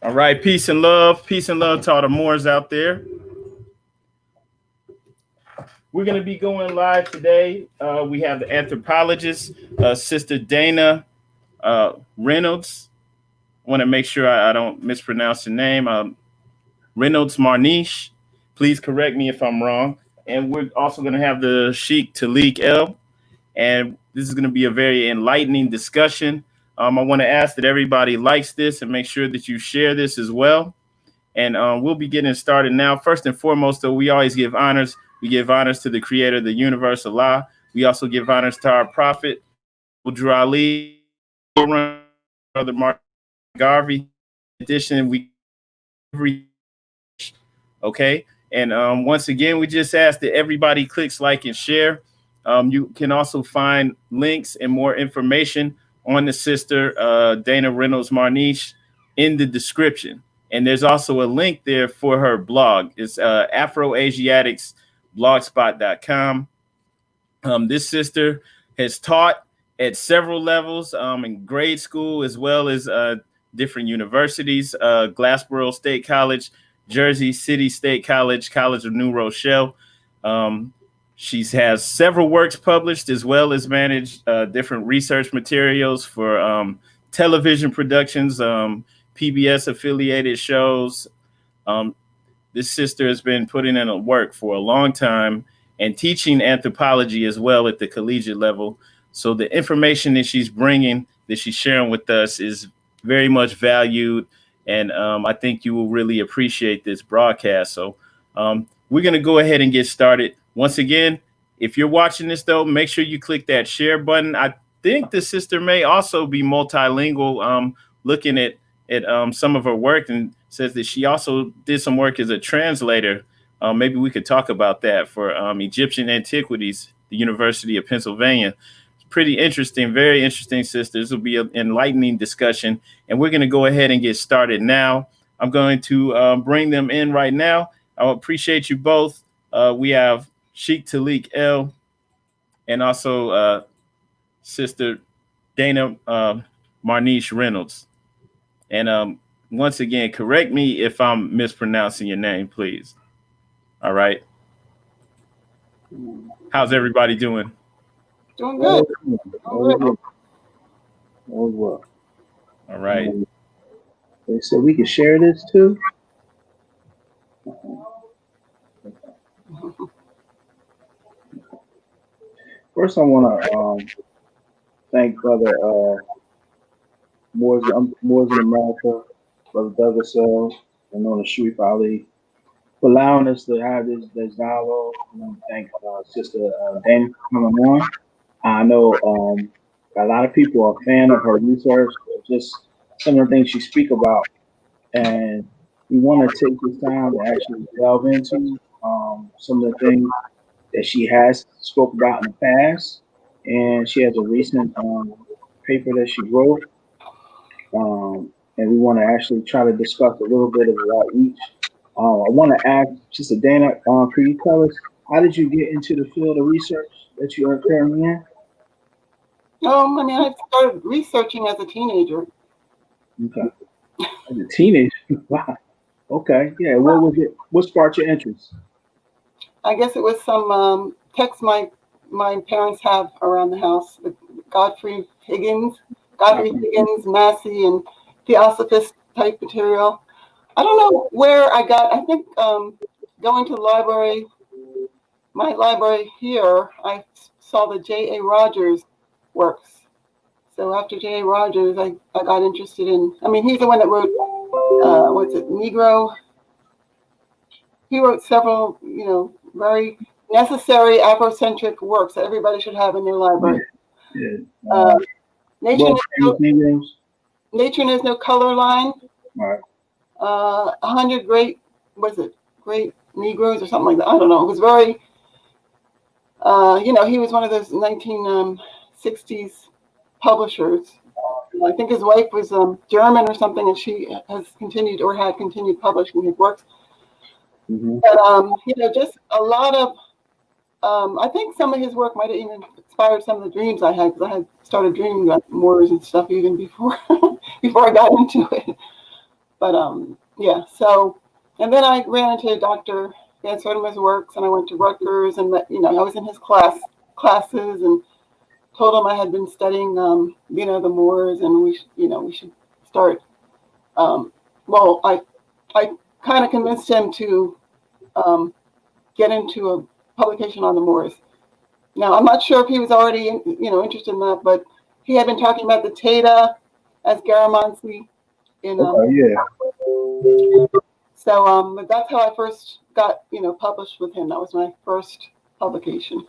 All right, peace and love. Peace and love to all the Moors out there. We're going to be going live today. We have the anthropologist, Sister Dana Reynolds. I want to make sure I don't mispronounce the name. Reynolds-Marniche. Please correct me if I'm wrong. And we're also going to have the Sheik Talik L. And this is going to be a very enlightening discussion. I want to ask that everybody likes this and make sure that you share this as well. And we'll be getting started now. First and foremost, though, we always give honors. We give honors to the creator of the universe, Allah. We also give honors to our prophet, Ali, Brother Mark Garvey. In addition, we okay. And once again, we just ask that everybody clicks like and share. You can also find links and more information on the sister Dana Reynolds-Marniche in the description. And there's also a link there for her blog. It's Afro Asiatic's blogspot.com. This sister has taught at several levels in grade school as well as different universities, Glassboro State College, Jersey City State College, College of New Rochelle. She has several works published as well as managed different research materials for television productions, PBS affiliated shows. This sister has been putting in a work for a long time and teaching anthropology as well at the collegiate level. So the information that she's bringing, that she's sharing with us is very much valued. And I think you will really appreciate this broadcast. So we're going to go ahead and get started. Once again, if you're watching this, though, make sure you click that share button. I think the sister may also be multilingual, looking at some of her work, and says that she also did some work as a translator. Maybe we could talk about that for Egyptian Antiquities, the University of Pennsylvania. It's pretty interesting, very interesting, sister. This will be an enlightening discussion, and we're going to go ahead and get started now. I'm going to bring them in right now. I appreciate you both. We have Sheik Talik L, and also Sister Dana Marniche Reynolds. And once again, correct me if I'm mispronouncing your name, please. All right. How's everybody doing? Doing good. All well. All right. They said we could share this too. First, I want to thank Brother Moors in America, Brother Douglas L, and known as Sheik Ali, for allowing us to have this dialogue. I want to thank Sister Dana for coming on. I know a lot of people are a fan of her research, just some of the things she speaks about, and we want to take this time to actually delve into some of the things that she has spoke about in the past, and she has a recent paper that she wrote, and we want to actually try to discuss a little bit about each. I want to ask Sister Dana, could you tell us how did you get into the field of research that you are currently in? I mean, I started researching as a teenager. Okay, as a teenager, wow. Okay, yeah. What was it? What sparked your interest? I guess it was some texts my parents have around the house with Godfrey Higgins, Massey, and Theosophist type material. I don't know where I got. I think going to the library, my library here, I saw the J.A. Rogers works. So after J.A. Rogers, I got interested in. I mean, he's the one that wrote Negro. He wrote several, very necessary Afrocentric works that everybody should have in their library. Yeah. Nature Knows No Color Line. Right. 100 Great Negroes or something like that. I don't know. It was very, he was one of those 1960s publishers. I think his wife was German or something, and she has continued or had continued publishing his works. Mm-hmm. But, just a lot of, I think some of his work might have even inspired some of the dreams I had, because I had started dreaming about Moors and stuff even before I got into it. But yeah. So, and then I ran into Dr. Van Sertima's works, and I went to Rutgers, and I was in his classes, and told him I had been studying, the Moors, and we should start. Well, I kind of convinced him to get into a publication on the Moors. Now, I'm not sure if he was already, interested in that, but he had been talking about the Tata as Garamansi in. Yeah. So, but that's how I first got, published with him. That was my first publication.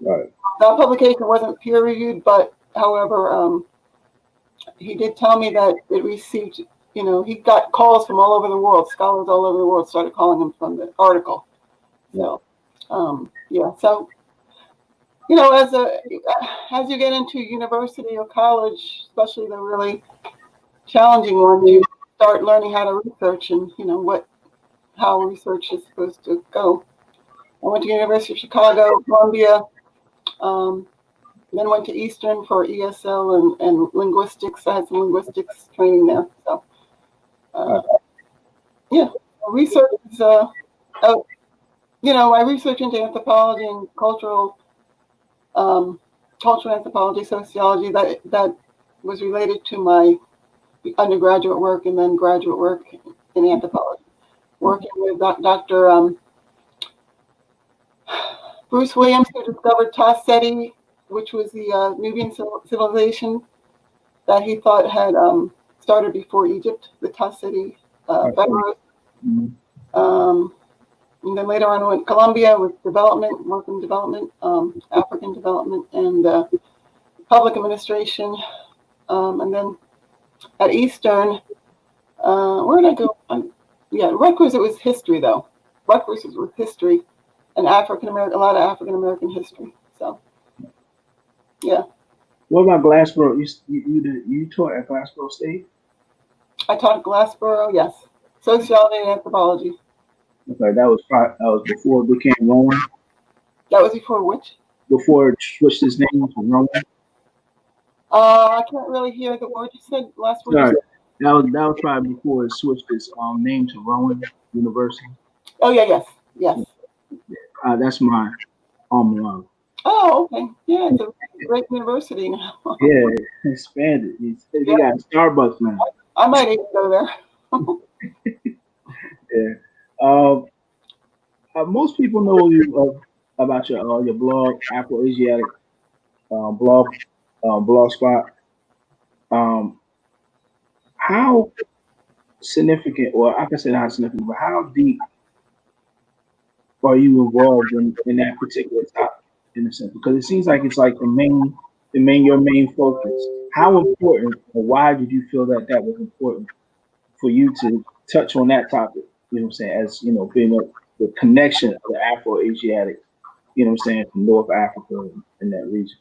Right. That publication wasn't peer reviewed, but however, he did tell me that it received, he got calls from all over the world. Scholars all over the world started calling him from the article. So, yeah. So, as you get into university or college, especially the really challenging one, you start learning how to research and how research is supposed to go. I went to University of Chicago, Columbia, then went to Eastern for ESL and linguistics. I had some linguistics training there. So, yeah, research is, my research into anthropology and cultural anthropology, sociology, that was related to my undergraduate work and then graduate work in anthropology. Working with Dr. Bruce Williams, who discovered Tasseti, which was the Nubian civilization that he thought had started before Egypt, the Tasseti Pharaohs. And then later on I went to Colombia with working development, African development, and public administration. And then at Eastern, where did I go? Rutgers, it was history, though. Rutgers was history and a lot of African American history. So, yeah. What about Glassboro? You taught at Glassboro State? I taught at Glassboro, yes. Sociology and anthropology. Okay, that was before it became Rowan. That was before which? Before it switched its name to Rowan. I can't really hear the word you said. Last word. Sorry, that was probably before it switched its name to Rowan University. Oh yeah, yes. That's my alma mater. Oh, okay. Yeah, it's a great university now. Yeah, expanded. They got Starbucks now. I might even go there. Yeah. Most people know you about your blog, Afro Asiatic blog spot. How significant, or I can say not significant, but how deep are you involved in that particular topic, in a sense? Because it seems like it's like your main focus. How important, or why did you feel that was important for you to touch on that topic? You know what I'm saying? As being the connection of the Afro Asiatic, from North Africa and that region.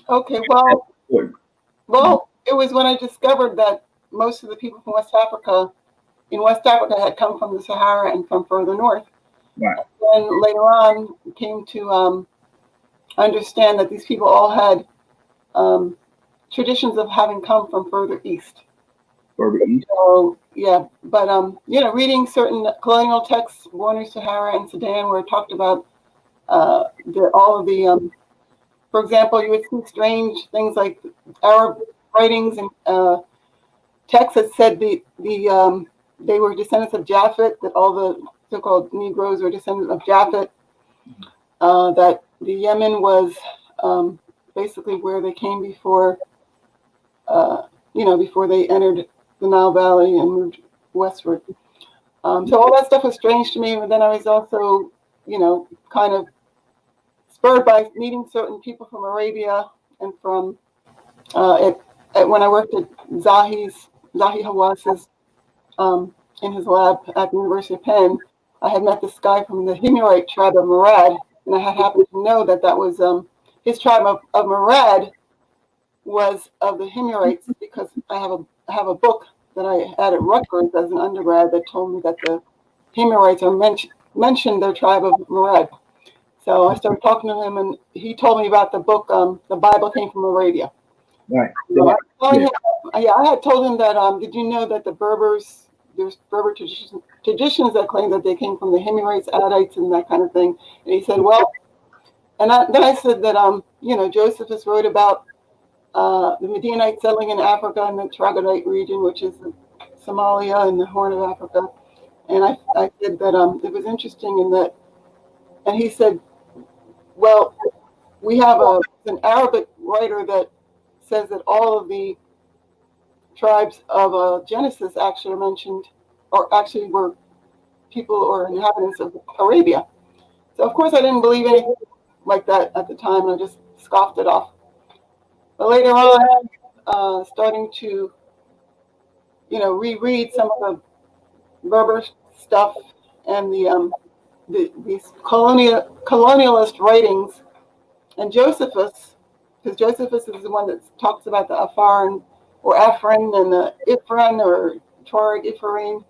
Okay, well, it was when I discovered that most of the people from West Africa had come from the Sahara and from further north. Right. And then later on came to understand that these people all had traditions of having come from further east. Berber East. So yeah, but reading certain colonial texts, Bornu Sahara and Sudan, where it talked about all of the, for example, you would see strange things like Arab writings and texts that said they were descendants of Japhet, that all the so-called Negroes were descendants of Japhet, that the Yemen was basically where they came before they entered the Nile Valley and moved westward. So all that stuff was strange to me, but then I was also, kind of spurred by meeting certain people from Arabia and from when I worked at Zahi Hawas's in his lab at the University of Penn. I had met this guy from the Himyarite tribe of Murad, and I had happened to know that was his tribe of Murad was of the Himyarites, because I have a book that I had at Rutgers as an undergrad that told me that the Himyarites are mentioned their tribe of Murad. So I started talking to him, and he told me about the book, The Bible Came from Arabia. Right. So I had told him that, did you know that the Berbers there's Berber traditions that claim that they came from the Himyarites, Adites, and that kind of thing. And he said, well, then I said that Josephus wrote about the Medinites settling in Africa in the Troglodyte region, which is Somalia and the Horn of Africa. And I said that it was interesting in that, and he said, well, we have an Arabic writer that says that all of the tribes of Genesis actually are mentioned, or actually were people or inhabitants of Arabia. So of course I didn't believe anything like that at the time, and I just scoffed it off. But later on, starting to, reread some of the Berber stuff and these colonialist writings, and Josephus, because Josephus is the one that talks about the Afar or Afrin and the Ifrin or Tuareg Ifarim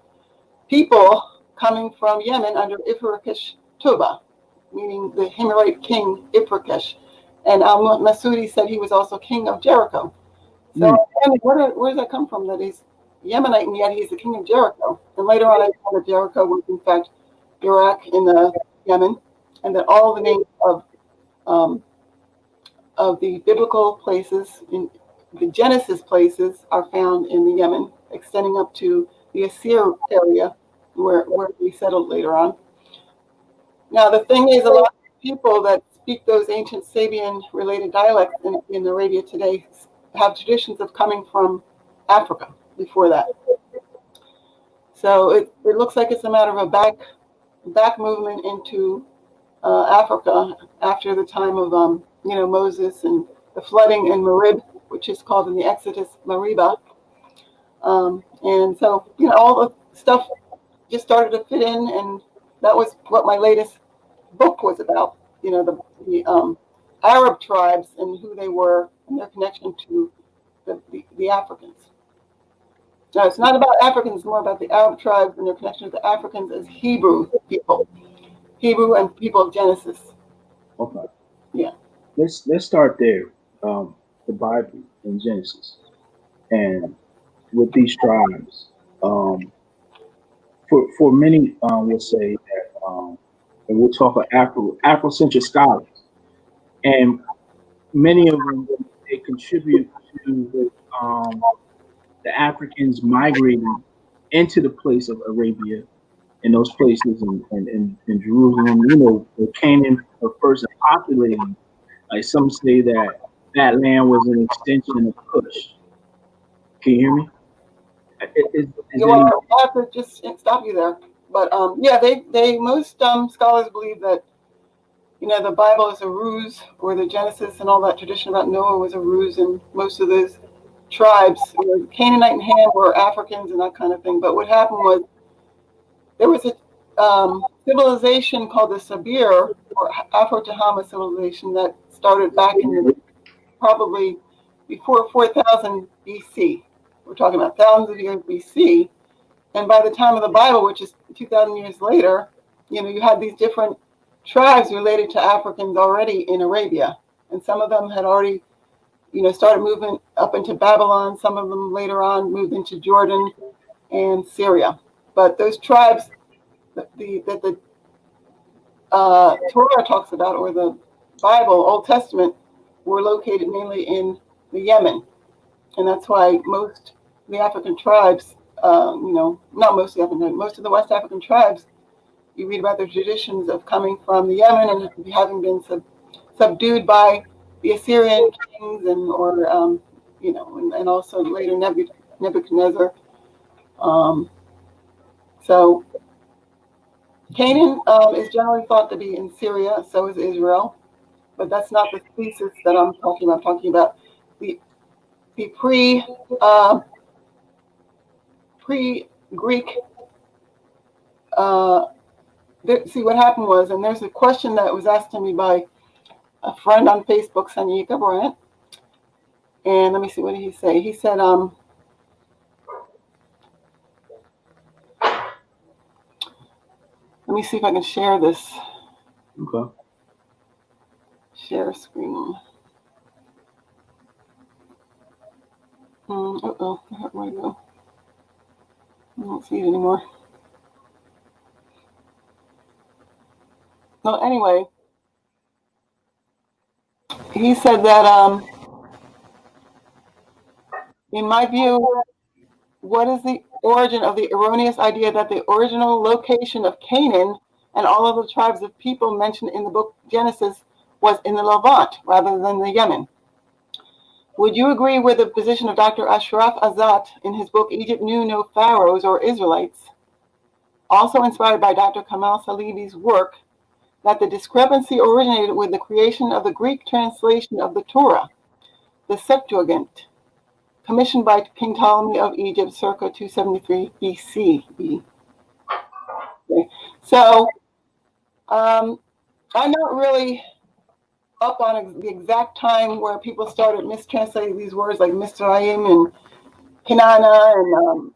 people coming from Yemen under Ifriqish Tuba, meaning the Himyarite king Ifriqish. And Masudi said he was also king of Jericho. So where does that come from, that he's Yemenite and yet he's the king of Jericho? And later on I found that Jericho was in fact Iraq in Yemen, and that all the names of the biblical places, in the Genesis places, are found in the Yemen, extending up to the Asir area where we settled later on. Now, the thing is, a lot of people that speak those ancient Sabian-related dialects in Arabia today have traditions of coming from Africa before that. So it looks like it's a matter of a back movement into Africa after the time of Moses and the flooding in Marib, which is called in the Exodus Mariba. And so all the stuff just started to fit in, and that was what my latest book was about. The Arab tribes and who they were and their connection to the Africans. Now, it's not about Africans, it's more about the Arab tribes and their connection to the Africans as Hebrew people. Hebrew and people of Genesis. Okay. Yeah. Let's start there. The Bible in Genesis, and with these tribes. For many, will say that, and we'll talk about Afrocentric scholars, and many of them, they contribute to the Africans migrating into the place of Arabia, in those places in Jerusalem, where Canaan were first populating. Like some say that land was an extension of Kush. Can you hear me? Well, I have to just stop you there. But yeah, they most scholars believe that the Bible is a ruse, or the Genesis and all that tradition about Noah was a ruse, and most of those tribes, Canaanite and Ham, were Africans and that kind of thing. But what happened was there was a civilization called the Sabir, or Afro-Tehama civilization, that started back in probably before 4000 BC. We're talking about thousands of years BC. And by the time of the Bible, which is 2,000 years later, you had these different tribes related to Africans already in Arabia. And some of them had already, started moving up into Babylon. Some of them later on moved into Jordan and Syria. But those tribes that the Torah talks about, or the Bible, Old Testament, were located mainly in the Yemen. And that's why most of the African tribes, not most of the African tribes, most of the West African tribes, you read about their traditions of coming from the Yemen and having been subdued by the Assyrian kings and also later Nebuchadnezzar. So Canaan is generally thought to be in Syria, so is Israel, but that's not the thesis that I'm talking about. I'm talking about the pre-Greek. See, what happened was, and there's a question that was asked to me by a friend on Facebook, Sanika Bryant, and let me see, what did he say? He said, let me see if I can share this. Okay. Share screen. Where'd it go? don't see it anymore. Well, anyway, he said that, in my view, what is the origin of the erroneous idea that the original location of Canaan and all of the tribes of people mentioned in the book Genesis was in the Levant rather than the Yemen? Would you agree with the position of Dr. Ashraf Azat in his book Egypt Knew No Pharaohs or Israelites, also inspired by Dr. Kamal Salibi's work, that the discrepancy originated with the creation of the Greek translation of the Torah, the Septuagint, commissioned by King Ptolemy of Egypt circa 273 BC. Okay. So I'm not really up on the exact time where people started mistranslating these words like Mizraim and Kanana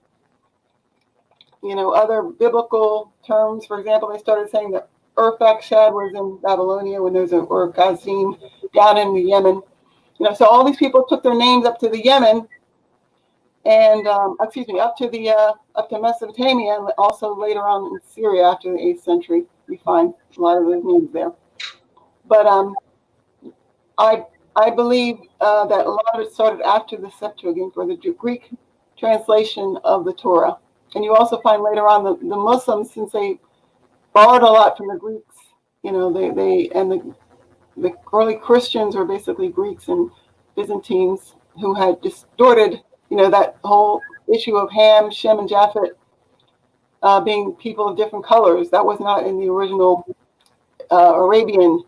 and other biblical terms. For example, they started saying that Urfak-Shad was in Babylonia when there's an Ur-Kazim down in the Yemen. So all these people took their names up to the Yemen and up to Mesopotamia, and also later on in Syria after the 8th century. We find a lot of those names there. But I believe that a lot of it started after the Septuagint, or the Greek translation of the Torah. And you also find later on the Muslims, since they borrowed a lot from the Greeks, the early Christians were basically Greeks and Byzantines who had distorted, that whole issue of Ham, Shem, and Japhet being people of different colors. That was not in the original Arabian.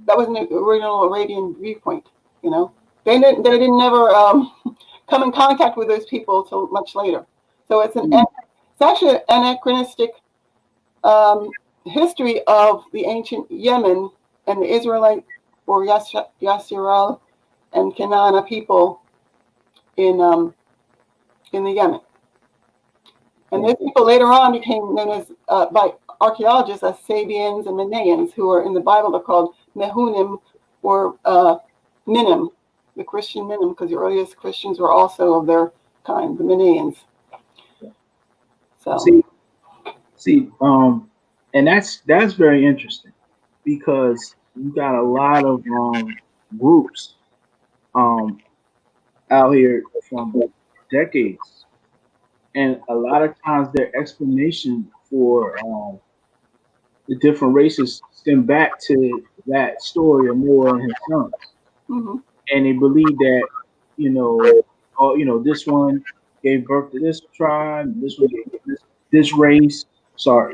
That wasn't the original Arabian viewpoint. They didn't never come in contact with those people until much later. So it's actually an anachronistic history of the ancient Yemen and the Israelite or Yasseral and Kanana people in the Yemen. And those people later on became known as by archaeologists as Sabians and Manaeans, who are in the Bible. They're called Mehunim or Minim, the Christian Minim, because the earliest Christians were also of their kind, the Manaeans. So see, and that's very interesting, because you got a lot of groups out here from decades, and a lot of times their explanation for the different races stem back to that story of Noah and his sons. Mm-hmm. And they believe that this one gave birth to this tribe, this one gave this race,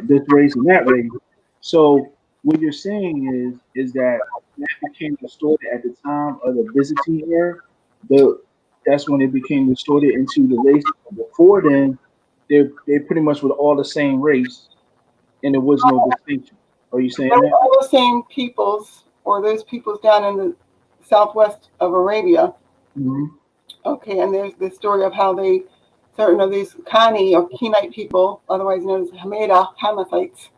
this race and that race. So what you're saying is that became distorted at the time of the Byzantine era. That's when it became distorted into the race. Before then, they pretty much were all the same race, and there was no distinction. Are you saying that? All the same peoples, or those peoples down in the southwest of Arabia. Mm-hmm. Okay, and there's the story of how certain of these Khani or Kenite people, otherwise known as Hamathites,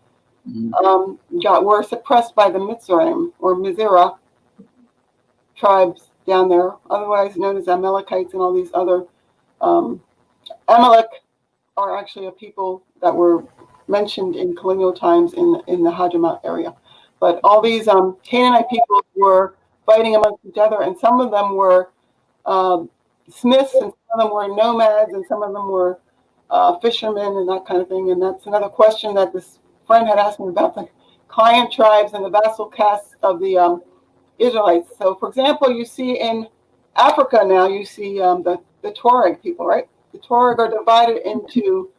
were suppressed by the Mizraim or Mizra tribes down there, otherwise known as Amalekites, and all these other. Amalek are actually a people that were mentioned in colonial times in the Hadramaut area. But all these Canaanite people were fighting amongst each other, and some of them were smiths, and some of them were nomads, and some of them were fishermen and that kind of thing. And that's another question that this friend had asked me about the client tribes and the vassal castes of the Israelites. So, for example, you see in Africa now, you see the Tuareg people, right? The Tuareg are divided into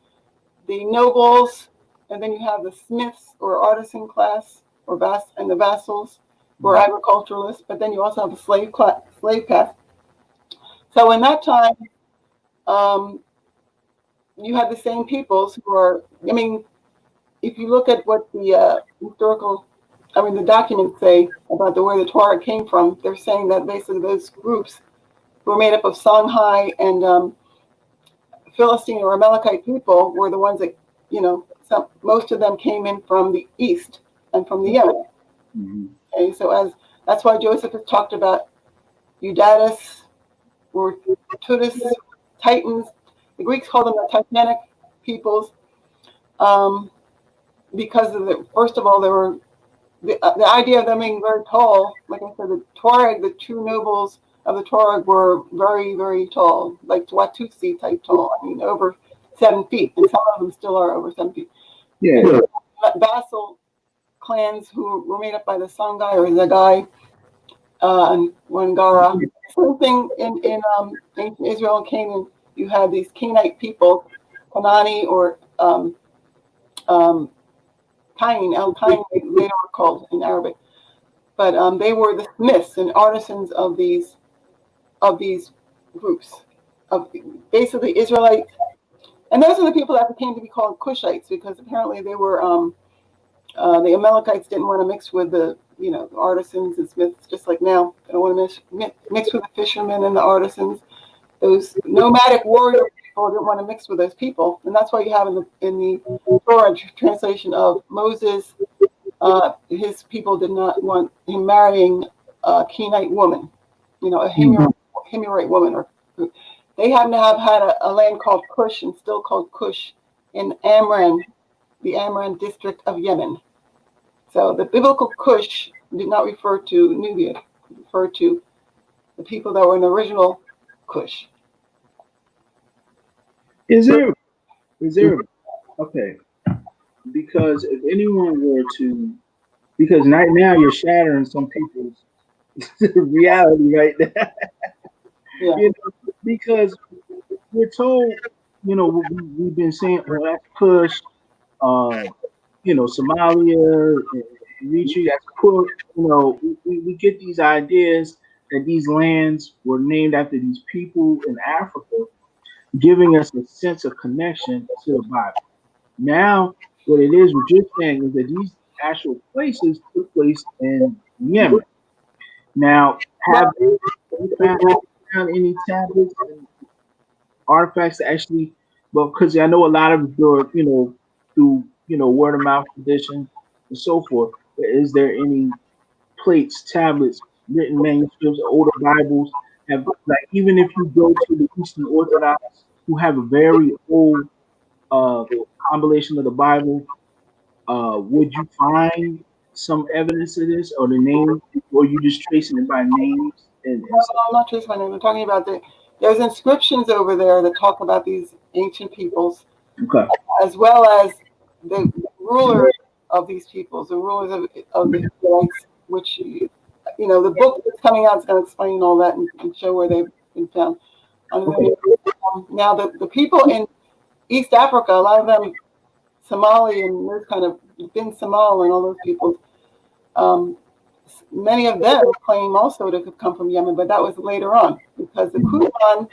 the nobles, and then you have the smiths or artisan class, and the vassals who are agriculturalists. But then you also have the slave caste. So in that time, you had the same peoples who are. I mean, if you look at what the the documents say about where the Tuareg came from, they're saying that basically those groups were made up of Songhai and Philistine or Amalekite people were the ones that, most of them came in from the east and from the Yemen. Mm-hmm. Okay, so that's why Joseph has talked about Eudatus or Tutus, Titans. The Greeks call them the Titanic peoples, because of first of all, there were the idea of them being very tall. Like I said, the Tuareg, the true nobles of the Tuareg were very, very tall, like Watusi type tall. I mean, over 7 feet, and some of them still are over 7 feet. Yeah. Vassal clans who were made up by the Songhai or Zagai and Wangara. Same thing in ancient Israel and Canaan. You had these Canaanite people, Kanani or Kain, El Kain, they were called in Arabic. But they were the smiths and artisans of these groups, of basically Israelite. And those are the people that came to be called Cushites, because apparently they were the Amalekites didn't want to mix with the artisans and smiths, just like now. They don't want to mix with the fishermen and the artisans. Those nomadic warrior people didn't want to mix with those people, and that's why you have in the Torah translation of Moses, his people did not want him marrying a Kenite woman, a Himyarite woman. Or they happen to have had a land called Cush and still called Cush in Amran, the Amran district of Yemen. So the biblical Cush did not refer to Nubia, it referred to the people that were in the original Cush. Is there okay? Because if anyone were to, because right now you're shattering some people's reality right now. Yeah. Because we're told, we've been saying, well, that's Kush, Somalia, Eritrea, that's Kush. We get these ideas that these lands were named after these people in Africa, giving us a sense of connection to the Bible. Now, what it is, what you're saying is that these actual places took place in Yemen. Now, have you found any tablets and artifacts that actually, well, because I know a lot of your, through, word of mouth tradition and so forth, but is there any plates, tablets, written manuscripts, older Bibles, like, even if you go to the Eastern Orthodox, who have a very old compilation of the Bible, would you find some evidence of this, or the name, or you just tracing it by names? No, I'm not tracing by name. I'm talking about there's inscriptions over there that talk about these ancient peoples, okay, as well as the rulers of these peoples, the rulers of the Israelites, which the book that's coming out is going to explain all that and show where they've been found. Now the people in East Africa, a lot of them Somali and those kind of Bin Samal and all those people, many of them claim also to have come from Yemen, but that was later on, because the Kudman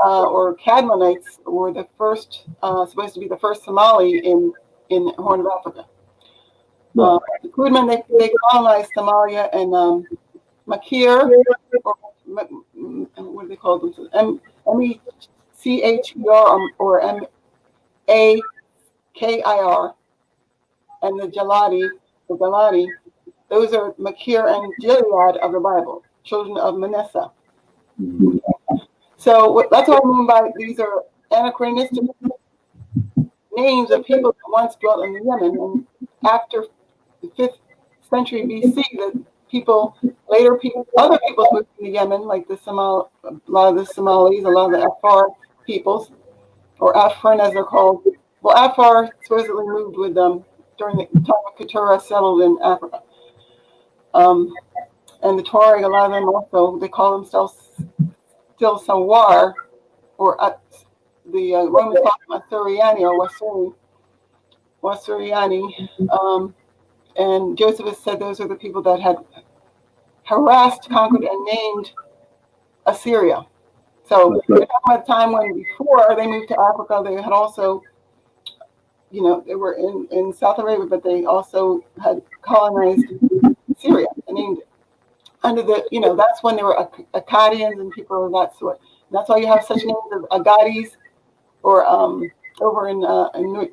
or Cadmonites were the first, supposed to be the first Somali in the Horn of Africa. The Kudman, they colonized Somalia and Makir, or what do they call them? MECHER or MAKIR, and the Galadi, those are Makir and Gilead of the Bible, children of Manasseh. So that's what I mean by these are anachronistic names of people that once dwelt in Yemen, and after the 5th century BC, the other peoples moved to Yemen, like a lot of the Somalis, a lot of the Afar peoples, or Afrin as they're called. Well, Afar supposedly moved with them during the time of Keturah settled in Africa. And the Tuareg, a lot of them also, they call themselves still Sawar, or the Romans call them Asuriani or Wasuriani. And Josephus said those are the people that had harassed, conquered, and named Assyria. So we're talking about a time when before they moved to Africa, they had also, they were in South Arabia, but they also had colonized Syria and named it. Under the, that's when there were Akkadians and people of that sort. And that's why you have such names as Agadis, or over in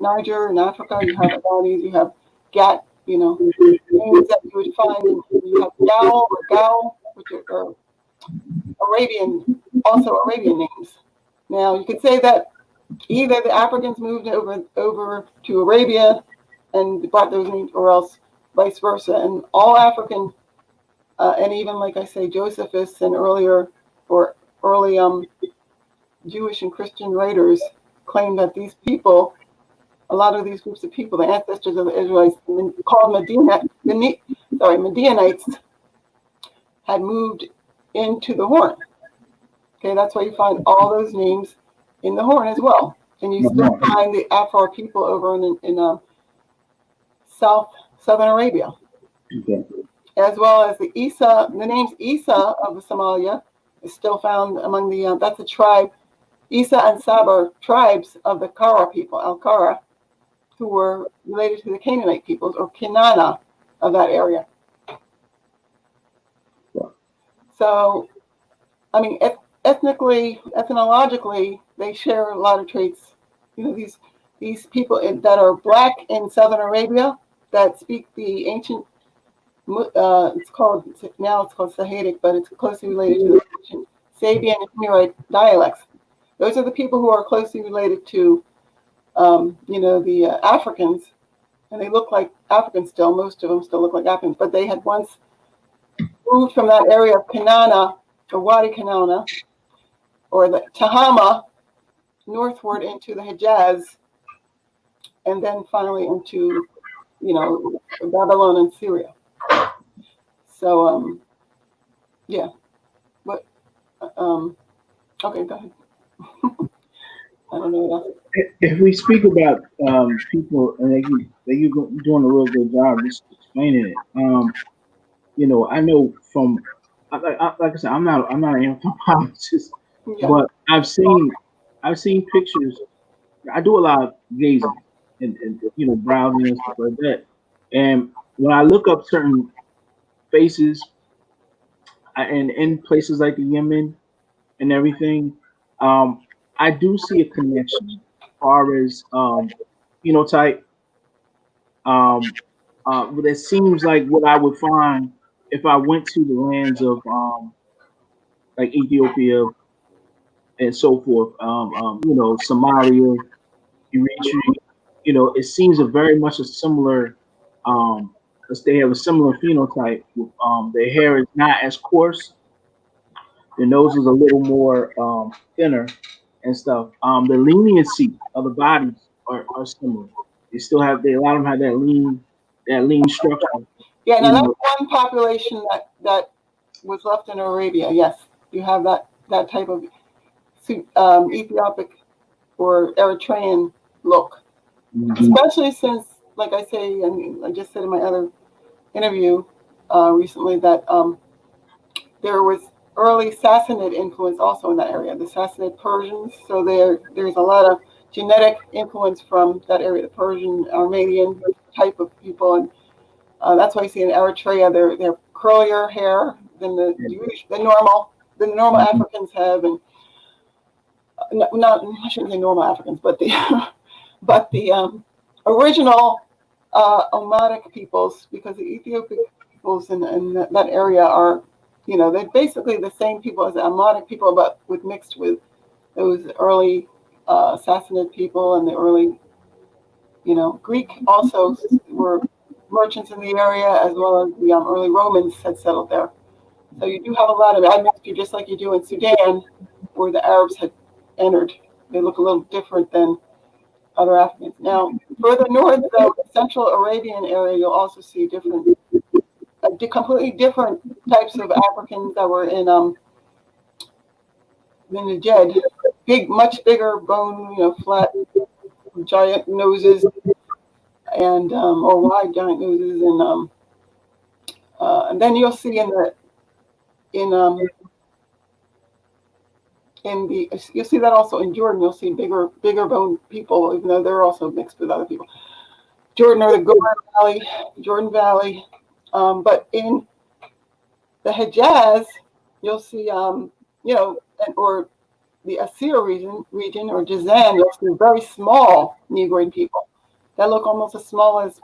Niger, in Africa, you have Agadis, you have Gat, names that you would find. You have Gal, which are also Arabian names. Now, you could say that Either the Africans moved over to Arabia and brought those names, or else vice versa. And all African, and even like I say, Josephus and earlier or early Jewish and Christian writers claim that these people, a lot of these groups of people, the ancestors of the Israelites, called Medianites, had moved into the Horn. Okay, that's why you find all those names in the Horn as well. And you still find the Afro people over in southern Arabia. Okay. As well as the names Isa of the Somalia is still found among the, that's a tribe, Isa and Sabar tribes of the Kara people, Al-Kara, who were related to the Canaanite peoples, or Kenana of that area. Wow. So, I mean, ethnologically, they share a lot of traits. You know, these people that are black in southern Arabia that speak the ancient, it's called Sahadic, but it's closely related to the ancient Sabian and Himyarite dialects. Those are the people who are closely related to, the Africans, and they look like Africans still. Most of them still look like Africans, but they had once moved from that area of Kanana, or Wadi Kanana, or the Tahama, northward into the Hejaz, and then finally into, Babylon and Syria. So, yeah. But, okay, go ahead. I don't know what else. If we speak about people, and you're doing a real good job just explaining it. I know from, like I said, I'm not an anthropologist, Yeah. but I've seen pictures. I do a lot of gazing and browsing and stuff like that. And when I look up certain faces, and in places like the Yemen and everything, I do see a connection as far as phenotype. But it seems like what I would find if I went to the lands of like Ethiopia and so forth, Somalia, Eritrea, it seems a very much a similar, because they have a similar phenotype. Their hair is not as coarse, their nose is a little more thinner and stuff. The leniency of the bodies are similar. A lot of them have that lean structure. Yeah, now that's one population that was left in Arabia. Yes, you have that type of Ethiopic or Eritrean look, especially since, like I say, and I just said in my other interview recently that there was early Sassanid influence also in that area, the Sassanid Persians. So there's a lot of genetic influence from that area, the Persian, Armenian type of people, and that's why you see in Eritrea they're curlier hair than the normal Africans have, and not I shouldn't say normal Africans, but the original Omadic peoples, because the Ethiopic peoples in that area are, they're basically the same people as the Omadic people, but mixed with those early Sassanid people and the early, Greek also were merchants in the area, as well as the early Romans had settled there. So you do have a lot of admixture, just like you do in Sudan, where the Arabs had entered. They look a little different than other Africans. Now, further north, though, the Central Arabian area, you'll also see completely different types of Africans that were in the Jed. Much bigger bone, flat, giant noses, and or wide giant noses, and then you'll see you'll see that also in Jordan. You'll see bigger bone people, even though they're also mixed with other people. Jordan or the Jordan Valley, but in the Hejaz, you'll see or the Asir region or Jazan, you'll see very small Negroid people that look almost as small as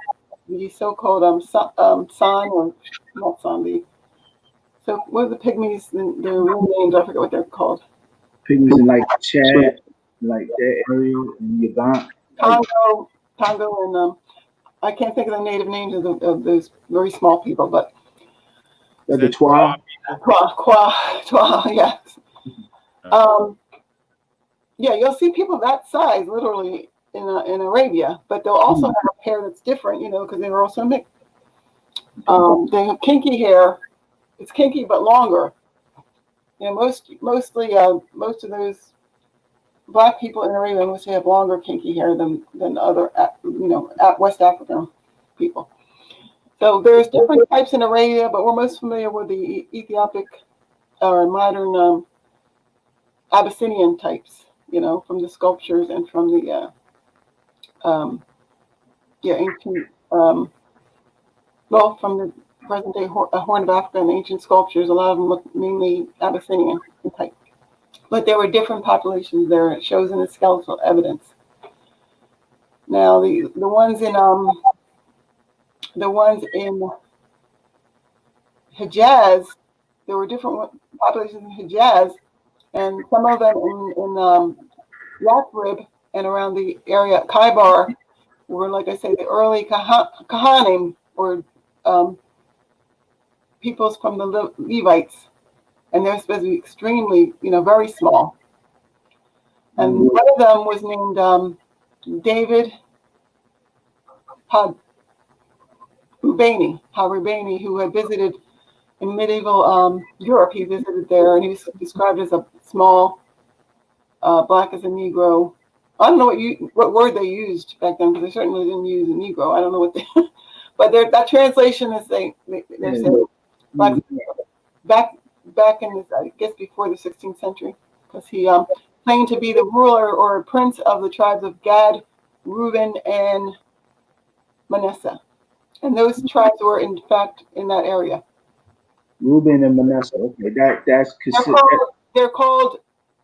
the so-called San, or not San. So what are the pygmies? Their real names, I forget what they're called. Pygmies in like Chad. like that area in Uganda. Like, Congo, and I can't think of the native names of those very small people, but the Twa. Twa, yes. Uh, Yeah, you'll see people that size literally in Arabia, but they'll also have hair that's different, because they were also mixed. They have kinky hair. It's kinky but longer. Most of those black people in Arabia mostly have longer kinky hair than other West African people. So there's different types in Arabia, but we're most familiar with the Ethiopic or modern Abyssinian types, from the sculptures and from the ancient, from the present day Horn of Africa and ancient sculptures. A lot of them look mainly Abyssinian type, but there were different populations there. It shows in the skeletal evidence. Now the ones in Hijaz, there were different populations in Hijaz, and some of them in Yathrib and around the area of Khaybar were, like I say, the early Kahanim, or peoples from the Levites, and they're supposed to be extremely, very small. And one of them was named David Harubani, who had visited in medieval Europe. He visited there, and he was described as a small, black as a Negro. I don't know what word they used back then, because they certainly didn't use a Negro. I don't know what they, but that translation is they're saying black, back in this, I guess, before the 16th century, because he claimed to be the ruler or prince of the tribes of Gad, Reuben, and Manasseh, and those tribes were in fact in that area. Reuben and Manasseh. Okay, that's considered. They're called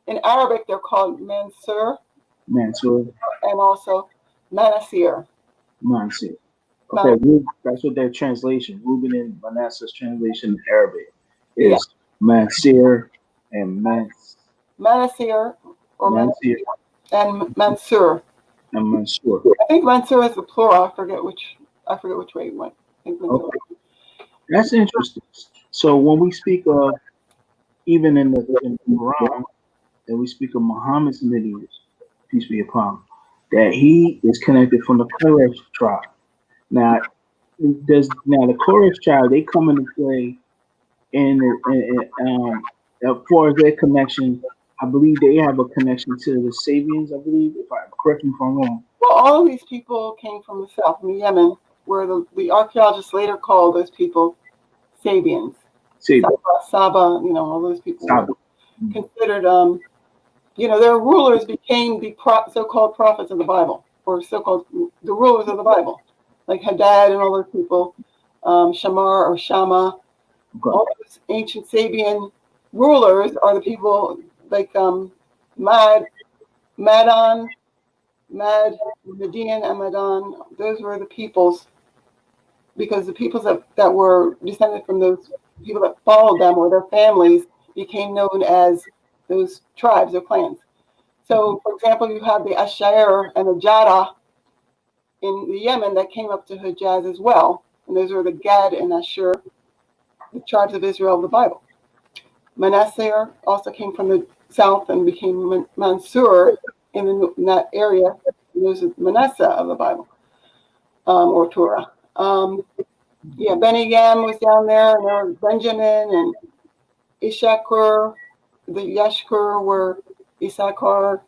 in Arabic. They're called Mansur, and also Manasseh. Okay, that's what their translation. Reuben and Manasseh's translation in Arabic is Mansir and Manasseh or Mansir and Mansur. and Mansur. I think Mansur is the plural. I forget which way it went. Okay. That's interesting. So when we speak of, even in the Quran, and we speak of Muhammad's lineage, peace be upon him, that he is connected from the Quraish tribe. Now the Quraysh tribe, they come into play as far as their connection. I believe they have a connection to the Sabians. I believe, correct me if I'm wrong. Well, all of these people came from the south, from Yemen, where the archaeologists later called those people Sabians. Saba, all those people were considered. Their rulers became the so-called prophets of the Bible, or so-called the rulers of the Bible, like Hadad and all those people, Shamar or Shama. Okay. All those ancient Sabian rulers are the people like Mad, Median, and Madan. Those were the peoples, because the peoples that were descended from those people that followed them, or their families, became known as those tribes or clans. So, for example, you have the Ashair and the Jada in the Yemen that came up to Hijaz as well, and those are the Gad and Ashur, the tribes of Israel of the Bible. Manasseh also came from the south and became Mansur in that area. Those are Manasseh of the Bible, or Torah. Beni Yam was down there, and there were Benjamin and Issachar. The Yashkur were Issachar,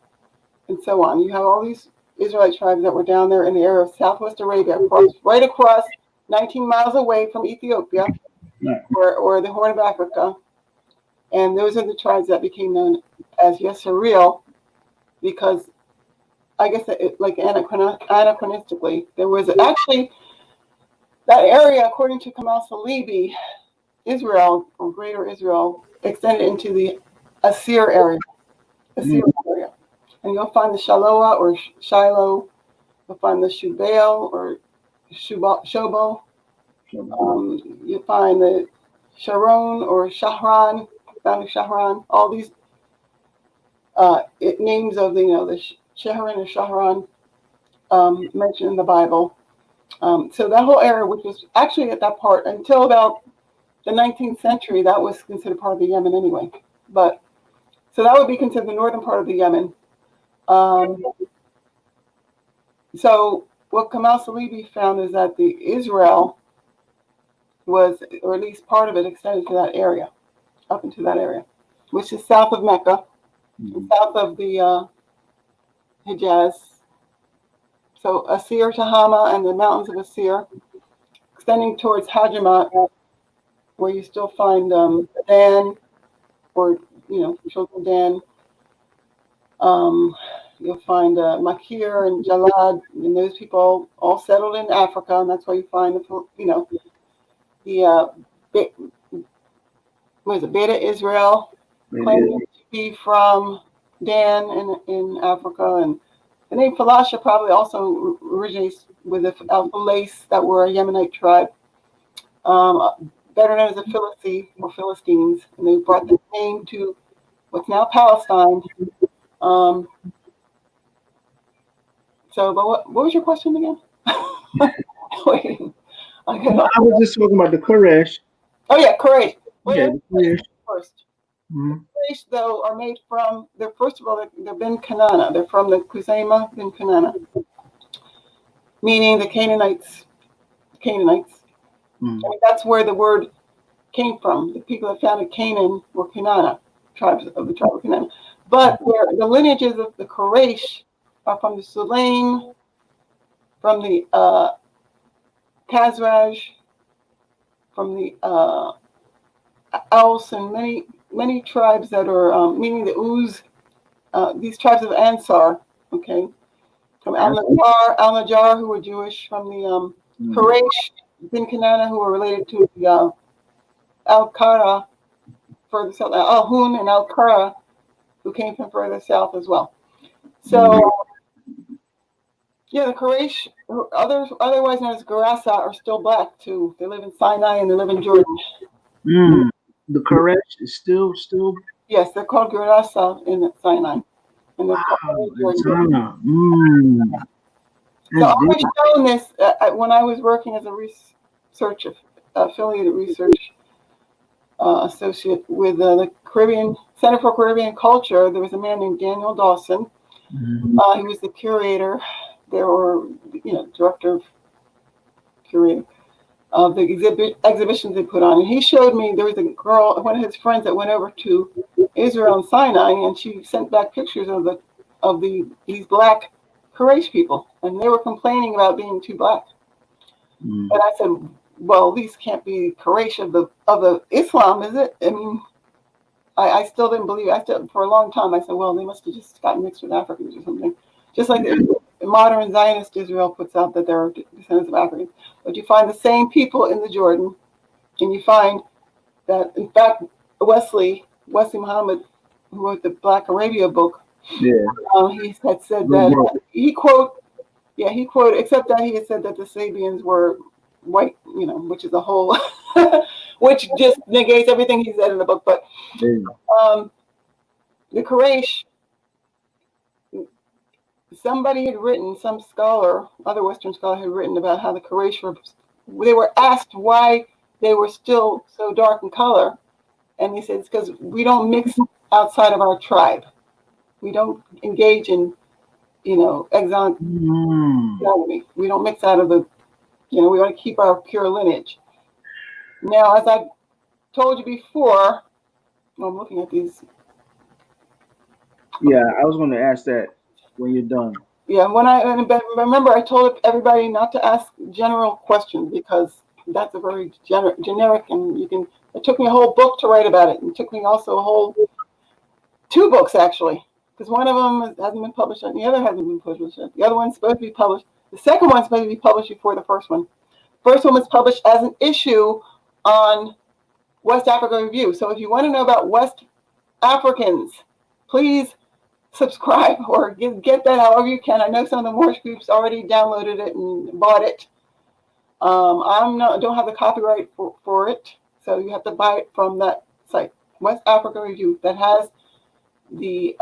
and so on. You have all these Israelite tribes that were down there in the area of Southwest Arabia, right across 19 miles away from Ethiopia, or the Horn of Africa. And those are the tribes that became known as Yisrael, because I guess anachronistically, there was actually that area, according to Kamal Salibi, Israel, or Greater Israel, extended into the Assyr area. And you'll find the Shaloah or Shiloh. You'll find the Shubael or Shobo. You'll find the Sharon or Shahran, All these It names of the Shahran and Shahran mentioned in the Bible. So that whole area, which was actually at that part until about the 19th century, that was considered part of the Yemen anyway. But so that would be considered the northern part of the Yemen. So what Kamal Salibi found is that the Israel was, or at least part of it, extended to that area, up into that area, which is south of Mecca, south of the Hijaz. So Asir Tahama and the mountains of Asir, extending towards Hajamat, where you still find Dan, or children Dan. You'll find Makir and Jalad, and those people all settled in Africa, and that's why you find Beta Israel, claiming to be from Dan in Africa, and the name Falasha probably also originates with the Al-Fulays that were a Yemenite tribe, better known as the Philistines or Philistines, and they brought the name to what's now Palestine. But what was your question again? Wait, I was just talking about the Quraish. Oh yeah, Quraish. Yeah, the Quraish. First. Mm-hmm. Quraish, though, are made from, first of all, they're bin Kanana. They're from the Khuzaimah bin Kanana, meaning the Canaanites. Mm-hmm. I mean, that's where the word came from. The people that founded Canaan were Kanana, tribes of the tribe of Canaan. But where the lineages of the Quraish are from the Sulaim, from the Khazraj, from the Aus, and many tribes that are, meaning the Uz, these tribes of Ansar, okay, from Al-Najjar, who were Jewish, from the Quraysh bin Kanana, who were related to the Al-Qara, further south, Al-Hun and Al-Qara, who came from further south as well. So, yeah, the Quraysh, otherwise known as Gerasa, are still black too. They live in Sinai and they live in Jordan. The Quraysh is still. Yes, they're called Gerasa in Sinai. And they're called Jordan. So I was shown this when I was working as a research affiliated research associate with the Caribbean Center for Caribbean Culture. There was a man named Daniel Dawson. He was the curator there, or director of curator of the exhibitions they put on. And he showed me there was a girl, one of his friends, that went over to Israel and Sinai, and she sent back pictures of these black Quraysh people, and they were complaining about being too black. And I said, well, these can't be Quraysh of the Islam, is it? I mean, I still didn't believe it. For a long time, I said, well, they must have just gotten mixed with Africans or something. Just like the modern Zionist Israel puts out that they're descendants of Africans. But you find the same people in the Jordan, and you find that, in fact, Wesley Muhammad, who wrote the Black Arabia book, he had said that he quoted, except that he had said that the Sabians were white, which is a whole, which just negates everything he said in the book. But the Quraysh, somebody had written, some scholar, other Western scholar had written about how the Quraysh they were asked why they were still so dark in color, and he said it's because we don't mix outside of our tribe. We don't engage in, exogamy. We don't mix out of the, we want to keep our pure lineage. Now, as I told you before, I'm looking at these. Yeah, I was going to ask that when you're done. Yeah, remember, I told everybody not to ask general questions because that's a very generic, and it took me a whole book to write about it. And it took me also two books, actually. Because one of them hasn't been published and the other hasn't been published yet. The other one's supposed to be published. The second one's supposed to be published before the first one. First one was published as an issue on West Africa Review. So if you want to know about West Africans, please subscribe or get that however you can. I know some of the Moorish groups already downloaded it and bought it. Don't have the copyright for it, so you have to buy it from that site, West Africa Review, that has the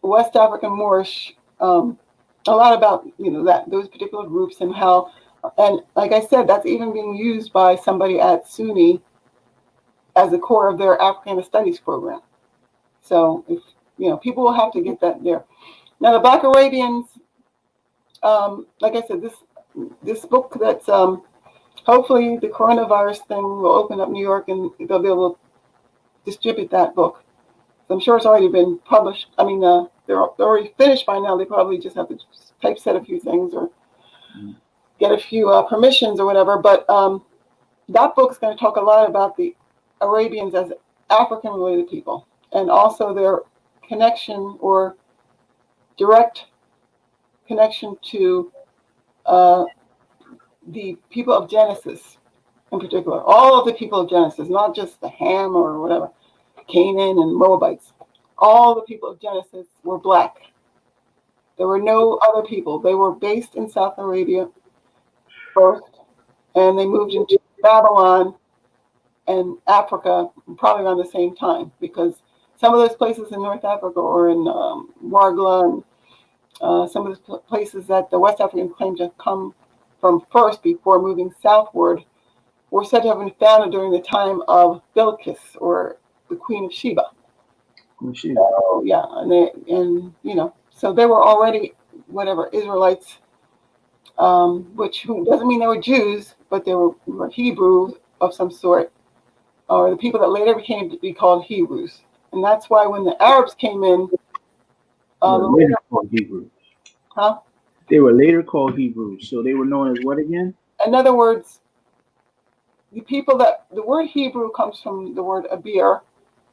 West African Moorish, a lot about those particular groups and how, and like I said, that's even being used by somebody at SUNY as a core of their Africana Studies program. So if people will have to get that there. Now the Black Arabians, like I said, this book that's hopefully the coronavirus thing will open up New York and they'll be able to distribute that book. I'm sure it's already been published. I mean, they're already finished by now. They probably just have to typeset a few things or get a few permissions or whatever. But that book is going to talk a lot about the Arabians as African-related people and also their connection or direct connection to the people of Genesis in particular. All of the people of Genesis, not just the Ham or whatever, Canaan and Moabites. All the people of Genesis were black. There were no other people. They were based in South Arabia first, and they moved into Babylon and Africa probably around the same time, because some of those places in North Africa or in Wargla and some of the places that the West Africans claim to come from first before moving southward were said to have been founded during the time of Bilqis, or the Queen of Sheba. So, yeah, so they were already Israelites, which doesn't mean they were Jews, but they were Hebrew of some sort, or the people that later became to be called Hebrews. And that's why when the Arabs came in, later called Hebrews. Huh? They were later called Hebrews, so they were known as what again? In other words, the word Hebrew comes from the word Abir,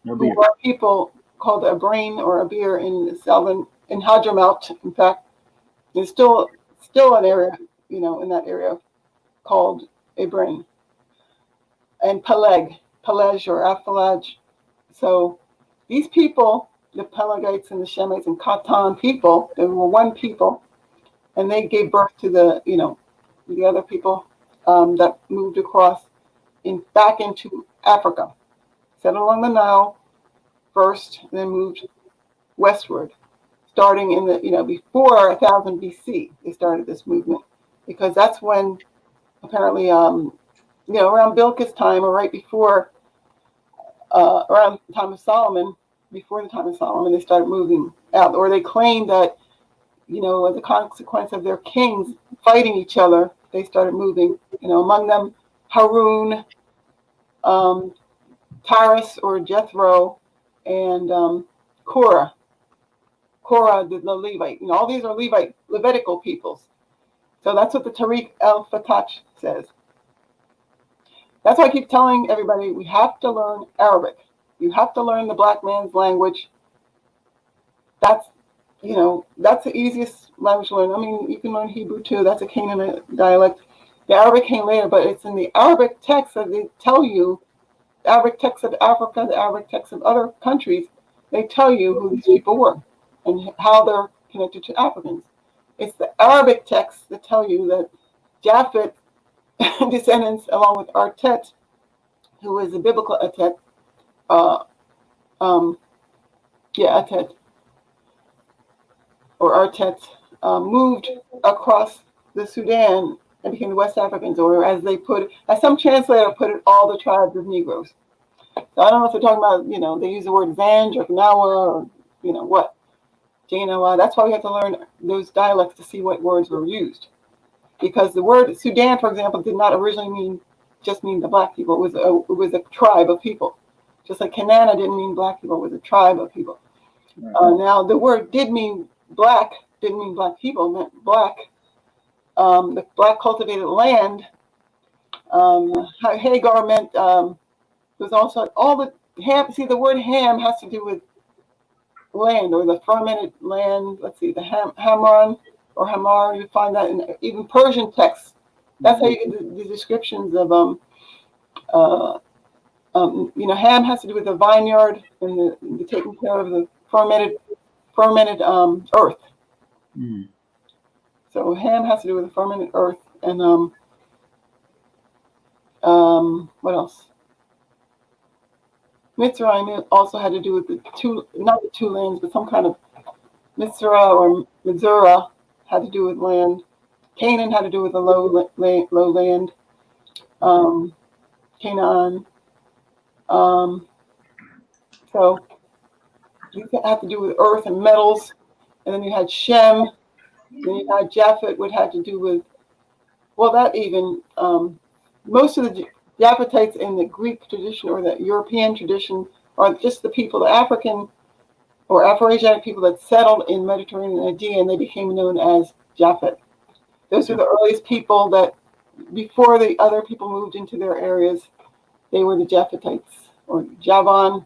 who were people called Abrain or Abir in Hadramaut. In fact, there's still an area, in that area called Abrain. And Peleg or Aphalaj. So these people, the Pelegites and the Shemites and Khatan people, they were one people, and they gave birth to the other people that moved across back into Africa, settled along the Nile first, and then moved westward, starting in the before 1000 BC. They started this movement because that's when apparently around Bilqis time or right before around the time of Solomon, before the time of Solomon, they started moving out, or they claimed that as a consequence of their kings fighting each other, they started moving. Among them Harun, Taras or Jethro, and Korah, the Levite. All these are Levitical peoples. So that's what the Tariq el-Fatah says. That's why I keep telling everybody we have to learn Arabic. You have to learn the black man's language. That's the easiest language to learn. I mean, you can learn Hebrew too. That's a Canaanite dialect. The Arabic came later, but it's in the Arabic text that they tell you, the Arabic text of Africa, the Arabic text of other countries, they tell you who these people were and how they're connected to Africans. It's the Arabic texts that tell you that Japhet descendants, along with Artet, who is a biblical Atet, Atet, or Artet, moved across the Sudan and became the West Africans, or as some translator put it, all the tribes of Negroes. So I don't know if they're talking about, they use the word Zanj or Gnawa or, what, Janawa. That's why we have to learn those dialects to see what words were used. Because the word Sudan, for example, did not originally mean the black people. It was a tribe of people. Just like Kanana didn't mean black people, it was a tribe of people. Now the word didn't mean black people, it meant black. The black cultivated land. Hagar meant was also all the ham. See, the word ham has to do with land or the fermented land. Let's see, the Hamran or Hamar. You find that in even Persian texts. That's how you get the descriptions of ham has to do with the vineyard and the taking care of the fermented earth. Mm. So ham has to do with the fermented earth, and what else? Mitzrayim also had to do with not the two lands, but some kind of Misra or Missouri had to do with land. Canaan had to do with the low land. Canaan. So these had to do with earth and metals. And then you had Shem. Then you had Japhet, which had to do with, well, that even, most of the Japhetites in the Greek tradition or the European tradition are just the people, the African or Afro Asiatic people that settled in Mediterranean and Aegean, and they became known as Japhet. Those are the earliest people that, before the other people moved into their areas, they were the Japhetites or Javan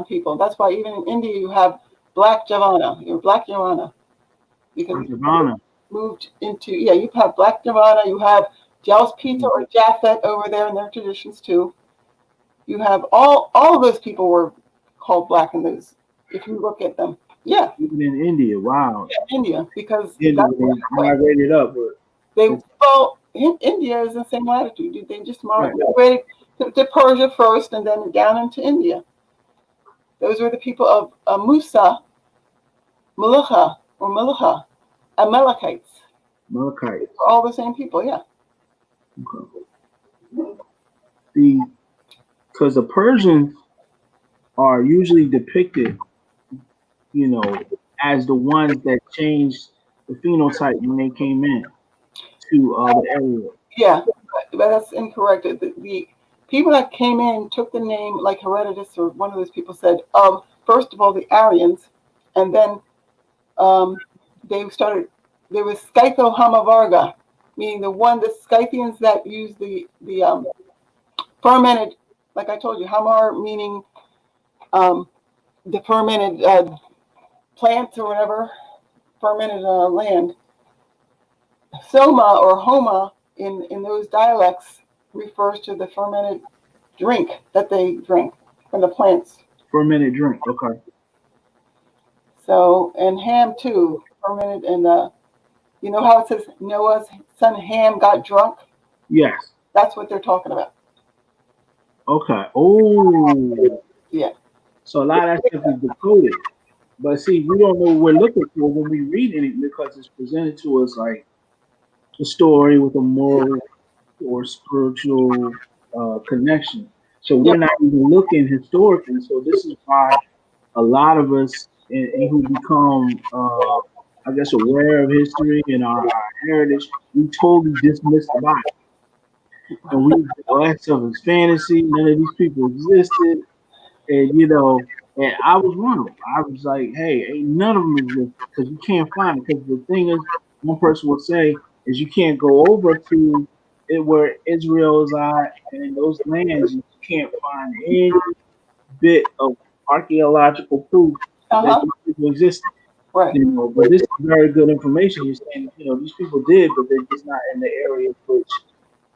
people. That's why even in India you have Black Javana or Black Javana, because Javana. moved into, yeah, you have Black Javana, you have Jels Pizza or Japhet over there in their traditions too. You have all of those people were called Black in those, if you look at them. Yeah. Even in India, wow. Yeah, India, because India, they migrated up, but well, India is the same latitude. They just right. migrated to Persia first and then down into India. Those were the people of Musa, Meluha, or Meluha, Amalekites. Amalekites. All the same people, yeah. Okay. Because the Persians are usually depicted, you know, as the ones that changed the phenotype when they came in to the area. Yeah, but that's incorrect. The people that came in took the name, like Herodotus or one of those people said, of, first of all, the Aryans, and then there was Scytho-Hamavarga, meaning the Scythians that used the fermented, like I told you, Hamar meaning the fermented plants or whatever, fermented land. Soma or Homa in those dialects refers to the fermented drink that they drink from the plants. Fermented drink, okay. So, and Ham too, fermented, and you know how it says Noah's son Ham got drunk? Yes. That's what they're talking about. Okay. Oh. Yeah. So a lot of that stuff is decoded. But see, we don't know what we're looking for when we read it because it's presented to us like a story with a moral or spiritual connection. So we're not even looking historically. So this is why a lot of us who become, I guess, aware of history and our heritage, we totally dismiss the Bible. And that stuff is fantasy. None of these people existed. And, you know, and I was wrong. I was like, hey, ain't none of them exist because you can't find it. Because the thing is, one person will say is you can't go over to it where Israel is at and those lands, you can't find any bit of archaeological proof that these people existed. Right. You know, but this is very good information. You're saying, you know, these people did, but they're just not in the area which,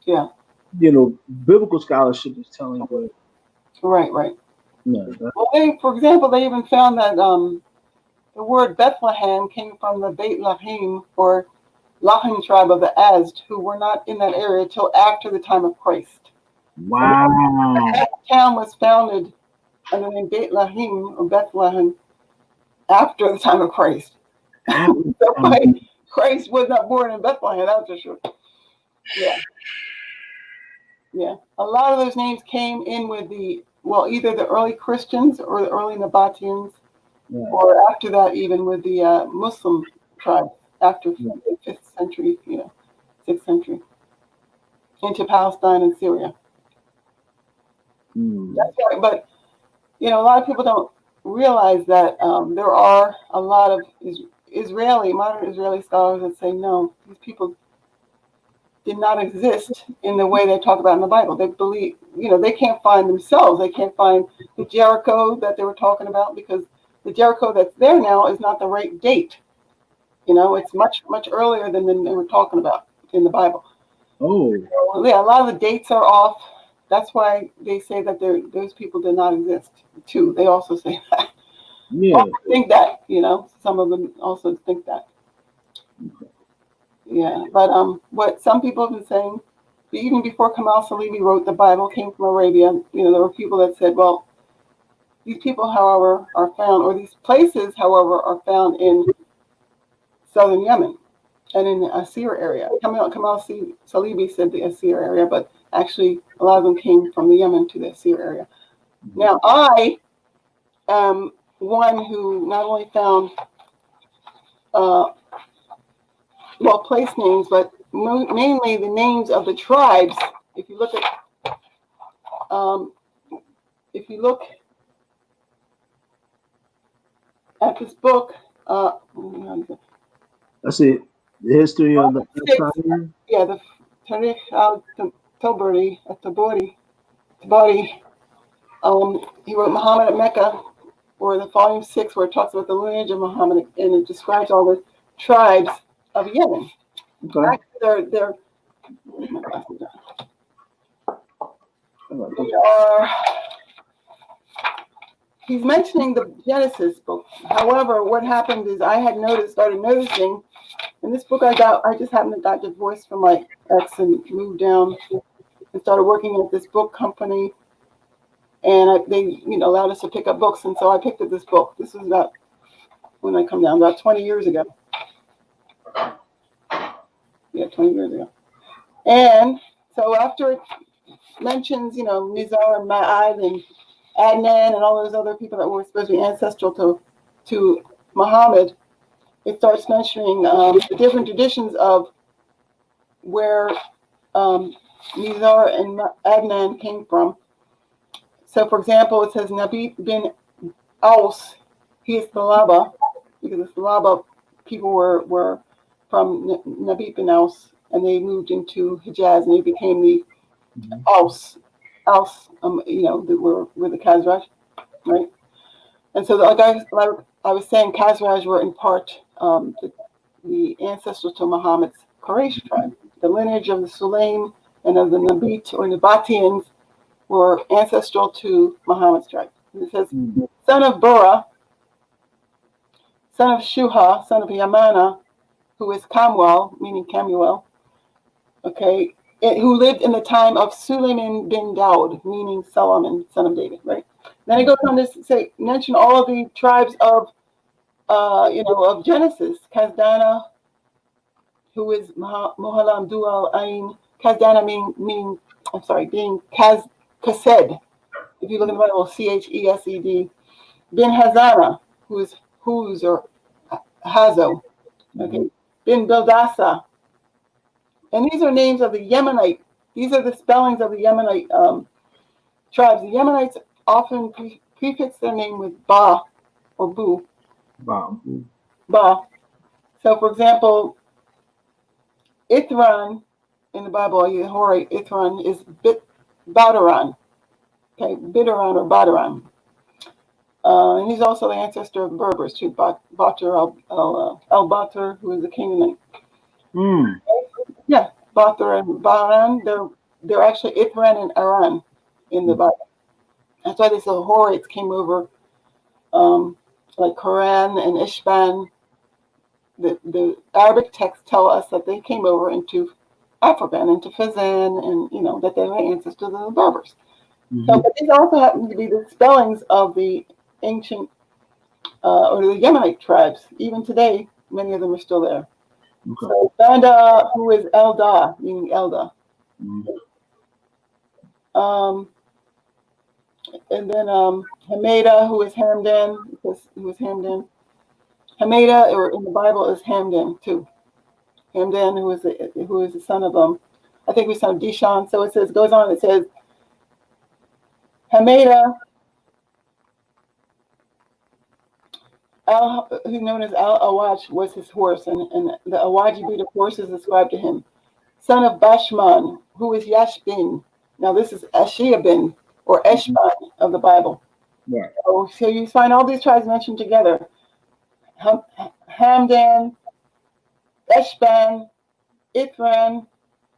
yeah, you know, biblical scholarship is telling you. Right. No, well, for example, they even found that the word Bethlehem came from the Beit Lahim or Lahim tribe of the Azd, who were not in that area till after the time of Christ. Wow. So that town was founded under the name Beit Lahim or Bethlehem after the time of Christ. So Christ was not born in Bethlehem, that's for sure. Yeah. A lot of those names came in with either the early Christians or the early Nabateans, or after that, even with the Muslim tribes after the 5th century, 6th century, into Palestine and Syria. That's right. But, a lot of people don't realize that there are a lot of modern Israeli scholars that say, no, these people did not exist in the way they talk about in the Bible. They believe, they can't find themselves. They can't find the Jericho that they were talking about because the Jericho that's there now is not the right date. It's much, much earlier than they were talking about in the Bible. Oh. So, yeah, a lot of the dates are off. That's why they say that those people did not exist, too. They also say that. Yeah. I think that, some of them also think that. Yeah, but what some people have been saying, even before Kamal Salehi wrote the Bible, came from Arabia, there were people that said, well, These people, however, are found, or these places, however, are found in southern Yemen and in the Asir area. Kamal Salibi said the Asir area, but actually a lot of them came from the Yemen to the Asir area. Now, I am one who not only found place names, but mainly the names of the tribes. If you look at this book, That's it. The history of the yeah, the Tariq al-Tabari, he wrote Muhammad at Mecca, or the volume 6, where it talks about the lineage of Muhammad, and it describes all the tribes of Yemen. Okay. Actually, they are. He's mentioning the Genesis book. However, what happened is I had started noticing, in this book I just happened to got divorced from my ex and moved down and started working at this book company, and they allowed us to pick up books, and so I picked up this book. This was about, when I come down, about 20 years ago. Yeah, 20 years ago. And so after it mentions, Nizar and Ma'ad and Adnan and all those other people that were supposed to be ancestral to Muhammad, it starts mentioning the different traditions of where Nizar and Adnan came from. So, for example, it says Nabi bin Aus, he is Thalaba, because the Thalaba people were from Nabi bin Aus, and they moved into Hijaz, and they became the Aus, were the Khazraj, right? And so, like I was saying, Khazraj were in part the ancestors to Muhammad's Quraish tribe. The lineage of the Sulaim and of the Nabit or Nabatians were ancestral to Muhammad's tribe. And it says, son of Bura, son of Shuha, son of Yamana, who is Kamwal, meaning Camuel, okay, who lived in the time of Suleiman bin Daud, meaning Solomon, son of David, right? Then it goes on to mention all of the tribes of Genesis. Kazdana, who is Muhalam Dual Ain, Kazdana being Kased. If you look in the Bible, Chesed. Bin Hazana, who is Huz or Hazo. Okay. Bin Bildasa. And these are names of the Yemenite. These are the spellings of the Yemenite tribes. The Yemenites often prefix their name with Ba or Bu. Ba. So, for example, Ithran in the Bible, Ithran is Badaran. Okay, Bidaran or Badaran. And he's also the ancestor of Berbers too, Batar al-Batar, who is a Canaanite. Yeah, Batar and Baran, they're actually Ithran and Aran in the Bible. That's why they say Horites came over, like Quran and Ishban. The Arabic texts tell us that they came over into Africa and into Fezzan, and that they were ancestors of the Berbers. So, but these also happen to be the spellings of the ancient or the Yemenite tribes. Even today, many of them are still there. Okay. So Banda, who is Elda, meaning Elda. And then Hameda, who is Hamdan, who is Hamdan. Hameda, or in the Bible, is Hamdan too. Hamdan, who is the son of I think he's son of Dishan. So it says, Hameda, who's known as Al-Awaj, was his horse, and the Awaji breed of horses ascribed to him. Son of Bashman, who is Yashbin. Now this is Ashiabin, or Eshban of the Bible. Yeah. So you find all these tribes mentioned together. Hamdan, Eshban, Ithran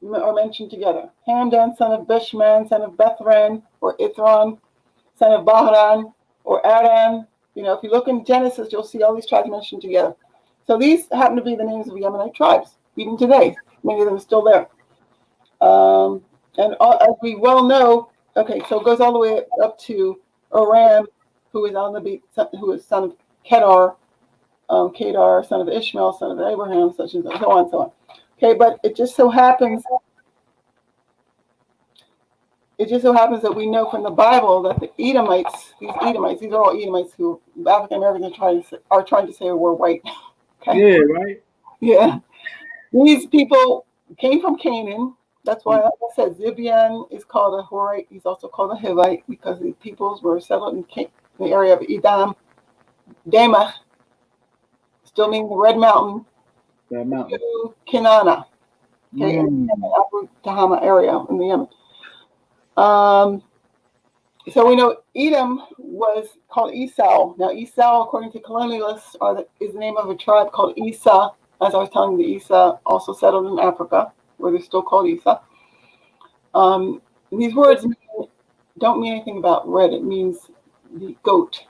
are mentioned together. Hamdan, son of Beshman, son of Bethran, or Ithran, son of Bahran, or Aran. If you look in Genesis, you'll see all these tribes mentioned together. So these happen to be the names of Yemenite tribes, even today. Many of them are still there. As we well know, okay, so it goes all the way up to Aram who is on the beat, who is son of Kedar, Kedar, son of Ishmael, son of Abraham, such and so on and so on. Okay, but it just so happens that we know from the Bible that the Edomites, these are all Edomites who African Americans are trying to say were white. Okay. Yeah, right. Yeah. These people came from Canaan. That's why, like I said, Zibian is called a Horite. He's also called a Hivite because the peoples were settled in the area of Edom. Dama, still meaning the Red Mountain, That mountain. to Kenana, okay, in the Abu Tahama area in the Yemen. So we know Edom was called Esau. Now, Esau, according to colonialists, is the name of a tribe called Isa. As I was telling you, the Isa also settled in Africa, where they're still called Isa. These words don't mean anything about red. It means the goat,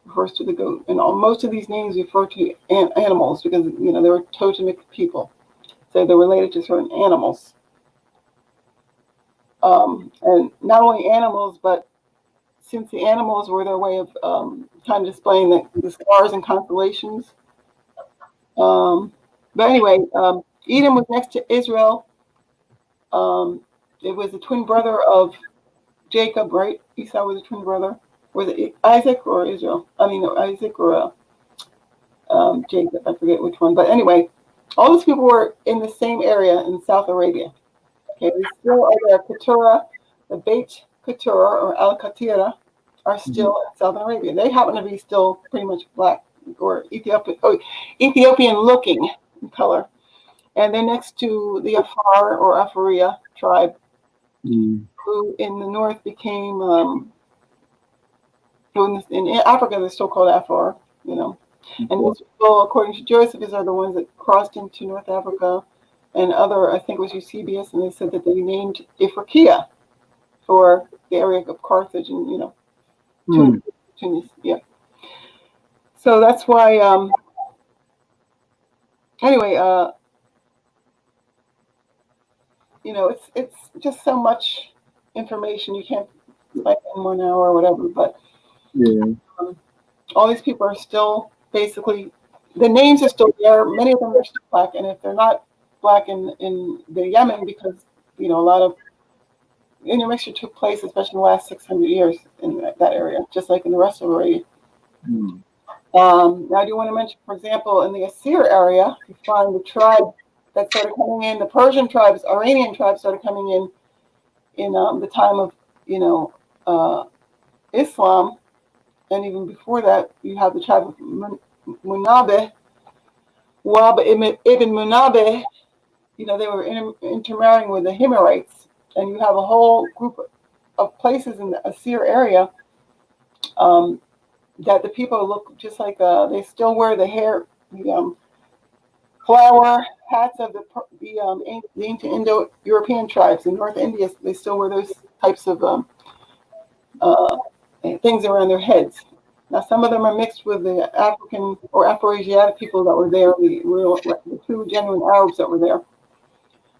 refers to the goat. And most of these names refer to animals because, you know, they were totemic people. So they're related to certain animals. And not only animals, but since the animals were their way of kind of displaying the stars and constellations. But anyway, Edom was next to Israel. It was the twin brother of Jacob, right? Esau was a twin brother. Was it Isaac or Israel? I mean, Isaac or Jacob. I forget which one. But anyway, all these people were in the same area in South Arabia. Okay, they still are there. Keturah, the Beit Keturah or Al Katira are still in Southern Arabia. They happen to be still pretty much black or Ethiopian looking in color. And they're next to the Afar or Afaria tribe, who in the north became, in Africa, they're still called Afar, you know. And those people, according to Josephus, are the ones that crossed into North Africa and other, I think it was Eusebius, and they said that they named Ifriqiya for the area of Carthage and, you know, Tunis, yeah. So that's why, anyway, you know, it's just so much information. You can't like in 1 hour or whatever, but all these people are still basically, the names are still there. Many of them are still black, and if they're not black in the Yemen, because, you know, a lot of intermixture took place, especially in the last 600 years in that area, just like in the rest of Arabia. Now, I do want to mention, for example, in the Assyr area, you find the tribe that started coming in, the Persian tribes, Iranian tribes started coming in the time of, you know, Islam. And even before that, you have the tribe of Munabeh, Wahb ibn Munabeh. You know, they were intermarrying with the Himyarites. And you have a whole group of places in the Assyr area that the people look just like, they still wear the hair, the flower hats of the ancient Indo-European tribes in North India. They still wear those types of things around their heads. Now, some of them are mixed with the African or Afro Asiatic people that were there, the true genuine Arabs that were there.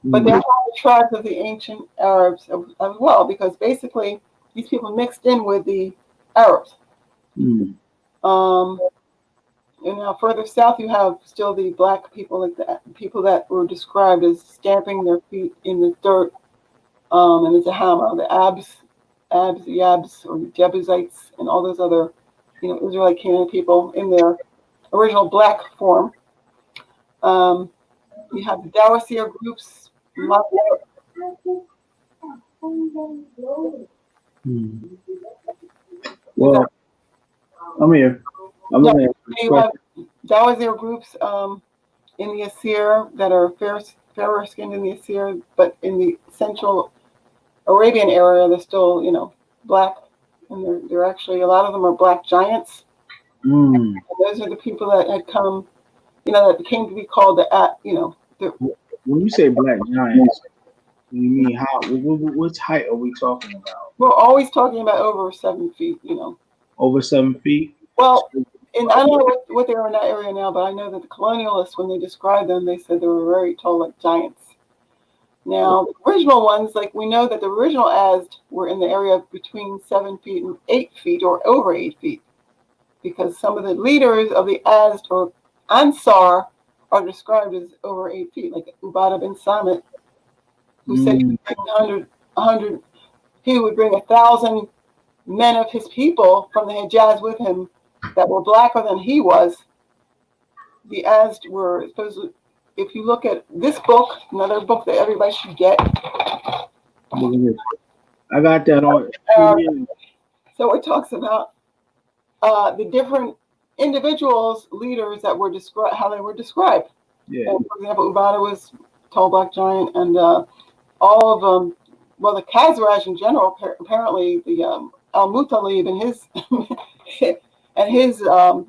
But they're all the tribes of the ancient Arabs as well, because basically these people mixed in with the Arabs. And now further south, you have still the black people, like the people that were described as stamping their feet in the dirt, and the Tahama, the Abs, Yabs, or the Jebusites, and all those other, you know, Israelite Canaan people in their original black form. You have the Dawasir groups. Well, I'm here. You have Dawasir groups in the Assyr that are fairer skinned in the Assyr, but in the central Arabian area, they're still, you know, black. And they're actually, a lot of them are black giants. And those are the people that had come, you know, that came to be called you know. When you say black giants, you mean how? What height are we talking about? We're always talking about over 7 feet, you know. Over 7 feet? Well, and I don't know what they are in that area now, but I know that the colonialists, when they described them, they said they were very tall, like giants. Now, the original ones, like we know that the original Azd were in the area between 7 feet and 8 feet, or over 8 feet. because some of the leaders of the Azd or Ansar are described as over 8 feet, like Ubadah bin Samit, who said he would bring 100, he would bring 1,000 men of his people from the Hijaz with him that were blacker than he was. The Azd were supposedly, if you look at this book, another book that everybody should get. I got that on. So it talks about the different individuals, leaders that were described, how they were described. Yeah. And for example, Ubadah was tall black giant, and all of them. Well, the Khazraj in general, apparently the Al-Mutalib and his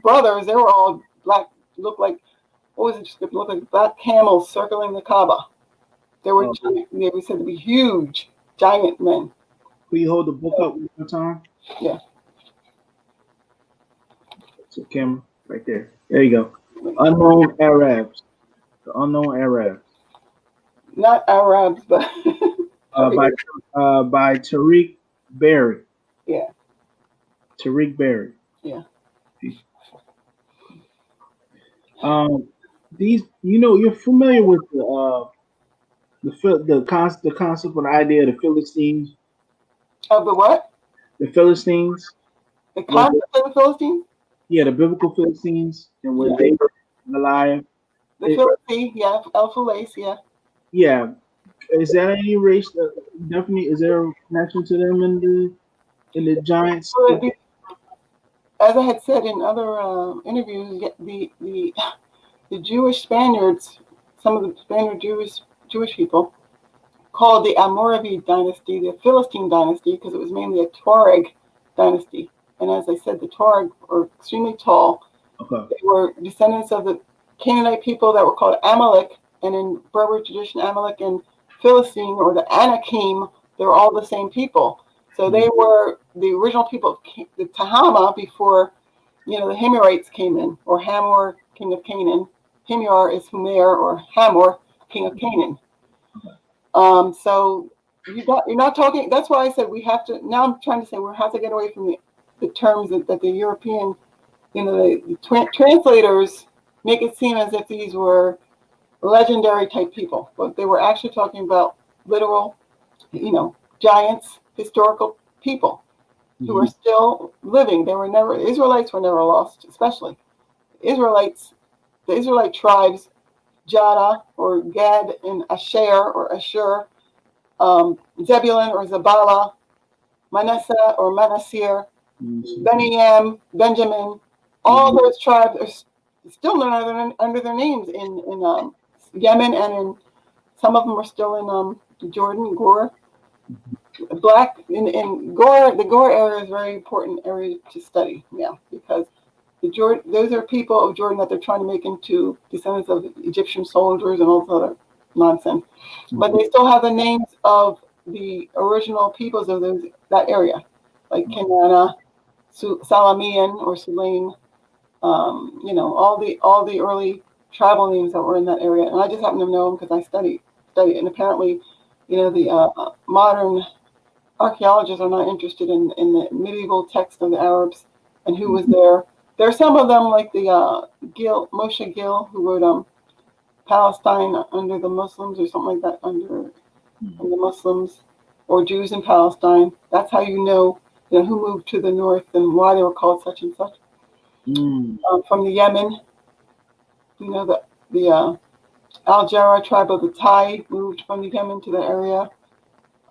brothers, they were all black. Looked like, what was it? Looked like black camels circling the Kaaba. They were giant, they were said to be huge, giant men. Will you hold the book up one more time? Yeah. So camera right there. There you go. Unknown Arabs. The unknown Arabs. Not Arabs, but by Tariq Berry. Yeah. Tariq Berry. Yeah. These, you're familiar with the concept or the idea of the Philistines. Of the what? The Philistines. The concept of the Philistines? Yeah, the biblical Philistines, and when they were Goliath. The Philistines, yeah, Al-Fulayh, yeah. Yeah. Is that any race? Definitely, is there a connection to them in the giants? As I had said in other interviews, the Jewish Spaniards, some of the Spaniard Jewish people, called the Almoravid dynasty the Philistine dynasty because it was mainly a Tuareg dynasty. And as I said, the Tuareg were extremely tall. Okay. They were descendants of the Canaanite people that were called Amalek, and in Berber tradition, Amalek and Philistine, or the Anakim, they were all the same people. So they were the original people of the Tahama before, the Himyarites came in, or Hamor, king of Canaan. Himyar is Humer, or Hamor, king of Canaan. So you're not talking. That's why I said we have to. Now I'm trying to say we have to get away from the terms that the European, the translators make it seem as if these were legendary type people, but they were actually talking about literal, giants, historical people who are still living. Israelites were never lost, especially the Israelite tribes, Jada or Gad and Asher or Ashur, Zebulun or Zabala, Manasseh or Manasseh, Beniyam, Benjamin, all those tribes are still known under their names in Yemen, and in some of them are still in Jordan, Gore. Black in Gore, the Gore area is a very important area to study, because those are people of Jordan that they're trying to make into descendants of Egyptian soldiers and all this other nonsense. But they still have the names of the original peoples of that area, like Kenana, Salamian or Sulaim, all the early tribal names that were in that area. And I just happen to know them because I studied. And apparently, the modern archaeologists are not interested in the medieval text of the Arabs and who was there. There are some of them, like the Moshe Gil, who wrote Palestine under the Muslims or something like that, under the Muslims or Jews in Palestine. That's how you know who moved to the north and why they were called such and such. From the Yemen, the Al-Jarrah tribe of the Tai moved from the Yemen to that area.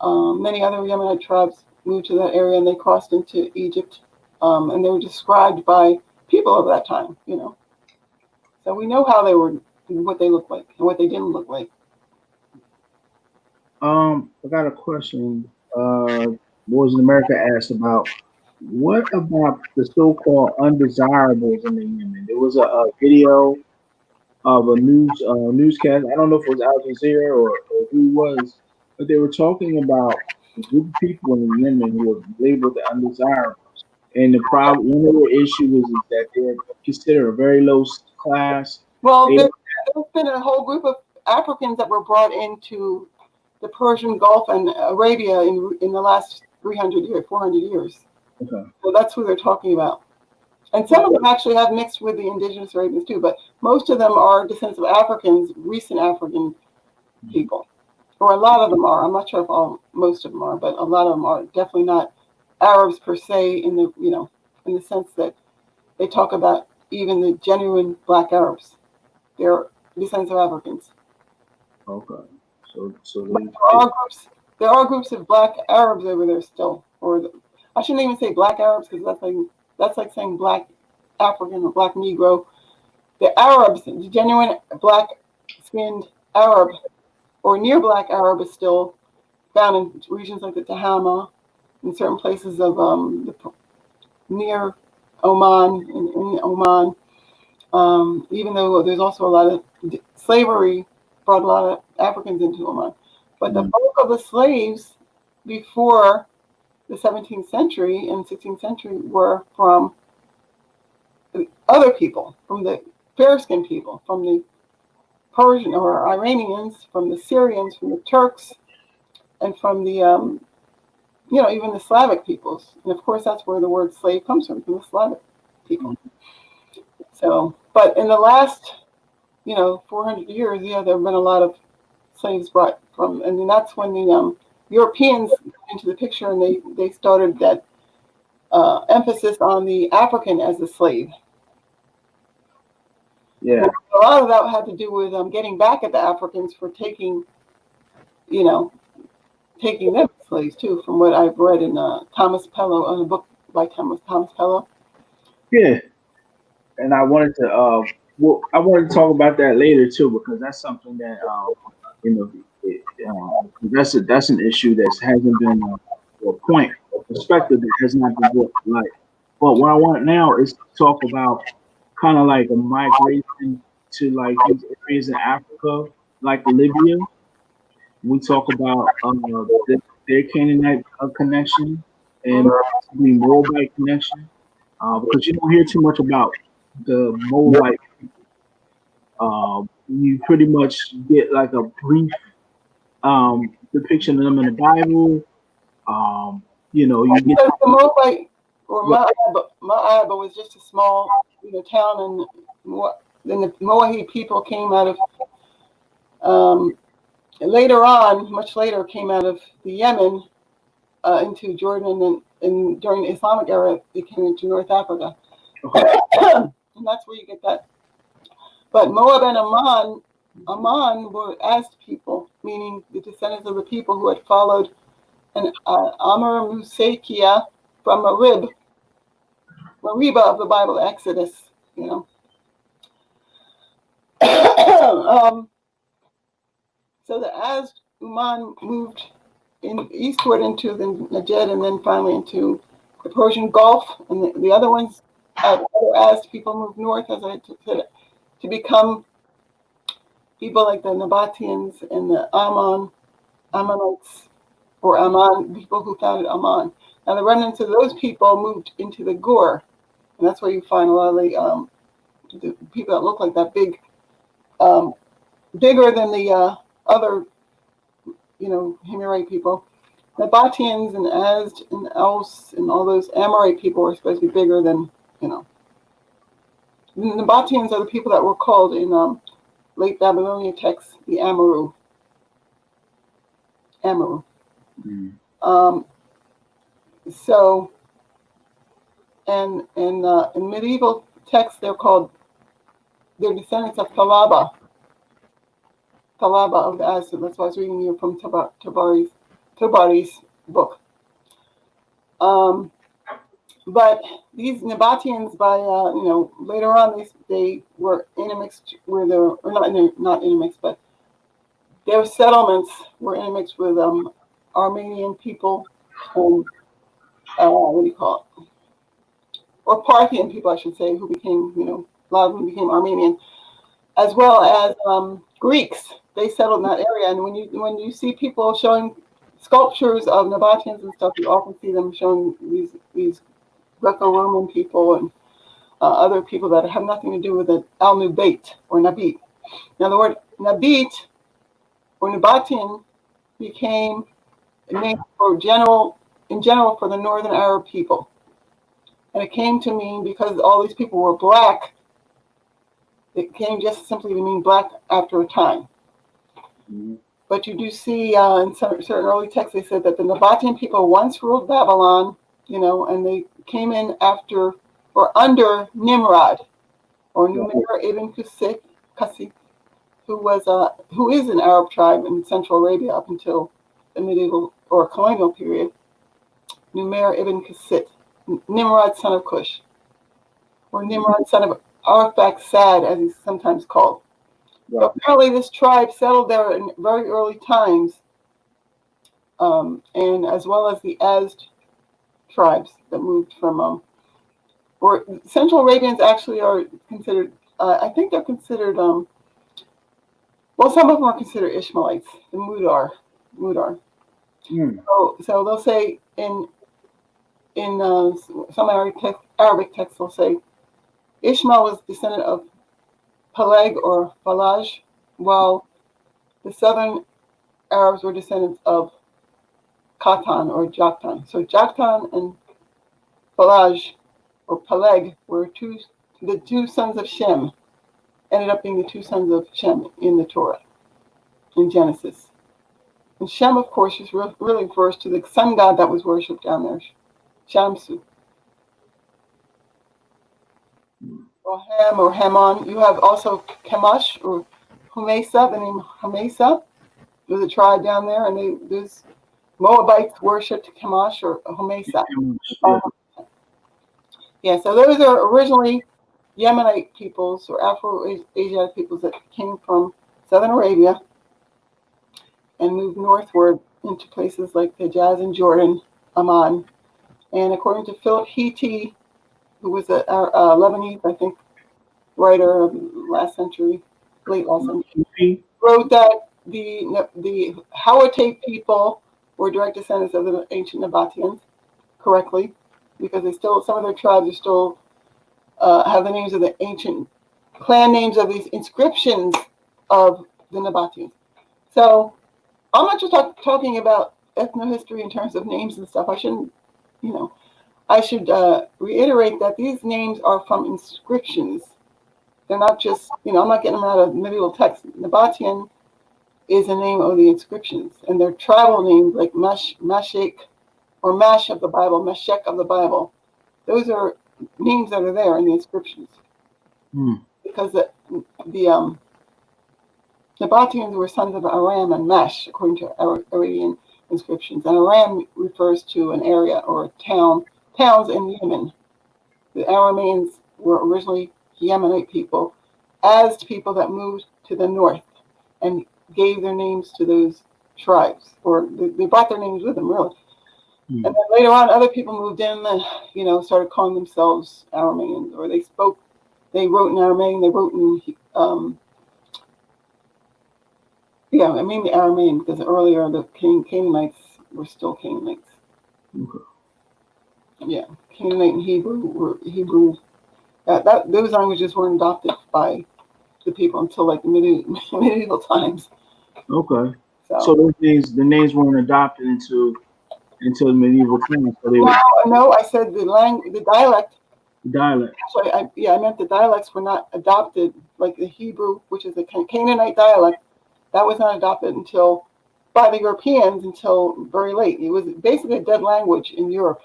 Many other Yemenite tribes moved to that area and they crossed into Egypt. And they were described by people of that time, So we know how they were, what they looked like and what they didn't look like. I got a question. Boys in America asked about what about the so-called undesirables in the Yemen? There was a video of a newscast. I don't know if it was Al Jazeera or who was, but they were talking about a group of people in Yemen who were labeled the undesirables. And the problem, one of the issues is that they're considered a very low class. Well, there's been a whole group of Africans that were brought into the Persian Gulf and Arabia in the last 300 years, 400 years. Okay. So that's who they're talking about. And some of them actually have mixed with the indigenous Arabians too, but most of them are descendants of Africans, recent African people, or a lot of them are. I'm not sure if most of them are, but a lot of them are definitely not Arabs per se in the in the sense that they talk about even the genuine Black Arabs. They're descendants of Africans. Okay. So there are groups of Black Arabs over there still, or I shouldn't even say Black Arabs because that's like saying Black African or Black Negro. The Arabs, the genuine black-skinned Arab or near Black Arab is still found in regions like the Tahama, in certain places of near Oman, in Oman. Even though there's also a lot of slavery brought a lot of Africans into Oman. But the bulk of the slaves before the 17th century and 16th century were from other people, from the fair-skinned people, from the Persian or Iranians, from the Syrians, from the Turks, and from the, even the Slavic peoples. And of course, that's where the word slave comes from the Slavic people. So, but in the last, 400 years, there have been a lot of slaves brought from, and then that's when the Europeans got into the picture and they started that emphasis on the African as a slave. Yeah. And a lot of that had to do with getting back at the Africans for taking them as slaves too, from what I've read in Thomas Pellow, in a book by Thomas Pellow. Yeah. And I wanted to I wanted to talk about that later too, because that's something that that's an issue that hasn't been a point or perspective that has not been brought to light. But what I want now is to talk about kind of like a migration to like these areas in Africa, like Libya. We talk about their Canaanite connection and possibly Moabite connection, because you don't hear too much about the Moabite people. You pretty much get like a brief depiction of them in the Bible. You get the Moabite or Ma'aba was just a small town, and then the Moahite people came out of later on, much later, came out of the Yemen into Jordan, and during the Islamic era, they came into North Africa. Okay. And that's where you get that. But Moab and Ammon were Aztec people, meaning the descendants of the people who had followed an Amr Musakia from Mariba of the Bible, Exodus, So the Umman moved eastward into the Najd and then finally into the Persian Gulf, and the other ones, other Aztec people moved north, as I said, to become people like the Nabateans and the Ammonites, or Amman, people who founded Amman. Now the remnants of those people moved into the Gur, and that's where you find a lot of the people that look like that big, bigger than the other, Himyarite people. Nabateans and Azd and Els and all those Amorite people are supposed to be bigger than, The Nabateans are the people that were called in late Babylonian texts the Amaru. So, and in medieval texts, they're descendants of Thalaba of the Aztec. That's why I was reading you from Tabari's book. But these Nabateans, by later on, they were intermixed with not intermixed, but their settlements were intermixed with Armenian people and what do you call it? Or Parthian people, I should say, who became a lot of them became Armenian, as well as Greeks. They settled in that area, and when you see people showing sculptures of Nabateans and stuff, you often see them showing these Greco-Roman people and other people that have nothing to do with the Al-Nubait or Nabit. Now, the word Nabit or Nabatean became a name in general for the Northern Arab people, And it came to mean, because all these people were black, it came just simply to mean black after a time. Mm-hmm. But you do see in certain early texts, they said that the Nabatean people once ruled Babylon, and they came in after or under Nimrod, or Numair ibn Qasi, who is an Arab tribe in Central Arabia up until the medieval or colonial period. Numair ibn Qasi, Nimrod son of Cush, or Nimrod son of Arphaxad, as he's sometimes called. Right. So apparently this tribe settled there in very early times, and as well as the Azd tribes that moved from, or Central Arabians actually are considered, I think they're considered, well, some of them are considered Ishmaelites, the Mudar. Mm. So they'll say in some Arabic texts, they'll say Ishmael was descendant of Peleg or Falaj, while the southern Arabs were descendants of Khatan or Joktan. So Joktan and Falaj or Peleg were the two sons of Shem, ended up being the two sons of Shem in the Torah, in Genesis. And Shem, of course, is really refers to the sun god that was worshipped down there, Shamsu. Or Ham or Haman. You have also Kamash or Humesa, the name Humesa. There's a tribe down there, and there's Moabites worshipped Kamash or Humesa. Yeah, so those are originally Yemenite peoples or Afro Asiatic peoples that came from southern Arabia and moved northward into places like the Hijaz and Jordan, Amman. And according to Philip Hitti, who was a Lebanese, I think, writer of last century, late last century, wrote that the Hawatay people were direct descendants of the ancient Nabateans, correctly, because some of their tribes are still have the names of the ancient clan names of these inscriptions of the Nabateans. So I'm not just talking about ethnohistory in terms of names and stuff. I shouldn't, I should reiterate that these names are from inscriptions. They're not just, I'm not getting them out of medieval text. Nabatean is the name of the inscriptions, and they're tribal names like Mashek or Mash of the Bible, Meshek of the Bible. Those are names that are there in the inscriptions. Because the Nabateans were sons of Aram and Mash, according to Arabian inscriptions. And Aram refers to an area or a towns in Yemen. The Arameans were originally Yemenite people, as people that moved to the north and gave their names to those tribes, or they brought their names with them, really. And then later on, other people moved in and, started calling themselves Arameans, or they wrote in Aramean, they wrote in, the Aramean, because earlier the Canaanites were still Canaanites. Okay. Yeah, Canaanite and Hebrew. Those languages weren't adopted by the people until like medieval times. Okay. So those names, the names weren't adopted until medieval times. So no, I said the dialect. Dialect. Actually, I meant the dialects were not adopted, like the Hebrew, which is a Canaanite dialect. That was not adopted by the Europeans until very late. It was basically a dead language in Europe,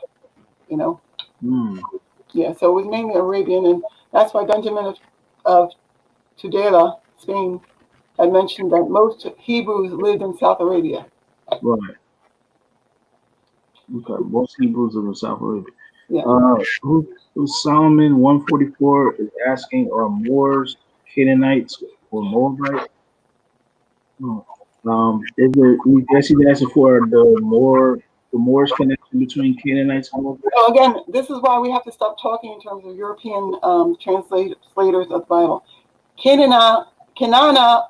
Yeah, so it was mainly Arabian, and that's why Benjamin of Tudela, Spain, had mentioned that most Hebrews lived in South Arabia. Right. Okay, most Hebrews live in South Arabia. Yeah. Who Solomon 144 is asking, are Moors Canaanites or Moabites? I guess he's asking for the Moorish connection between Canaanites and Moabites. So again, this is why we have to stop talking in terms of European translators of the Bible. Canaana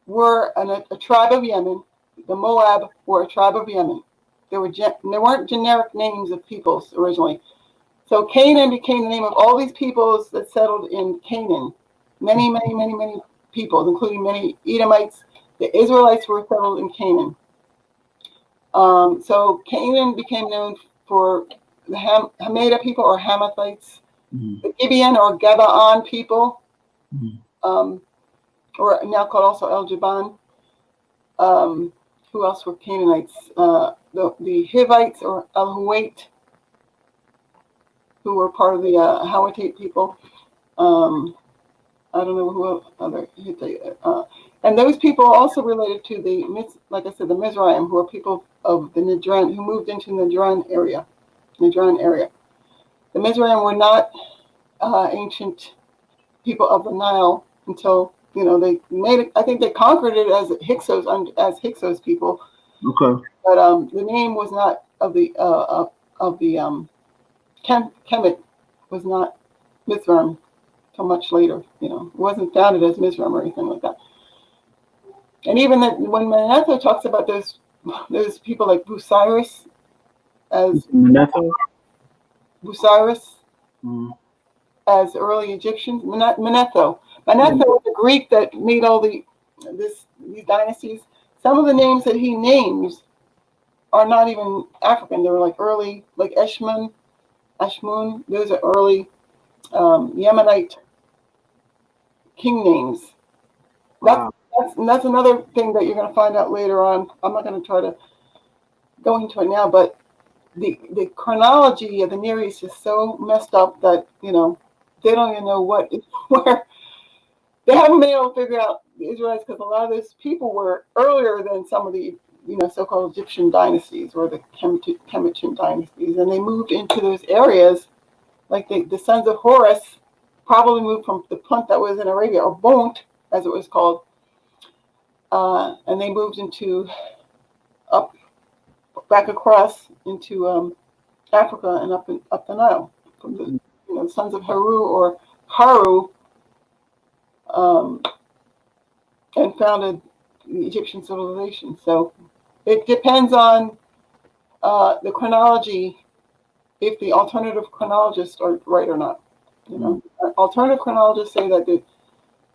were a tribe of Yemen. The Moab were a tribe of Yemen. There weren't generic names of peoples originally. So Canaan became the name of all these peoples that settled in Canaan. Many, many, many, many peoples, including many Edomites. The Israelites were settled in Canaan. So Canaan became known for the Hameda people or Hamathites, Mhm. the Gibeon or Gabaon people, Mhm. or now called also El Jaban. Who else were Canaanites? The Hivites or El Huwait, who were part of the Hawatite people. I don't know who other Hittite. And those people also related to like I said, the Mizraim, who are people of the Najran, who moved into the Najran area. The Mizraim were not ancient people of the Nile until they made it. I think they conquered it as Hyksos people. Okay. But the name was not of the Kemet was not Mizraim until much later. It wasn't founded as Mizraim or anything like that. And even when Manetho talks about those people like Busiris as Manetho? Mm. as early Egyptians. Manetho was a Greek that made all these dynasties. Some of the names that he names are not even African. They were like early, like Ashmun. Those are early Yemenite king names. Wow. That's another thing that you're going to find out later on. I'm not going to try to go into it now, but the chronology of the Near East is so messed up that they don't even know where they haven't been able to figure out the Israelites, because a lot of those people were earlier than some of the so-called Egyptian dynasties or the Kemetic dynasties, and they moved into those areas. Like the sons of Horus probably moved from the Punt that was in Arabia, or Bont as it was called, and they moved back across into Africa and up the Nile from the sons of Haru or Haru, and founded the Egyptian civilization. So it depends on the chronology, if the alternative chronologists are right or not. Alternative chronologists say that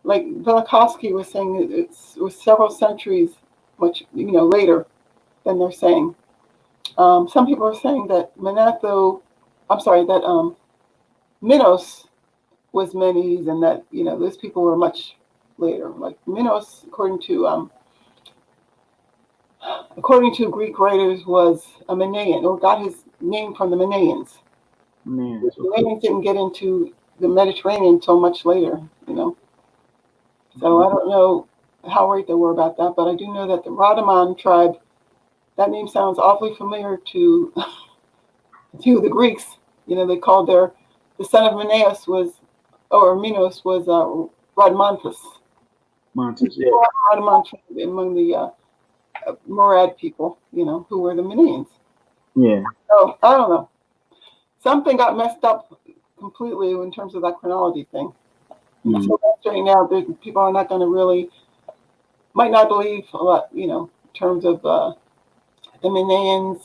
like Velikovsky was saying, it was several centuries much later than they're saying. Some people are saying that Minos was Menes, and that those people were much later. Like Minos, according to Greek writers, was a Manaean, or got his name from the Manaeans. Man, The Manaeans didn't get into the Mediterranean until much later. So I don't know how right they were about that, but I do know that the Radaman tribe, that name sounds awfully familiar to the Greeks. They called the son of Minos was Radamanthus. Montes, yeah. Radaman tribe among the Morad people, who were the Manaeans. Yeah. So I don't know. Something got messed up completely in terms of that chronology thing. Mm. So right now, people are not going to might not believe a lot, in terms of the Manaeans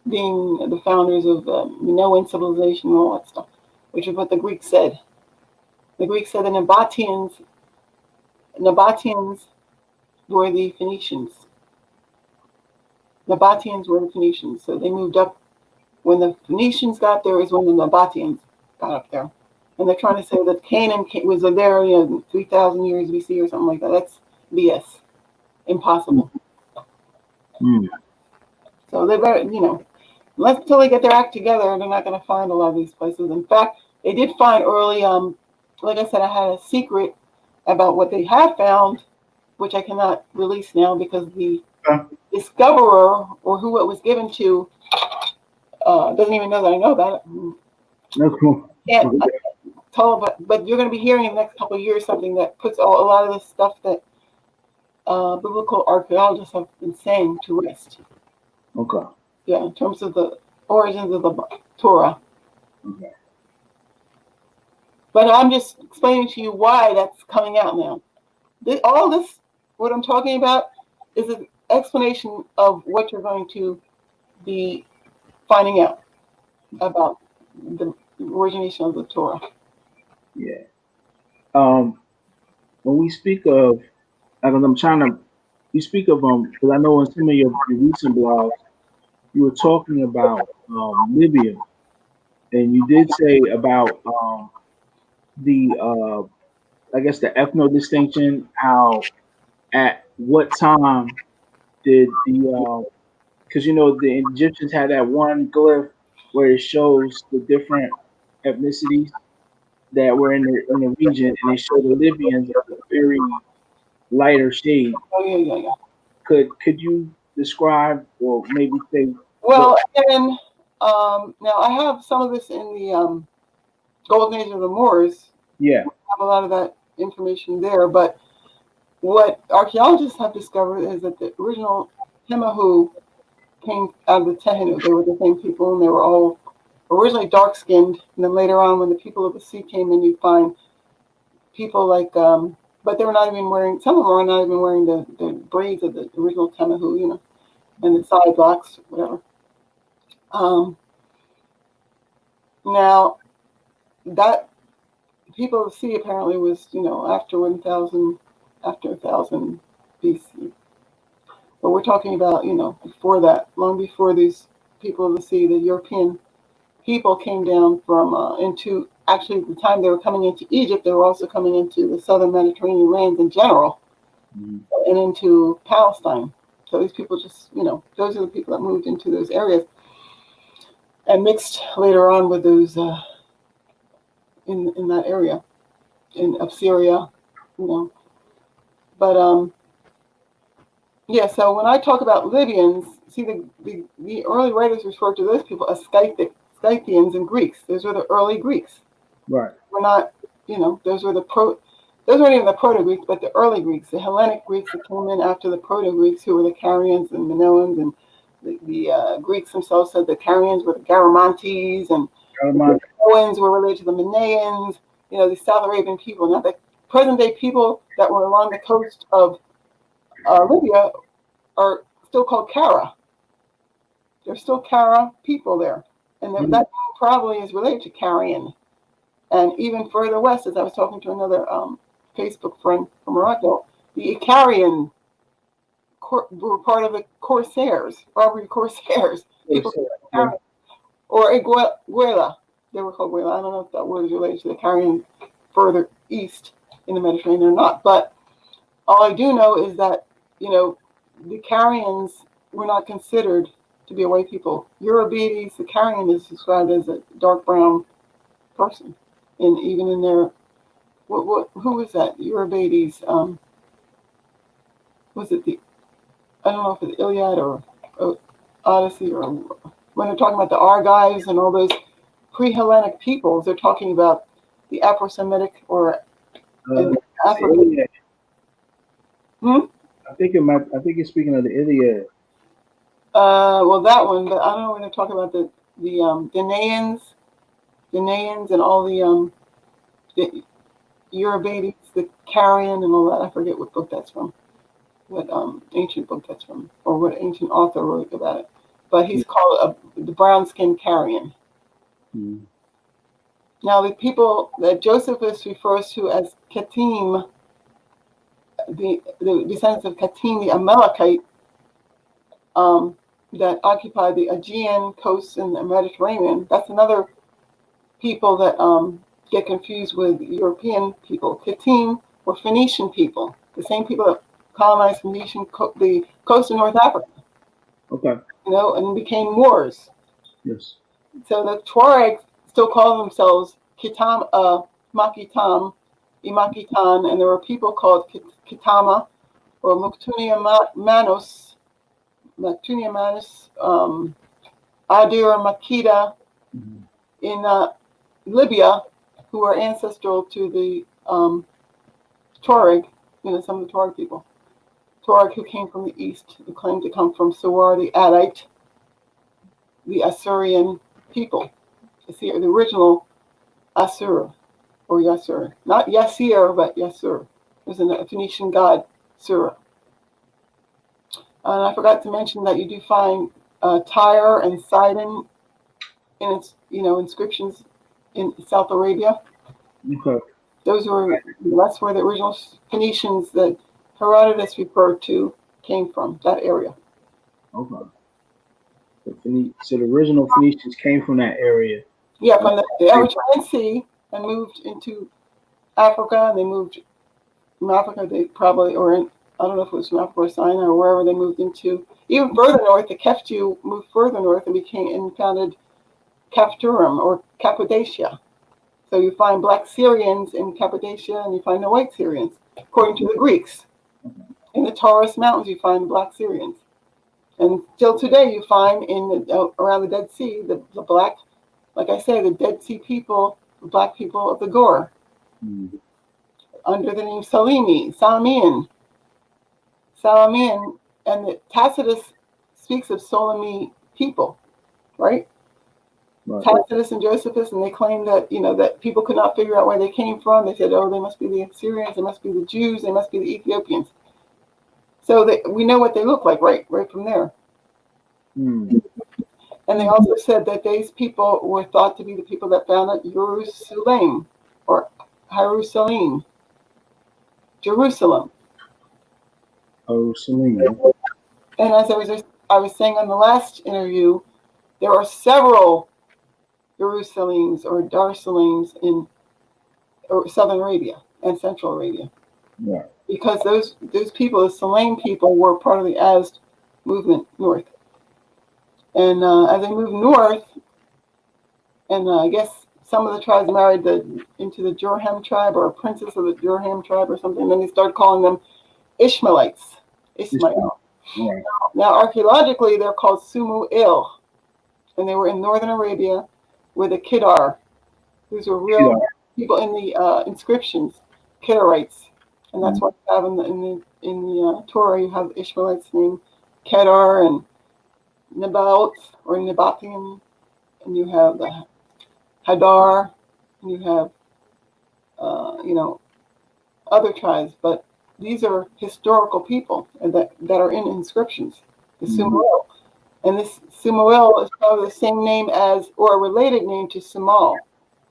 being the founders of Minoan civilization and all that stuff, which is what the Greeks said. The Greeks said the Nabateans were the Phoenicians. Nabateans were the Phoenicians, so they moved up. When the Phoenicians got there is when the Nabateans got up there. And they're trying to say that Canaan was there, 3,000 years BC or something like that. That's BS. Impossible. Mm. So they better, until they get their act together, they're not going to find a lot of these places. In fact, they did find early, like I said, I had a secret about what they have found, which I cannot release now because the discoverer, or who it was given to, doesn't even know that I know about it. That's cool. I can't tell, but you're going to be hearing in the next couple of years something that puts a lot of this stuff that biblical archaeologists have been saying to rest. Okay. Yeah, in terms of the origins of the Torah. Okay. But I'm just explaining to you why that's coming out now. All this, what I'm talking about, is an explanation of what you're going to be finding out about the origination of the Torah. Yeah. When we speak of, we speak of because I know in some of your recent blogs you were talking about Libya And you did say about the I guess the ethno distinction. How at what time did the because the Egyptians had that one glyph where it shows the different ethnicities that were in the region, and they show the Libyans as a very lighter shade. Oh yeah, yeah, yeah. Could you describe or maybe say what? Well, again, now I have some of this in the Golden Age of the Moors. Yeah, I have a lot of that information there, but what archaeologists have discovered is that the original Timahu came out of the Tehinu. They were the same people, and they were all originally dark-skinned. And then later on, when the people of the sea came in, you find people like, but they were not even wearing. Some of them were not even wearing the braids of the original Timahu, and the side blocks, whatever. Now that people of the sea apparently was, after 1000 BC. But we're talking about, before that, long before these people of the sea, the European people came down from into, actually, the time they were coming into Egypt, they were also coming into the southern Mediterranean lands in general, mm, and into Palestine. So these people just, those are the people that moved into those areas and mixed later on with those in that area of Syria, But yeah, so when I talk about Libyans, see the early writers refer to those people as Scythians and Greeks. Those were the early Greeks. right. We're not, those weren't even the Proto-Greeks, but the early Greeks, the Hellenic Greeks that came in after the Proto-Greeks, who were the Carians and Minoans, and the Greeks themselves said the Carians were the Garamantes, and the Minoans were related to the Manaeans, the South Arabian people. Now, the present-day people that were along the coast of Libya are still called Kara. There's still Kara people there. And that probably is related to Carian. And even further west, as I was talking to another Facebook friend from Morocco, the Icarian were part of the Corsairs, Barbary Corsairs. People, or Iguela. They were called Guela. I don't know if that word is related to the Carian further east in the Mediterranean or not. But all I do know is that, the Carians were not considered to be a white people. Eurobetes, the Carian is described as a dark brown person. And even in their, who was that? Eurobetes, was it I don't know if it's Iliad or Odyssey, or when they're talking about the Argives and all those pre-Hellenic peoples, they're talking about the Afro-Semitic or African. I think it's speaking of the Iliad. Well, that one, but I don't know when they're talking about the Danaans, and all the Eurobates, the Carian, and all that. I forget what book that's from, what ancient book that's from, or what ancient author wrote about it. But he's called the brown-skinned Carian. Mm. Now, the people that Josephus refers to as Ketim, the descendants of Ketim, the Amalekite, that occupy the Aegean coast in the Mediterranean, that's another people that get confused with European people. Ketim were Phoenician people, the same people that colonized the coast of North Africa. Okay. And became Moors. Yes. So the Tuaregs still call themselves Kitam, Makitam, Imakitan, and there were people called Kitama or Muktunia Manus, Adir Makida in Libya, who are ancestral to the Tuareg, some of the Tuareg people. Tuareg who came from the east, who claimed to come from Sawar, the Adite, the Assyrian people. The original Assur, or Yasur. Not Yasir, but Yasur. There's a Phoenician god, Surah. And I forgot to mention that you do find Tyre and Sidon in its, inscriptions in South Arabia. Okay. That's where the original Phoenicians that Herodotus referred to came from, that area. Okay. So the original Phoenicians came from that area. Yeah, from the Eritrean Sea and moved into Africa, and they moved from Africa. They probably, or in, I don't know if it was from Africa or Sinai or wherever they moved into. Even further north, the Keftu moved further north and became and founded Kafturim or Cappadocia. So you find black Syrians in Cappadocia, and you find the white Syrians, according to the Greeks. In the Taurus Mountains, you find black Syrians. And still today, you find in around the Dead Sea, the black, like I say, the Dead Sea people, the black people of the Gore, under the name Salamian, and the Tacitus speaks of Solomon people, right? Tacitus and Josephus, and they claim that, that people could not figure out where they came from. They said, oh, they must be the Assyrians, they must be the Jews, they must be the Ethiopians. So we know what they look like right from there. And they also said that these people were thought to be the people that founded Jerusalem, or Jerusalem. And as I was saying on the last interview, there are several Jerusalems or Darsalems in Southern Arabia and Central Arabia. Yeah. Because those people, the Salame people, were part of the Azd movement north. And as they moved north, and I guess some of the tribes married into the Jurham tribe, or a princess of the Jurham tribe or something, and then they started calling them Ishmaelites. Ismail. Right. Now, archaeologically, they're called Sumu'il, and they were in northern Arabia with the Kedar. These were real people in the inscriptions, Kedarites, and that's what you have in the Torah. You have Ishmaelites named Kedar and Nebaot or Nebatim, and you have the Hadar, and you have other tribes, but these are historical people and that are in inscriptions. The Sumu'il. And this Sumu'il is probably the same name as, or a related name to Samal,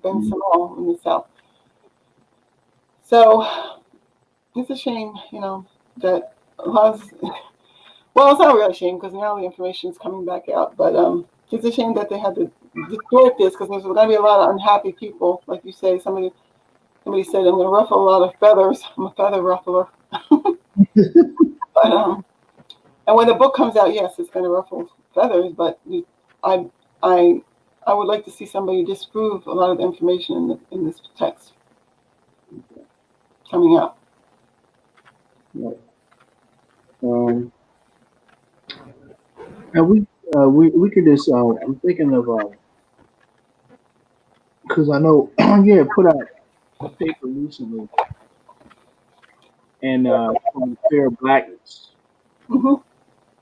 Ben Samal in the south. So it's a shame, that a lot of, well, it's not really a shame because now the information is coming back out, but it's a shame that they had to distort this because there's going to be a lot of unhappy people. Like you say, somebody said, I'm going to ruffle a lot of feathers. I'm a feather ruffler. But and when the book comes out, yes, it's going to ruffle feathers. But I would like to see somebody disprove a lot of the information in this text coming out. And we could just I'm thinking of because I know put out a paper recently and on fair blackness.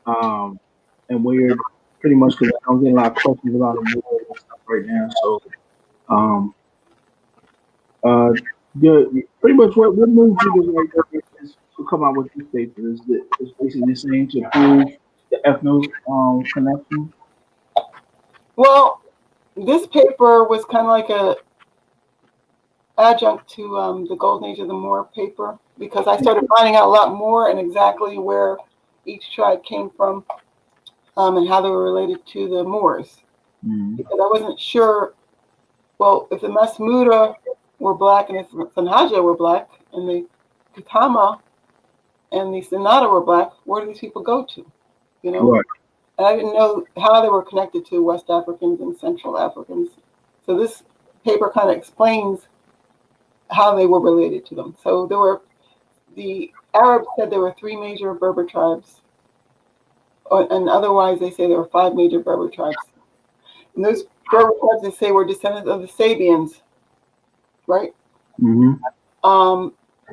And we're pretty much, because I'm getting a lot of questions about the war and stuff right now. So pretty much what moved you to come out with this paper? Is basically saying to prove the ethno connection? Well, this paper was kind of like a adjunct to the Golden Age of the Moor paper, because I started finding out a lot more and exactly where each tribe came from and how they were related to the Moors. Because I wasn't sure, well, if the Masmuda were black and if the Sanhaja were black and the Kitama and the Sanada were black, where do these people go to? Right. And I didn't know how they were connected to West Africans and Central Africans. So this paper kind of explains how they were related to them. So the Arabs said there were 3 major Berber tribes, and otherwise they say there were 5 major Berber tribes. And those Berber tribes, they say, were descendants of the Sabians, right? And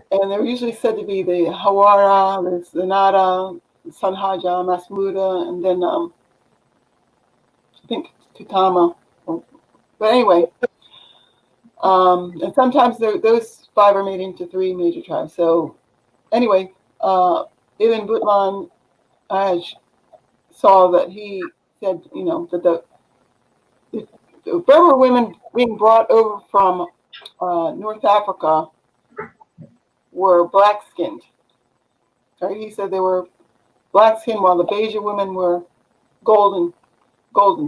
they're usually said to be the Hawara, the Zanata, Sanhaja, Masmuda, and then I think Tutama. But anyway, and sometimes those 5 are made into 3 major tribes. So anyway, Ibn Butlan, I saw that he said, that the Berber women being brought over from North Africa were black-skinned. Right? He said they were black-skinned while the Beja women were golden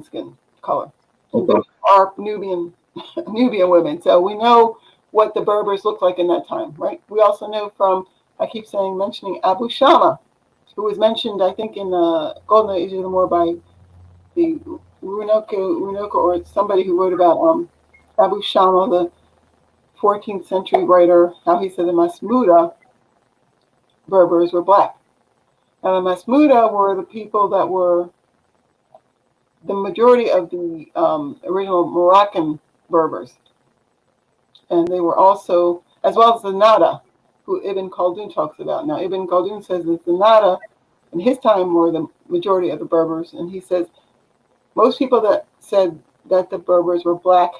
skin color. Okay. are Nubian women. So we know what the Berbers looked like in that time, right? We also know from, I keep mentioning Abu Shama, who was mentioned, I think, in the Golden Age of the Moor by the Runoko, or somebody who wrote about Abu Shama, the 14th century writer, how he said the Masmuda Berbers were black. And the Masmuda were the people that were the majority of the original Moroccan Berbers. And they were also, as well as the Nada, who Ibn Khaldun talks about. Now, Ibn Khaldun says that the Nada, in his time, were the majority of the Berbers. And he says most people that said that the Berbers were black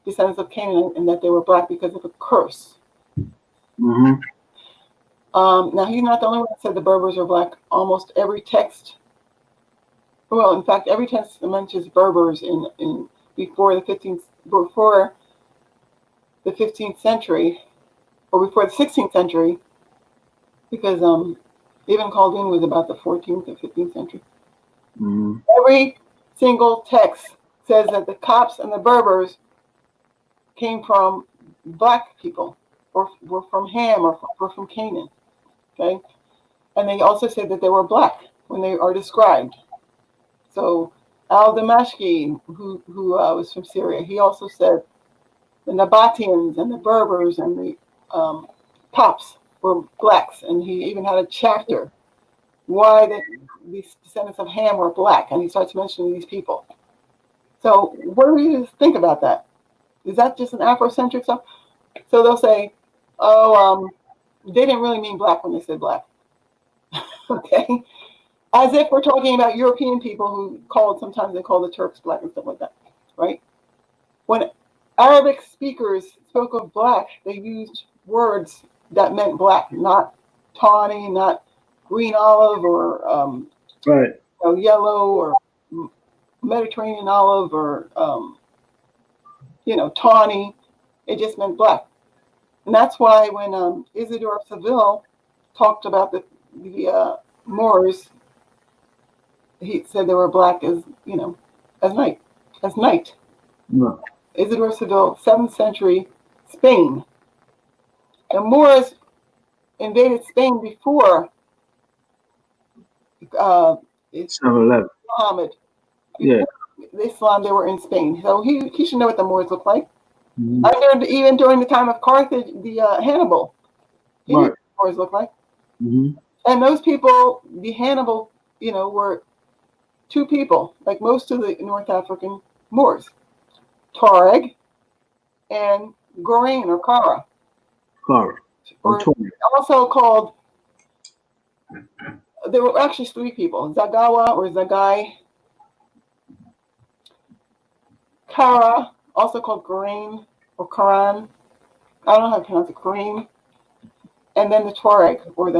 descendants of Canaan, and that they were black because of a curse. Mm-hmm. Now, he's not the only one that said the Berbers were black. Almost every text, well, in fact, every text mentions Berbers in before the 15th century, or before the 16th century, because Ibn Khaldun was about the 14th or 15th century. Mm-hmm. Every single text says that the Copts and the Berbers came from black people, or were from Ham, or were from Canaan. Okay, and they also say that they were black when they are described. So al-Damashqi, who was from Syria, he also said the Nabateans and the Berbers and the Copts were blacks, and he even had a chapter why these descendants of Ham were black, and he starts mentioning these people. So what do you think about that? Is that just an Afrocentric stuff? So they'll say, oh, they didn't really mean black when they said black. Okay? As if we're talking about European people who sometimes they call the Turks black and stuff like that, right? When Arabic speakers spoke of black, they used words that meant black, not tawny, not green olive, or Right. yellow, or Mediterranean olive, or tawny. It just meant black. And that's why when Isidore of Seville talked about the Moors, he said they were black as night. No. Isidore of Seville, 7th century Spain. The Moors invaded Spain before 7-11. Muhammad. Yeah. Islam, they were in Spain. So he should know what the Moors look like. Mm-hmm. Even during the time of Carthage, the Hannibal, he knew what the Moors looked like. Mm-hmm. And those people, the Hannibal, were two people, like most of the North African Moors, Tuareg and Gorain or Kara. Or also called, there were actually three people, Zagawa or Zagai, Kara, also called Gorain or Karan. I don't know how to pronounce it, Kareem. And then the Tuareg, or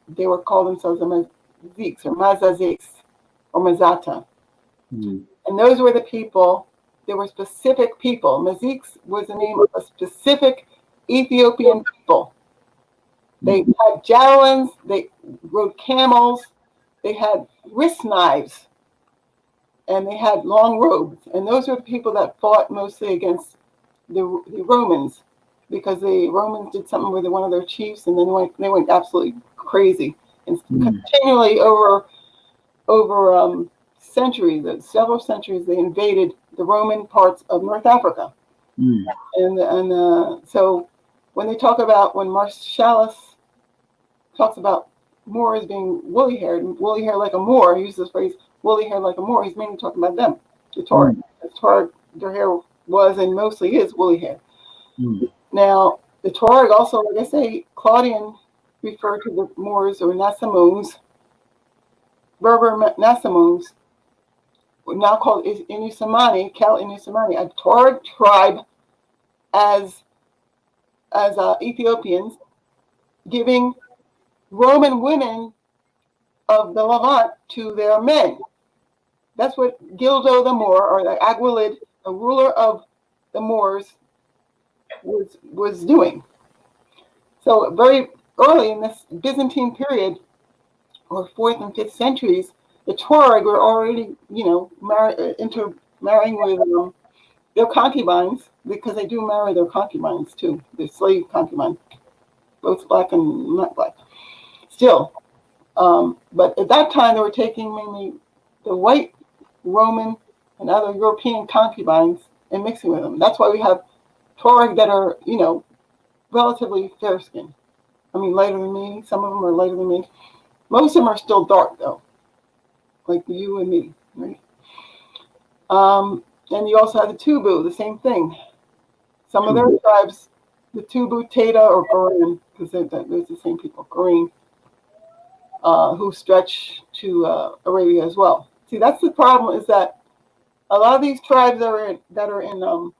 they were called themselves the Maziks or Mazaziks or Mazata. Mm-hmm. And those were the people, they were specific people. Maziks was the name of a specific Ethiopian people. They had javelins, they rode camels, they had wrist knives, and they had long robes. And those were the people that fought mostly against the Romans, because the Romans did something with one of their chiefs, and then they went absolutely crazy. And continually over centuries, several centuries, they invaded the Roman parts of North Africa. And so when they talk about, when Martialis talks about Moors being woolly hair like a Moor, he uses this phrase, woolly hair like a Moor, he's mainly talking about them, the Tuareg. Their hair was and mostly is woolly hair. Now, the Tuareg also, like I say, Claudian referred to the Moors or Nasamones, Berber Nasamones, now called Inusamani, Cal Inusamani, a Tuareg tribe as Ethiopians, giving Roman women of the Levant to their men. That's what Gildo the Moor, or the Aguilid, the ruler of the Moors, was doing. So very early in this Byzantine period, or 4th and 5th centuries, the Tuareg were already, marrying with They're concubines because they do marry their concubines too. They're slave concubines, both black and not black. Still, but at that time they were taking mainly the white Roman and other European concubines and mixing with them. That's why we have Tuareg that are, relatively fair skinned. I mean, lighter than me. Some of them are lighter than me. Most of them are still dark though, like you and me, right? And you also have the Tubu, the same thing. Some of their tribes, the Tubu, Tata, or Goran, because they're the same people, Goran, who stretch to Arabia as well. See, that's the problem, is that a lot of these tribes that are in the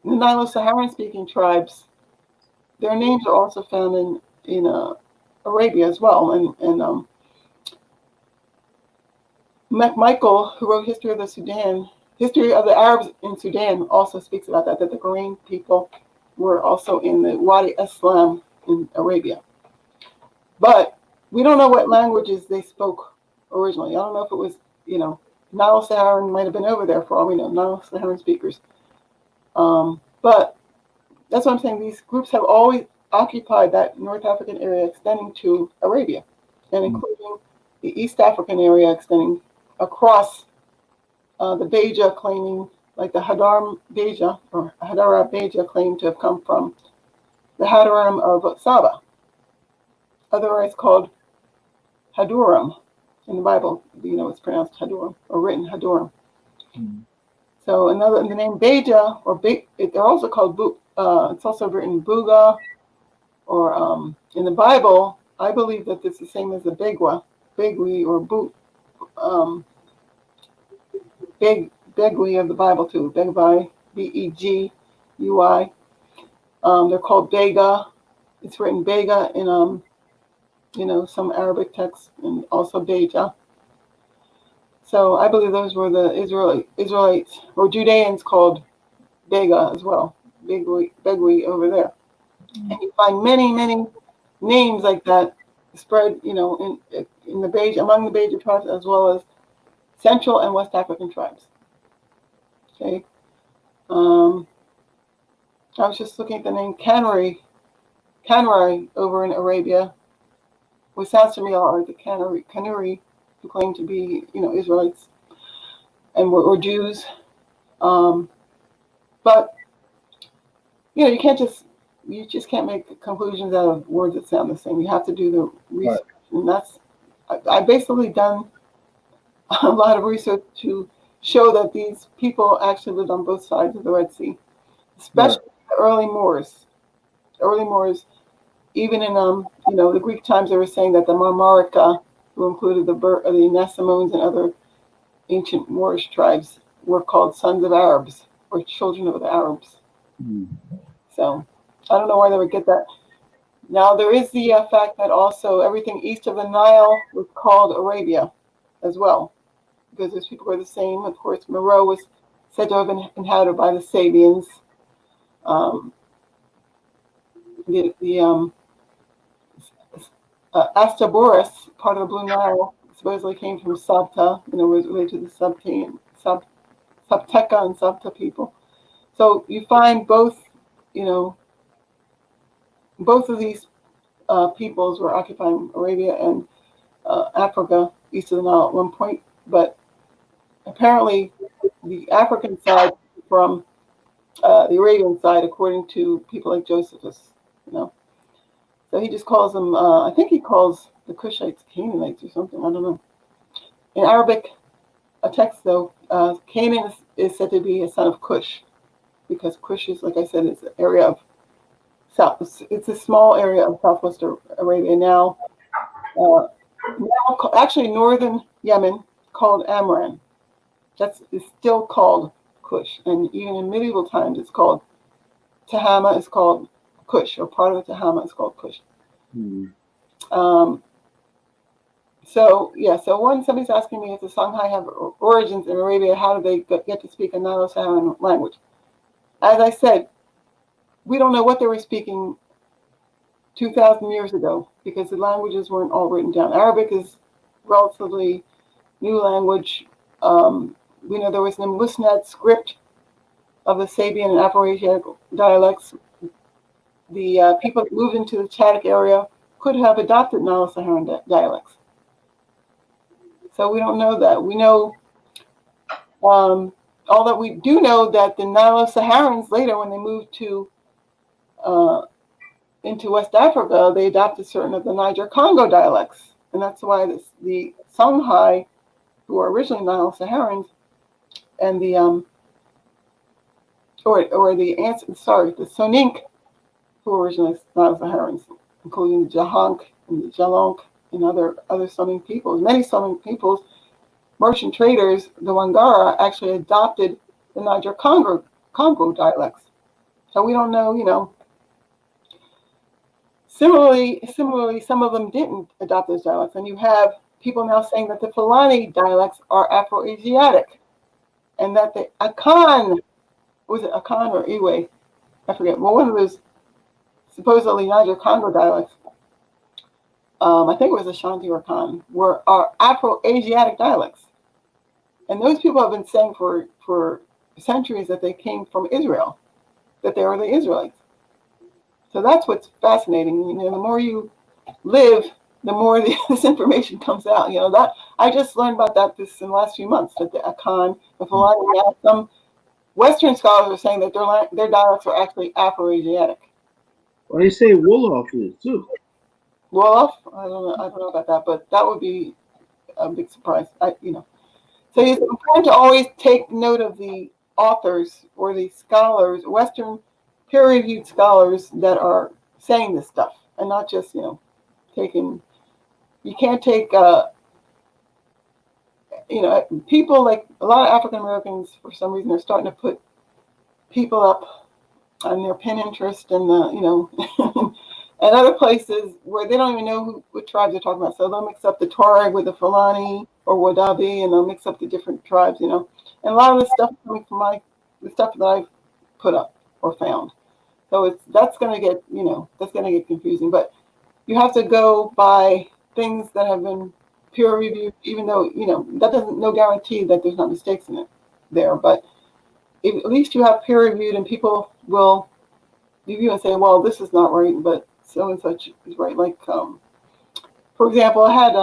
Nilo-Saharan speaking tribes, their names are also found in Arabia as well. And MacMichael, who wrote History of the Arabs in Sudan, also speaks about that the Quraysh people were also in the Wadi Aslam in Arabia. But we don't know what languages they spoke originally. I don't know if it was, Nilo-Saharan might have been over there for all we know, Nilo-Saharan speakers. But that's what I'm saying. These groups have always occupied that North African area extending to Arabia, and including the East African area extending across the Beja, claiming, like the Hadar Beja or Hadara Beja, claim to have come from the Hadaram of Saba, otherwise called Haduram in the Bible. It's pronounced Haduram or written Haduram. So the name Beja or they're also called it's also written Buga, or in the Bible, I believe that it's the same as the Begui or Boot, Begui of the Bible too. Begui, Begui. They're called Bega. It's written Bega in some Arabic texts, and also Beja. So I believe those were the Israelites or Judeans called Bega as well. Begui over there. And you find many, many names like that spread, in the Beja, among the Beja tribes, as well as Central and West African tribes. Okay. I was just looking at the name Kanuri over in Arabia, which sounds to me a lot like the Kanuri, who claim to be, Israelites and were Jews. But you just can't make conclusions out of words that sound the same. You have to do the research, right. And I've basically done a lot of research to show that these people actually lived on both sides of the Red Sea, especially the early Moors. Early Moors, even in the Greek times, they were saying that the Marmarica, who included the Nasamones and other ancient Moorish tribes, were called sons of Arabs or children of the Arabs. So I don't know why they would get that. Now there is the fact that also everything east of the Nile was called Arabia as well, because those people were the same. Of course, Meroe was said to have been inhabited by the Sabians. Astaboris, part of the Blue Nile, supposedly came from Sabta, was related to the Sabteca and Sabta people. So you find both of these peoples were occupying Arabia and Africa, east of the Nile at one point, but apparently the African side from the Arabian side, according to people like Josephus, So he just calls them, I think he calls the Cushites Canaanites or something, I don't know. In Arabic, a text though, Canaan is said to be a son of Cush, because Cush is, like I said, it's an area of it's a small area of southwest Arabia now. Actually, northern Yemen, called Amran. It's still called Cush, and even in medieval times, it's called Tahama is called Cush, or part of the Tahama is called Cush. So when somebody's asking me if the Songhai have origins in Arabia, how do they get to speak a Nilo-Saharan language? As I said, we don't know what they were speaking 2,000 years ago, because the languages weren't all written down. Arabic is relatively new language. We know there was the Musnad script of the Sabian and Afro Asiatic dialects, the people that moved into the Chadic area could have adopted Nilo-Saharan dialects. So we don't know that. We know, although we do know that the Nilo-Saharans later, when they moved to into West Africa, they adopted certain of the Niger-Congo dialects, and that's why the Songhai, who were originally Nilo-Saharans, and the the Sonink, who were originally Nilo-Saharans, including the Jahank and the Jalonk and other Sonink peoples. Many Sonink peoples, merchant traders, the Wangara, actually adopted the Niger-Congo dialects. So we don't know, Similarly, some of them didn't adopt those dialects, and you have people now saying that the Fulani dialects are Afro Asiatic, and that the Akan, was it Akan or Iwe? I forget. Well, one of those supposedly Niger-Congo dialects, I think it was Ashanti or Akan, are Afro Asiatic dialects, and those people have been saying for centuries that they came from Israel, that they are the Israelites. So that's what's fascinating. The more you live, the more this information comes out. That I just learned about that in the last few months, that the Akan, the Fulani, some Western scholars are saying that their dialects are actually Afro-Asiatic. Well, they say Wolof is too. Wolof? I don't know about that, but that would be a big surprise. So it's important to always take note of the authors or the scholars, Western peer-reviewed scholars that are saying this stuff, and not just taking. You can't take people like a lot of African Americans for some reason are starting to put people up on their Pinterest and and other places where they don't even know what tribes they're talking about. So they'll mix up the Tuareg with the Fulani or Wadabi, and they'll mix up the different tribes, And a lot of this stuff coming from the stuff that I've put up or found. So that's going to get confusing. But you have to go by things that have been peer reviewed, even though that doesn't no guarantee that there's not mistakes in it there. But at least you have peer reviewed, and people will review and say, well, this is not right, but so and such is right. Like for example, I had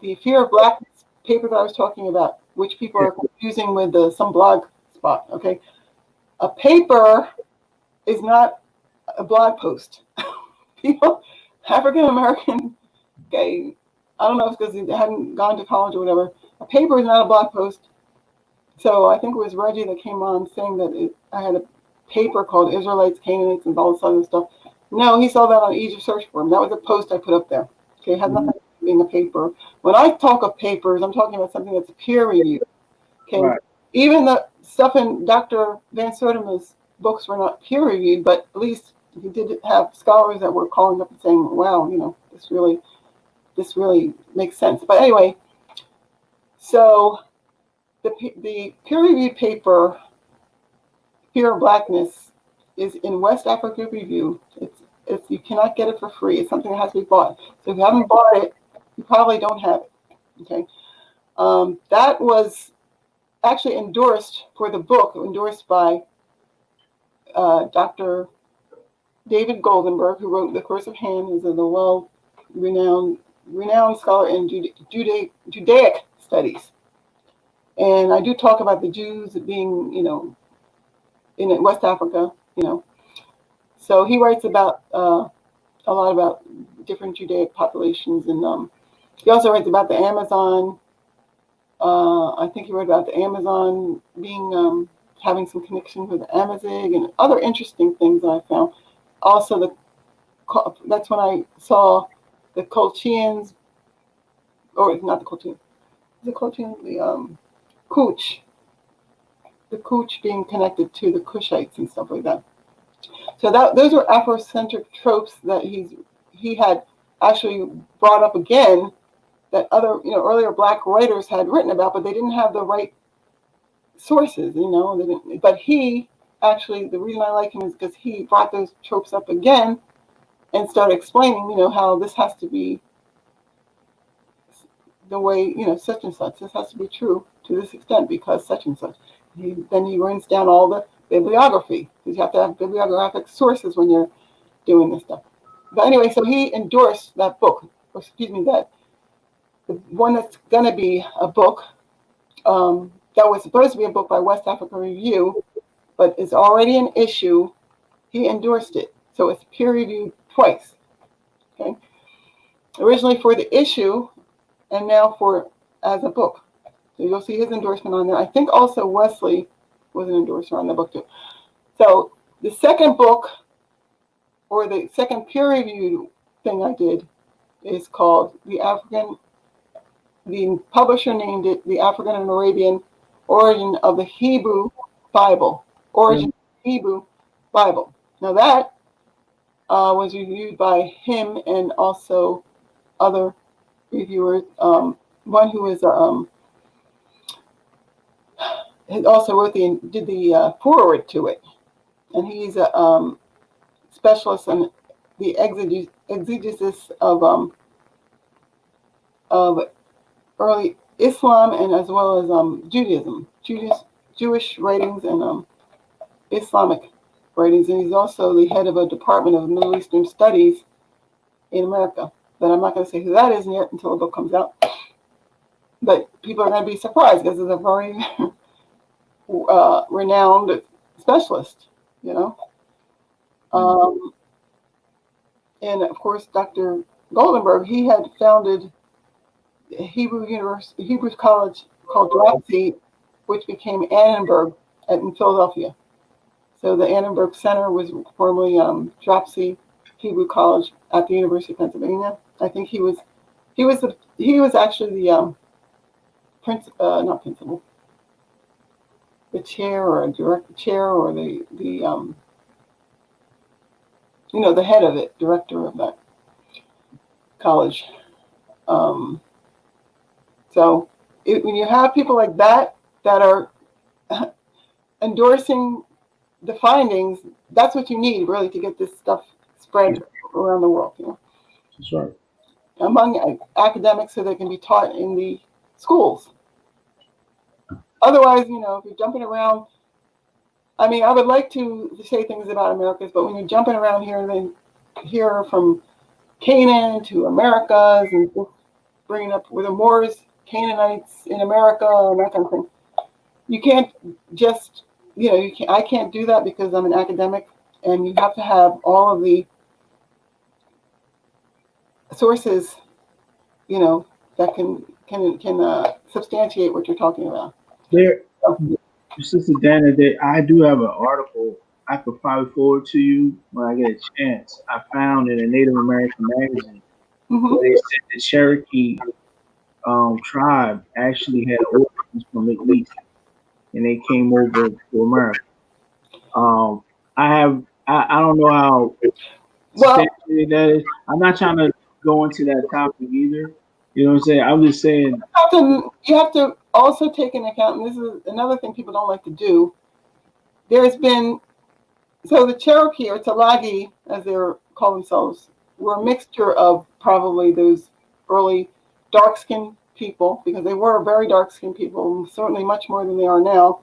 the Fear of Blackness paper that I was talking about, which people are confusing with some blog spot. Okay, a paper is not a blog post. People, African American, I don't know if it's because they hadn't gone to college or whatever. A paper is not a blog post. So I think it was Reggie that came on saying that I had a paper called Israelites, Canaanites, and all this other stuff. No, he saw that on Egypt Search Forum. That was a post I put up there. Okay, it had nothing to do with being a paper. When I talk of papers, I'm talking about something that's peer reviewed. Okay, right. Even the stuff in Dr. Van Sertima's books were not peer reviewed, but at least he did have scholars that were calling up and saying, wow, this really makes sense. But anyway, so the peer reviewed paper, Fear of Blackness, is in West Africa Review. It's you cannot get it for free. It's something that has to be bought. So if you haven't bought it, you probably don't have it. Okay, that was actually endorsed for the book, endorsed by Dr. David Goldenberg, who wrote The Curse of Ham. He's a well-renowned scholar in Judaic studies. And I do talk about the Jews being, in West Africa, So he writes about a lot about different Judaic populations, and he also writes about the Amazon. I think he wrote about the Amazon being having some connection with the Amazigh and other interesting things that I found. Also, that's when I saw the Colchians, or not the Colchians, the Colchians, the Cooch. The Cooch being connected to the Cushites and stuff like that. So those were Afrocentric tropes that he had actually brought up again, that other earlier Black writers had written about, but they didn't have the right sources. They didn't. But he actually, the reason I like him is because he brought those tropes up again and started explaining, how this has to be the way, such and such. This has to be true to this extent because such and such. Then he runs down all the bibliography, because you have to have bibliographic sources when you're doing this stuff. But anyway, so he endorsed that book, or excuse me, that the one that's going to be a book, that was supposed to be a book by West Africa Review, but is already an issue. He endorsed it, so it's peer reviewed twice. Okay, originally for the issue, and now for as a book. So you'll see his endorsement on there. I think also Wesley was an endorser on the book too. So the second book, or the second peer-reviewed thing I did, is called the publisher named it The African and Arabian Origin of the Hebrew Bible. Origin of the Hebrew Bible. Now that was reviewed by him and also other reviewers. One who is also did the foreword to it, and he's a specialist in the exegesis of early Islam and as well as Judaism, Jewish writings and Islamic writings, and he's also the head of a department of Middle Eastern Studies in America. But I'm not going to say who that is yet until the book comes out. But people are going to be surprised because it's a very renowned specialist, you know. And of course, Dr. Goldenberg, he had founded a Hebrew college called Dropsy, which became Annenberg in Philadelphia. So the Annenberg Center was formerly Dropsy Hebrew College at the University of Pennsylvania. I think he was actually the not principal, the chair or direct chair or the the head of it, director of that college. So when you have people like that are endorsing the findings, that's what you need really to get this stuff spread around the world. You know? That's right. Among academics, so they can be taught in the schools. Otherwise, if you're jumping around, I mean, I would like to say things about Americas, but when you're jumping around here and then here from Canaan to Americas and bringing up with the Moors, Canaanites in America and that kind of thing, you can't just, I can't do that because I'm an academic, and you have to have all of the sources, that can substantiate what you're talking about. There, Sister Dana, I do have an article I could probably forward to you when I get a chance. I found in a Native American magazine where they said the Cherokee tribe actually had origins from the Middle East, and they came over to America. I don't know how substantiated that is. I'm not trying to go into that topic either. You know what I'm saying? I'm just saying. You have to also take into account, and this is another thing people don't like to do. There's been, so the Cherokee or Talagi, as they're call themselves, were a mixture of probably those early dark-skinned people, because they were very dark-skinned people, certainly much more than they are now.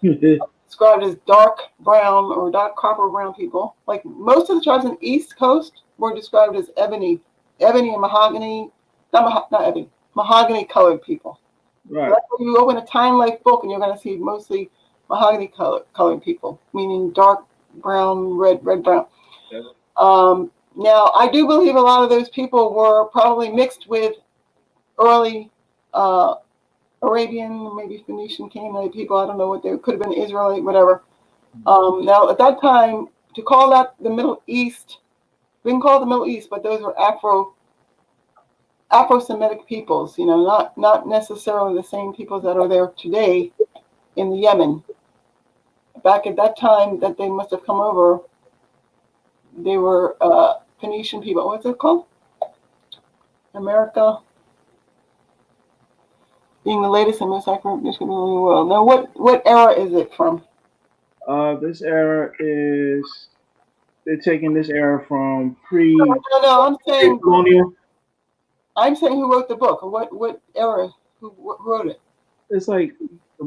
Described as dark brown or dark copper brown people. Like most of the tribes on the East Coast were described as ebony and mahogany, not ebony, mahogany colored people. Right. So that's when you open a Time Life book and you're going to see mostly mahogany colored people, meaning dark brown, red brown. Okay. Now, I do believe a lot of those people were probably mixed with early Arabian, maybe Phoenician, Canaanite people. I don't know what they could have been, Israelite, whatever. Now, at that time, to call that the Middle East, we can call it the Middle East, but those were Afro-Semitic peoples, not necessarily the same peoples that are there today in the Yemen. Back at that time that they must have come over, they were Phoenician people. What's it called? America. Being the latest and most accurate description of the world. Now, what era is it from? This era is, they're taking this era from No, I'm saying colonial. I'm saying who wrote the book, or what era, who wrote it? It's like the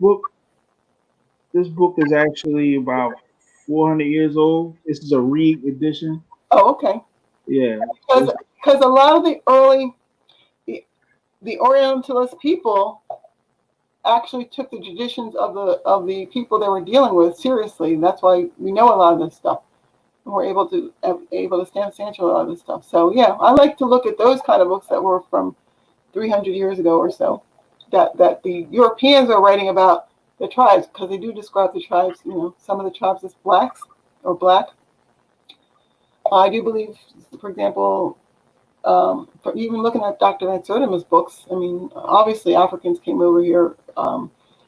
book This book is actually about 400 years old. This is a Reed edition. Oh, okay. Yeah. Because a lot of the early the Orientalist people actually took the traditions of the people they were dealing with seriously. That's why we know a lot of this stuff. And we're able to stand a lot of this stuff. So yeah, I like to look at those kind of books that were from 300 years ago or so, that the Europeans are writing about the tribes, because they do describe the tribes. Some of the tribes as blacks or black. I do believe, for example, for even looking at Dr. Nadzordima's books, I mean, obviously Africans came over here,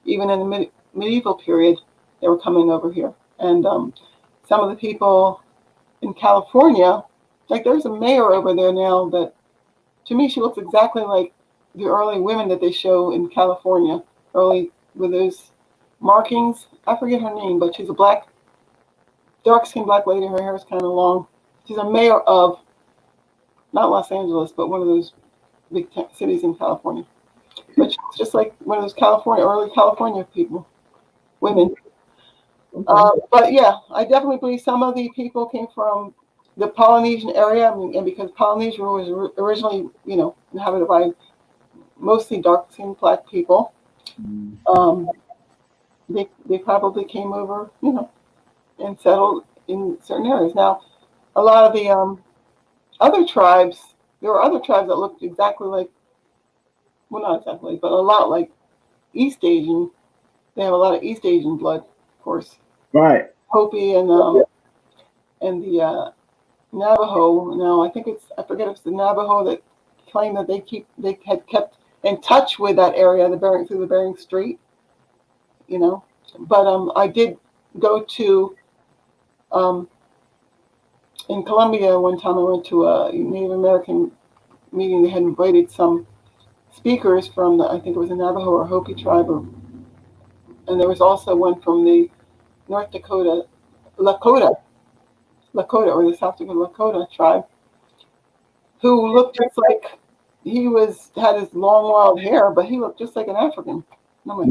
even in the medieval period, they were coming over here. And some of the people in California, like there's a mayor over there now that, to me, she looks exactly like the early women that they show in California, early with those markings. I forget her name, but she's a black, dark-skinned black lady. Her hair is kind of long. She's a mayor of, not Los Angeles, but one of those big cities in California. But she's just like one of those early California people, women. Okay. But yeah, I definitely believe some of the people came from the Polynesian area, and because Polynesia was originally, inhabited by mostly dark-skinned black people, they probably came over, and settled in certain areas. Now, a lot of the other tribes, there were other tribes that looked exactly like, well, not exactly, but a lot like East Asian. They have a lot of East Asian blood, of course. Right. Hopi and the Navajo. Now, I forget if it's the Navajo that claim that they had kept in touch with that area, through the Bering Strait, But I did go to in Colombia one time. I went to a Native American meeting. They had invited some speakers from I think it was a Navajo or Hopi tribe, and there was also one from the North Dakota, Lakota, or the South Dakota Lakota tribe, who looked just like had his long wild hair, but he looked just like an African. And I'm like,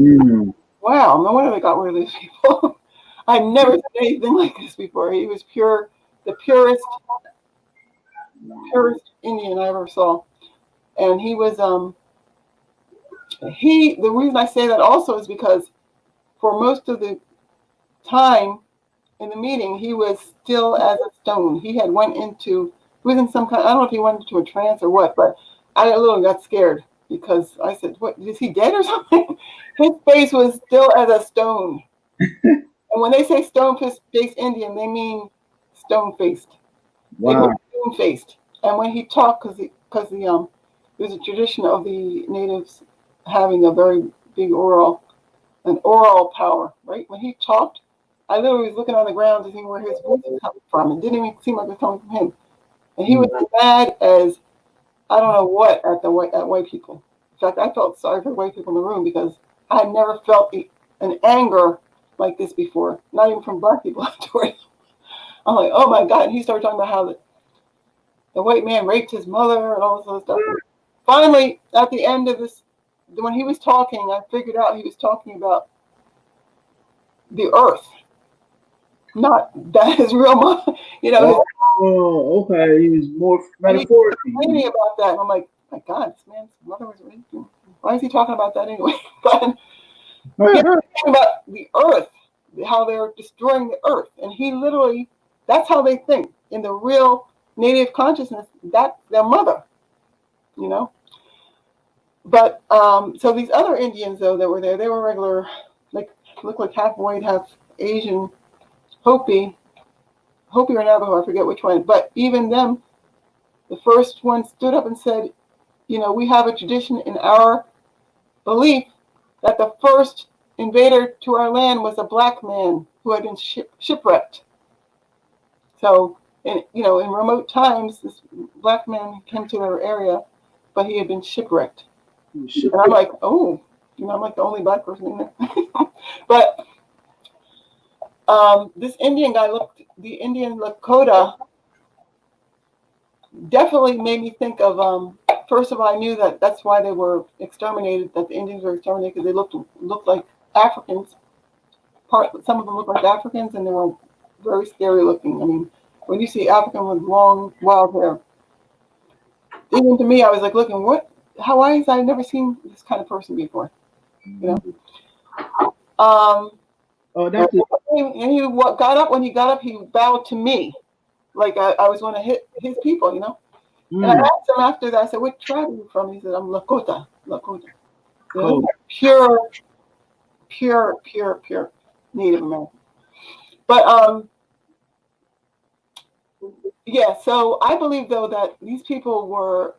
wow, no wonder they got rid of these people. I'd never seen anything like this before. He was the purest Indian I ever saw. And he was the reason I say that also is because for most of the time in the meeting, he was still as a stone. He was in some kind, I don't know if he went into a trance or what, but I got scared because I said, what, is he dead or something? His face was still as a stone. And when they say stone-faced Indian, they mean stone-faced. Wow. Stone-faced. And when he talked, because there's a tradition of the natives having a very big oral power, right? When he talked, I literally was looking on the ground to see where his voice was coming from. It didn't even seem like it was coming from him. And he was as mad as I don't know what at white people. In fact, I felt sorry for white people in the room because I had never felt an anger like this before, not even from black people afterwards. I'm like, oh my God. And he started talking about how the white man raped his mother and all this other stuff. Finally, at the end of this, when he was talking, I figured out he was talking about the earth. Not that his real mom, Oh, okay. He was more metaphorically. Complaining about that. And I'm like, my God, this man's mother was raped. Why is he talking about that anyway? But talking about the earth, how they're destroying the earth. And he literally, that's how they think in the real native consciousness, that's their mother, But so these other Indians, though, that were there, they were regular, looked like half white, half Asian, Hopi or Navajo, I forget which one. But even them, the first one stood up and said, we have a tradition in our belief that the first invader to our land was a black man who had been shipwrecked. So, in remote times, this black man came to our area, but he had been shipwrecked. And I'm like, oh, I'm like the only black person in there. But this Indian guy the Indian Lakota definitely made me think of, first of all, I knew that's why they were exterminated, that the Indians were exterminated, because they looked like Africans. some of them look like Africans, and they were very scary looking. I mean, when you see African with long, wild hair, even to me, I was like looking, what Hawaiians? I've never seen this kind of person before. You know. Oh, that's And he got up. When he got up, he bowed to me, like I was one of his people, you know. And I asked him after that. I said, "What tribe are you from?" He said, "I'm Lakota, Lakota." You know? Pure Native American. But yeah. So I believe though that these people were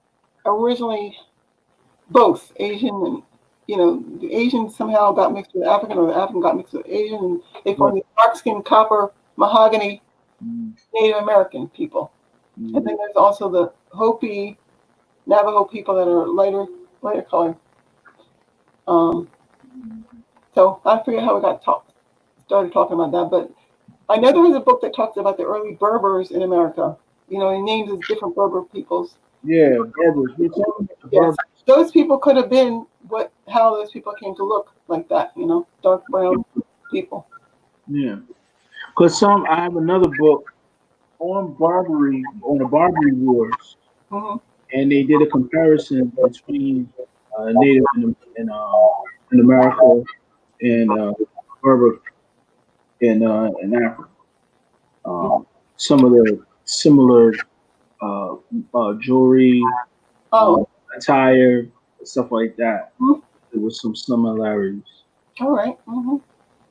originally both Asian and, you know, the Asian somehow got mixed with African, or the African got mixed with Asian, and they formed the dark skin, copper, mahogany Native American people. And then there's also the Hopi, Navajo people that are lighter color. So I forget how we started talking about that, but I know there was a book that talks about the early Berbers in America. You know, and names as different Berber peoples. Yeah, Berbers. Yes. Those people could have been how those people came to look like that. You know, dark brown people. Yeah, because I have another book on Barbary, on the Barbary Wars, and they did a comparison between Native in America and Berber in Africa. Some of the similar jewelry, attire, stuff like that. There was some similarities. All right.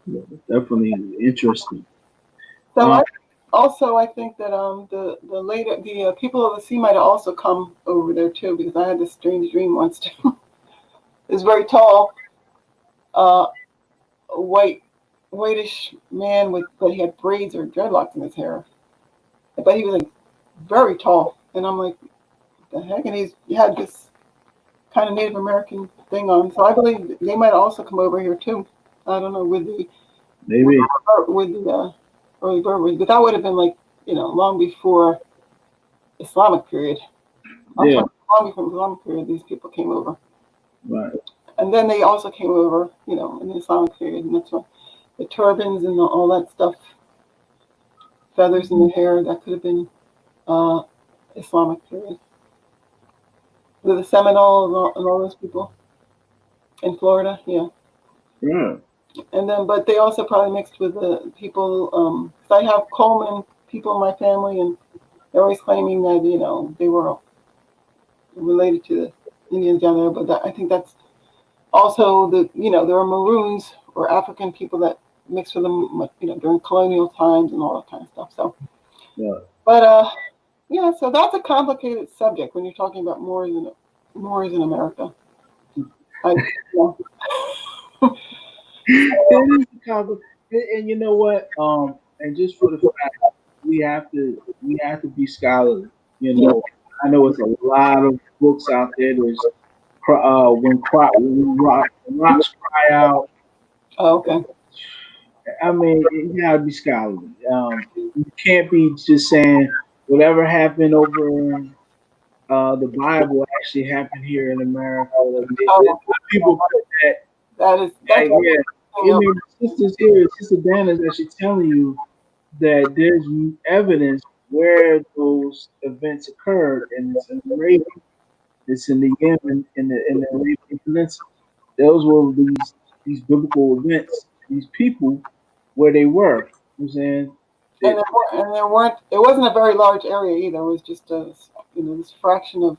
Yeah, definitely interesting. So I think that the people of the sea might have also come over there too, because I had this strange dream once too. This very tall, whitish man but he had braids or dreadlocks in his hair, but he was like very tall, and I'm like, what the heck? And he had this kind of Native American thing on, so I believe they might also come over here too. I don't know with the early Berbers, but that would have been like, you know, long before Islamic period. Yeah. Long before Islamic period, these people came over. Right. And then they also came over, you know, in the Islamic period, and that's why the turbans and all that stuff, feathers in their hair, that could have been Islamic period. With the Seminole and all those people in Florida, yeah. Yeah. And then, but they also probably mixed with the people. 'Cause I have Coleman people in my family, and they're always claiming that, you know, they were related to the Indians down there. But I think that's also there were Maroons or African people that mixed with them, you know, during colonial times and all that kind of stuff. So, yeah. But yeah, so that's a complicated subject when you're talking about Moors in America. It is complicated, and you know what? And just for the fact, we have to be scholarly. You know, I know it's a lot of books out there. There's when rocks cry out. Oh, okay. I mean, you gotta be scholarly. You can't be just saying whatever happened over in the Bible actually happened here in America. People put that. That's You know, Sister Dana is actually telling you that there's evidence where those events occurred, and it's in Arabia, it's in the Yemen, in the Arabian Peninsula. Those were these biblical events, these people where they were. You know what I'm saying? And there weren't. It wasn't a very large area either. It was just this fraction of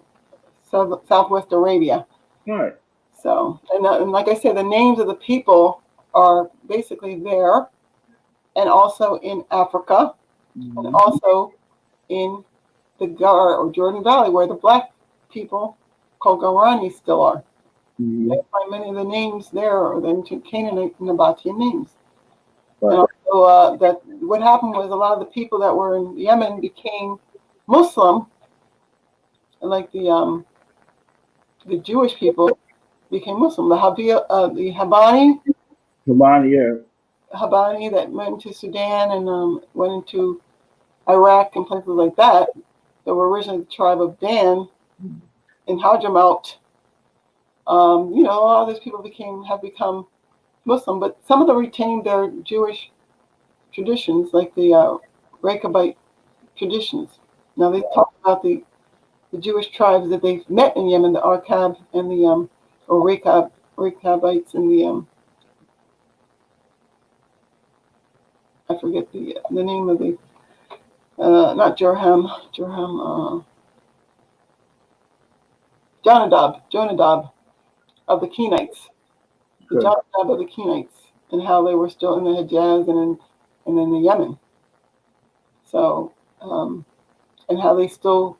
Southwest Arabia. Right. So, and like I said, the names of the people are basically there, and also in Africa, and also in the Gar or Jordan Valley, where the black people called Guarani still are. You find many of the names there are the ancient Canaanite and Nabatean names. Right. And also, that what happened was a lot of the people that were in Yemen became Muslim, like the Jewish people became Muslim. The Habani that went to Sudan and went into Iraq and places like that were originally the tribe of Dan in Hadramaut. A lot of these people have become Muslim, but some of them retained their Jewish traditions, like the Rechabite traditions. Now they talk about the Jewish tribes that they've met in Yemen, the Arkab and the or Rechabites and the I forget the name of the not Jonadab of the Kenites, the Good. Jonadab of the Kenites, and how they were still in the Hejaz and in the Yemen. So and how they still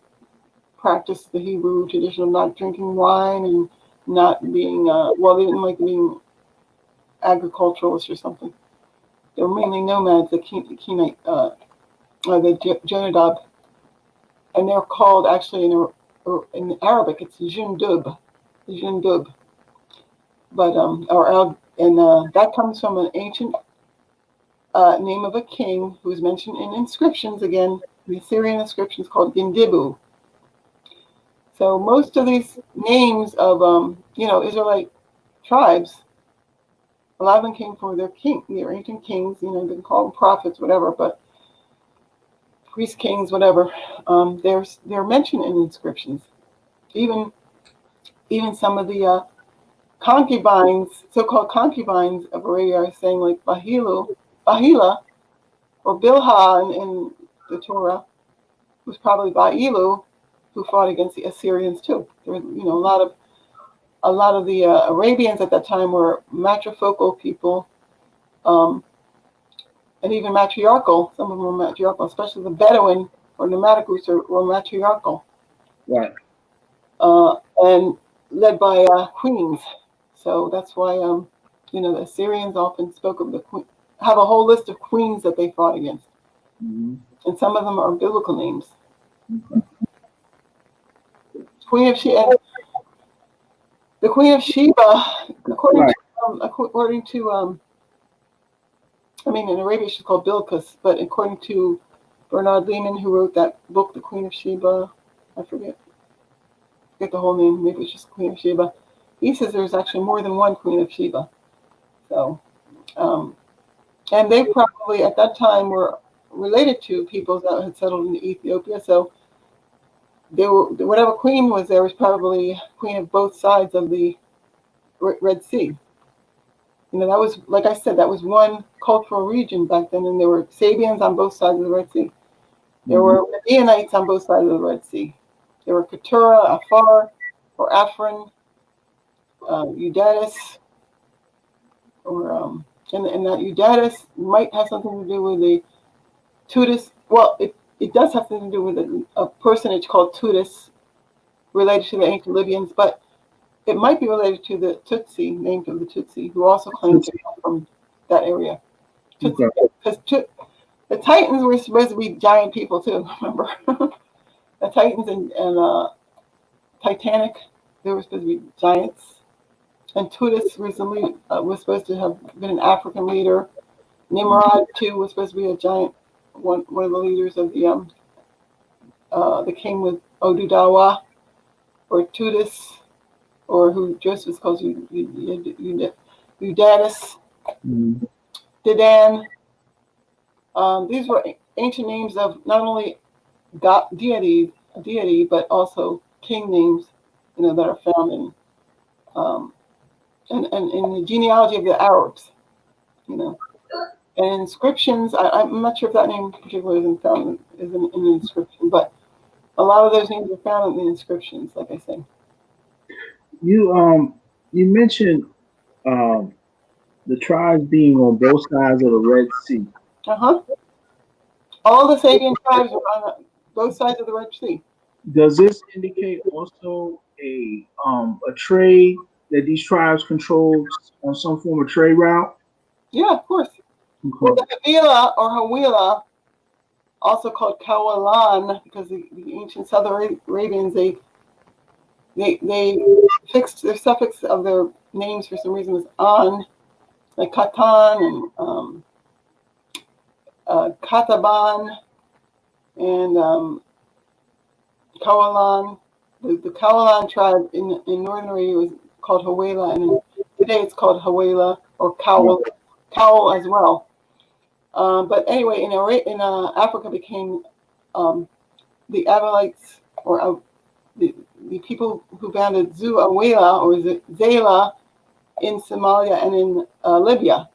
practice the Hebrew tradition of not drinking wine and not being well, they didn't like being agriculturalists or something. They were mainly nomads, the Kenite, the Jonadab, and they're called actually in Arabic it's Jundub, but that comes from an ancient name of a king who's mentioned in inscriptions again, the Assyrian inscriptions called Gindibu. So most of these names of Israelite tribes, a lot of them came from their ancient kings. They can call them prophets, whatever, but priest kings, whatever. They're mentioned in inscriptions. Even some of the concubines, so-called concubines of Arabia, are saying like Bahila, or Bilhah in the Torah, who's probably Ba'ilu, who fought against the Assyrians too. There was, a lot of the Arabians at that time were matrifocal people, and even matriarchal. Some of them were matriarchal, especially the Bedouin or nomadic groups were matriarchal. Right. And led by queens. So that's why the Assyrians often spoke of the queen, have a whole list of queens that they fought against, and some of them are biblical names. Queen of Sheba, the Queen of Sheba, according to in Arabia she's called Bilqis, but according to Bernard Lehman, who wrote that book, The Queen of Sheba, I forget the whole name, maybe it's just Queen of Sheba. He says there's actually more than one Queen of Sheba. So, and they probably at that time were related to peoples that had settled in Ethiopia. So they were, whatever queen was there was probably queen of both sides of the Red Sea. That was, like I said, that was one cultural region back then, and there were Sabians on both sides of the Red Sea. There were Ebionites on both sides of the Red Sea. There were Keturah, Afar, or Afrin, Eudatus, or and that Eudatus might have something to do with the Tutus. Well, it does have something to do with a personage called Tutus, related to the ancient Libyans, but it might be related to the Tutsi, named for the Tutsi, who also claimed to come from that area. Because the Titans were supposed to be giant people too, remember? The Titans and Titanic, they were supposed to be giants. And Tutus recently was supposed to have been an African leader. Nimrod too was supposed to be a giant, one of the leaders of the king with Odudawa, or Tutus, or who Joseph calls Eudatus, Dedan. These were ancient names of not only deity, but also king names, that are found in and in the genealogy of the Arabs, and inscriptions. I'm not sure if that name particularly isn't found in the inscription, but a lot of those names are found in the inscriptions, like I say. You mentioned the tribes being on both sides of the Red Sea. All the Sabian tribes are on both sides of the Red Sea. Does this indicate also a trade that these tribes control on some form of trade route? Yeah, of course. Okay. Well, the Havila or Hawila, also called Kawalan, because the ancient Southern Arabians, they fixed their suffix of their names for some reason was on, like Katan and Kataban and Kawalan. The Kawalan tribe in northern Arabia was called Hawela, and in Today it's called Hawela or Cowl as well. But anyway, in Africa became the Amalekites, or the people who founded Zuawela or Zayla in Somalia and in Libya,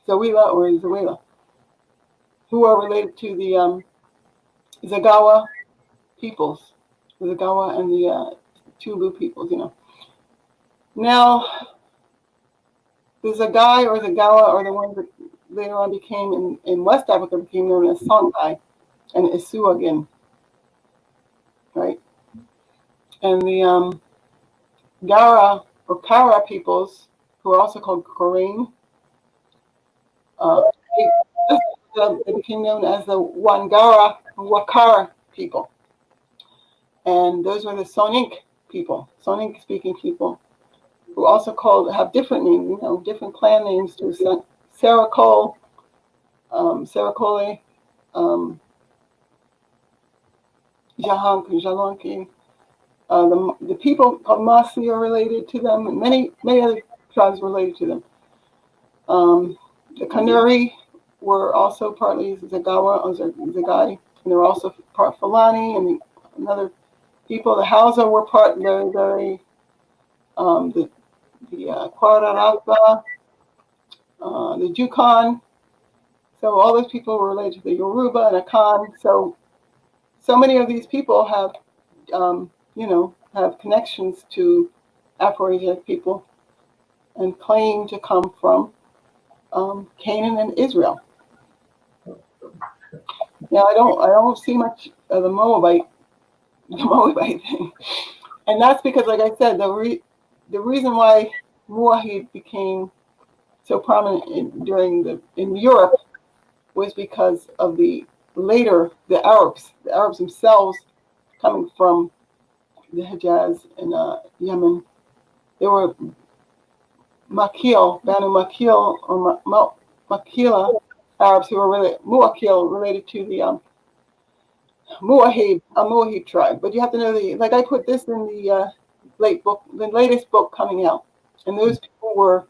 Zawila or Zawela, who are related to the Zagawa peoples, the Zagawa and the Tulu peoples, Now, the Zagai or Zagawa are the ones that later on became, in West Africa, became known as Songhai and Isuagin, right? And the Gara or Kara peoples, who are also called Korean, they became known as the Wangara Wakar people. And those were the Sonink people, Sonink speaking people, who also have different names, different clan names too. Sarakol, Sarakole, Jalanki. The people of Masi are related to them, and many other tribes related to them. The Kanuri were also partly Zagawa or Zagai, and they were also part Fulani and another people. The Hausa were part the Kwararaka, the Jukan. So all those people were related to the Yoruba and Akan. So many of these people have, have connections to Afro Asiatic people and claim to come from Canaan and Israel. Now I don't see much of the Moabite thing, and that's because, like I said, the reason why Muwahid became so prominent in Europe was because of the Arabs themselves coming from the Hijaz and Yemen. They were Banu Makil or Makila Arabs who were Muwakil related to the Muwahid tribe. But you have to know like I put this in the latest book coming out, and those people were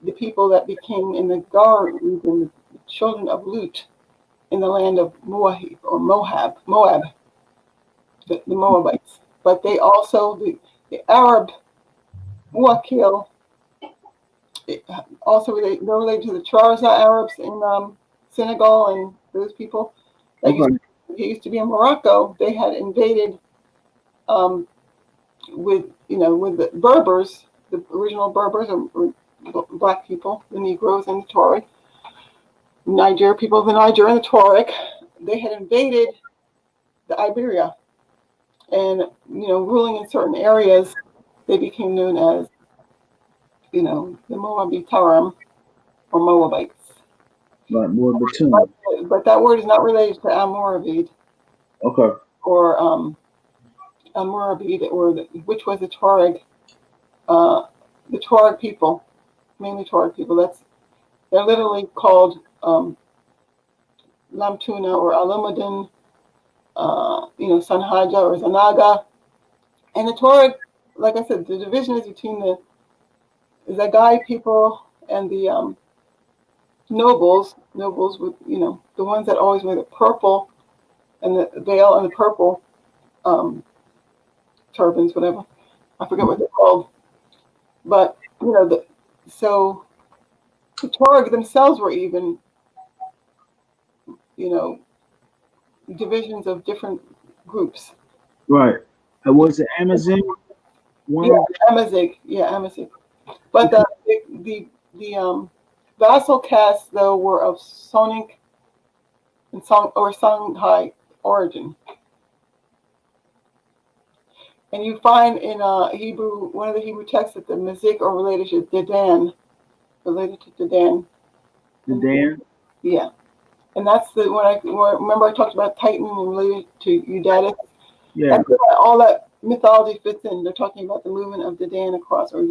the people that became in the Gar region, the children of Lut, in the land of Moab, the Moabites. But they also, the Arab Muwakil, also they're related to the Charza Arabs in Senegal and those people. They used to be in Morocco. They had invaded with the Berbers, the original Berbers, or black people, the Negroes and the Tuareg, people of the Niger and the Tuareg. They had invaded the Iberia, and ruling in certain areas. They became known as the Moabitaram or Moabites. Right, more between. But that word is not related to Almoravid. Okay. Or Almoravid, which was the Tuareg people, mainly Tuareg people. They're literally called Lamtuna or Alumadin, Sanhaja or Zanaga. And the Tuareg, like I said, the division is between the Zagai people and the nobles with, the ones that always wear the purple and the veil and the purple turbans, whatever. I forget what they're called. But, so the Tuareg themselves were even, divisions of different groups. Right. And was it Amazon? Amazigh. But the vassal castes, though, were of Sonink and Songhai origin. And you find in Hebrew, one of the Hebrew texts, that the Mazik are related to Dedan. Dedan? Yeah. And that's remember I talked about Titan and related to Eudatus? Yeah. That's where all that mythology fits in. They're talking about the movement of Dedan across, or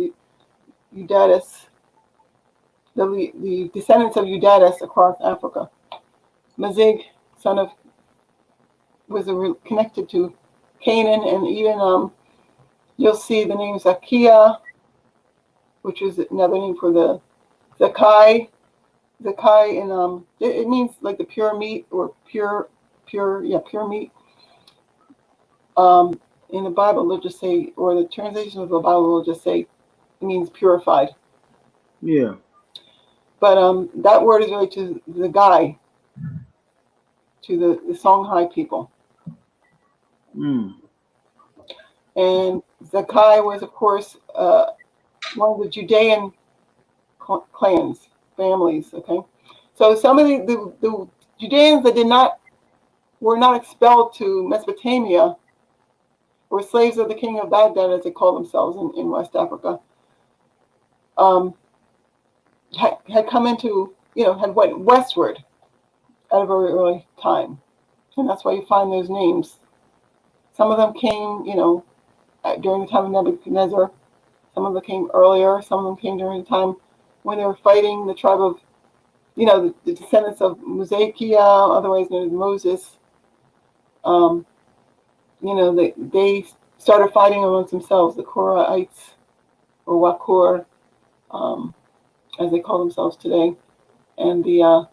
Eudatus, the descendants of Eudatus across Africa. Mazig, was connected to Canaan, and even you'll see the names Akia, which is another name for the zakai. Zakai, and it means like the pure meat or pure meat. In the Bible, they'll just say, or the translation of the Bible will just say, it means purified. Yeah. But that word is related to the guy, to the Songhai people. Mm. And Zakai was, of course, one of the Judean clans, families. Okay, so some of the Judeans that were not expelled to Mesopotamia, were slaves of the king of Baghdad, as they call themselves in West Africa. Had come into, had went westward at a very early time, and that's why you find those names. Some of them came, during the time of Nebuchadnezzar. Some of them came earlier. Some of them came during the time when they were fighting the tribe of, the descendants of Muzekiah, otherwise known as Moses. They started fighting amongst themselves, the Quraites, or Wakur, as they call themselves today, and the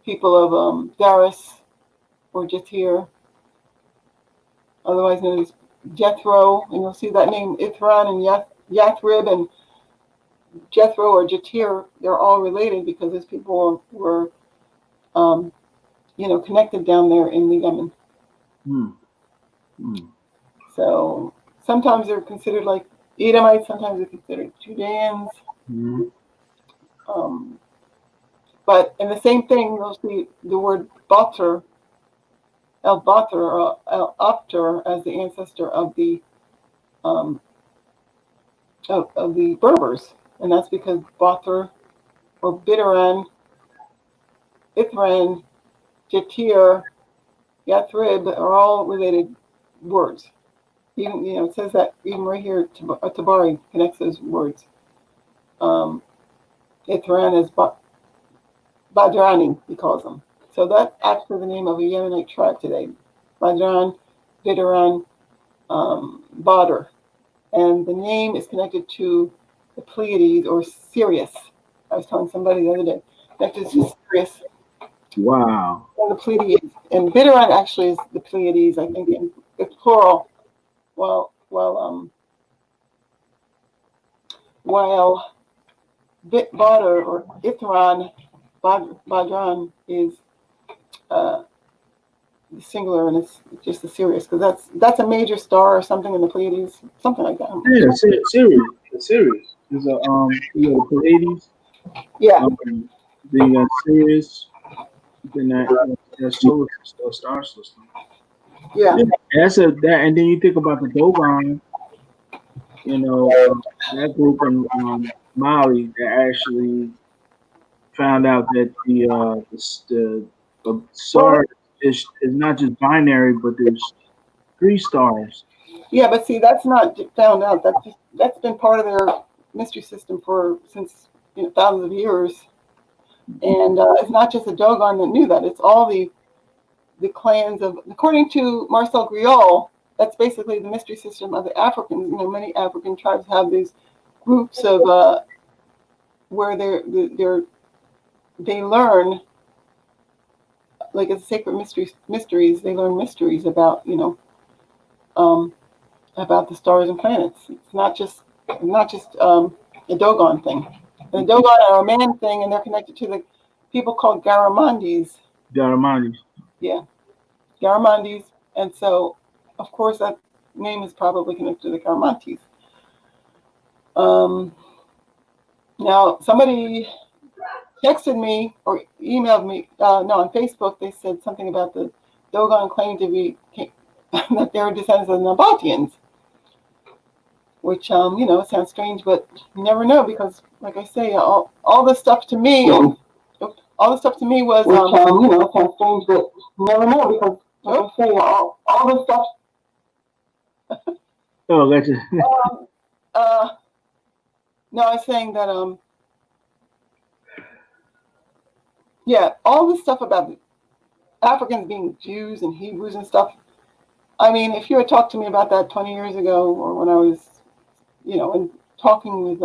people of Daris, or Jatir, otherwise known as Jethro, and you'll see that name Ithran and Yathrib and Jethro or Jatir, they're all related because those people were, connected down there in the Yemen. Mm. Mm. So sometimes they're considered like Edomites, sometimes they're considered Judeans. Mm. But in the same thing, you'll see the word Batr, El Batr or El Apter, as the ancestor of the of the Berbers, and that's because Batr or Bidaran, Ithran, Jatir, Yathrib are all related words. Even it says that even right here, Tabari connects those words. Ithran is Badrani, he calls them. So that's actually the name of a Yemenite tribe today. Badran, Bidaran, Badr. And the name is connected to the Pleiades or Sirius. I was telling somebody the other day, connected to Sirius. Wow. And the Pleiades. And Bidaran actually is the Pleiades, I think, in plural. While Badr or Ithran, Badran is the singular, and it's just the Sirius, because that's a major star or something in the Pleiades, something like that. Yeah, Sirius. There's the Pleiades. Yeah. Then you got Sirius. Then that solar system, star system. Yeah. And then you think about the Dogon. That group in Mali that actually found out that the star is not just binary, but there's 3 stars. Yeah, but see, that's not found out. That's been part of their mystery system since thousands of years. And it's not just the Dogon that knew that. It's all the clans of, according to Marcel Griol, that's basically the mystery system of the Africans. Many African tribes have these groups of where they learn, like it's sacred mysteries. They learn mysteries about about the stars and planets. It's not just a Dogon thing. The Dogon are a man thing, and they're connected to the people called Garamandis. Garamandis. Yeah, Garamandis, and so of course that name is probably connected to the Garamantes. Now somebody texted me or emailed me. On Facebook they said something about the Dogon claim to be that they're descendants of the Nabateans, which it sounds strange, but you never know, because like I say, all this stuff to me, was it sounds strange, but you never know, because like I say, all this stuff. Oh, gotcha. No, I was saying that all this stuff about Africans being Jews and Hebrews and stuff. I mean, if you had talked to me about that 20 years ago, or when I was, in talking with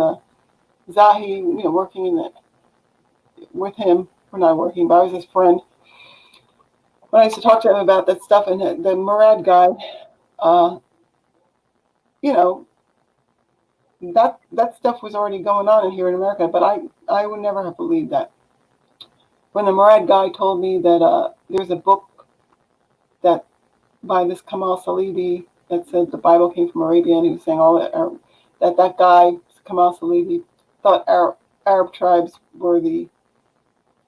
Zahi, working with him. We're not working, but I was his friend. When I used to talk to him about that stuff, and the Murad guy, that stuff was already going on in here in America, but I would never have believed that. When the Murad guy told me that there's a book that by this Kamal Salibi that said the Bible came from Arabia, and he was saying all that guy Kamal Salibi thought Arab tribes were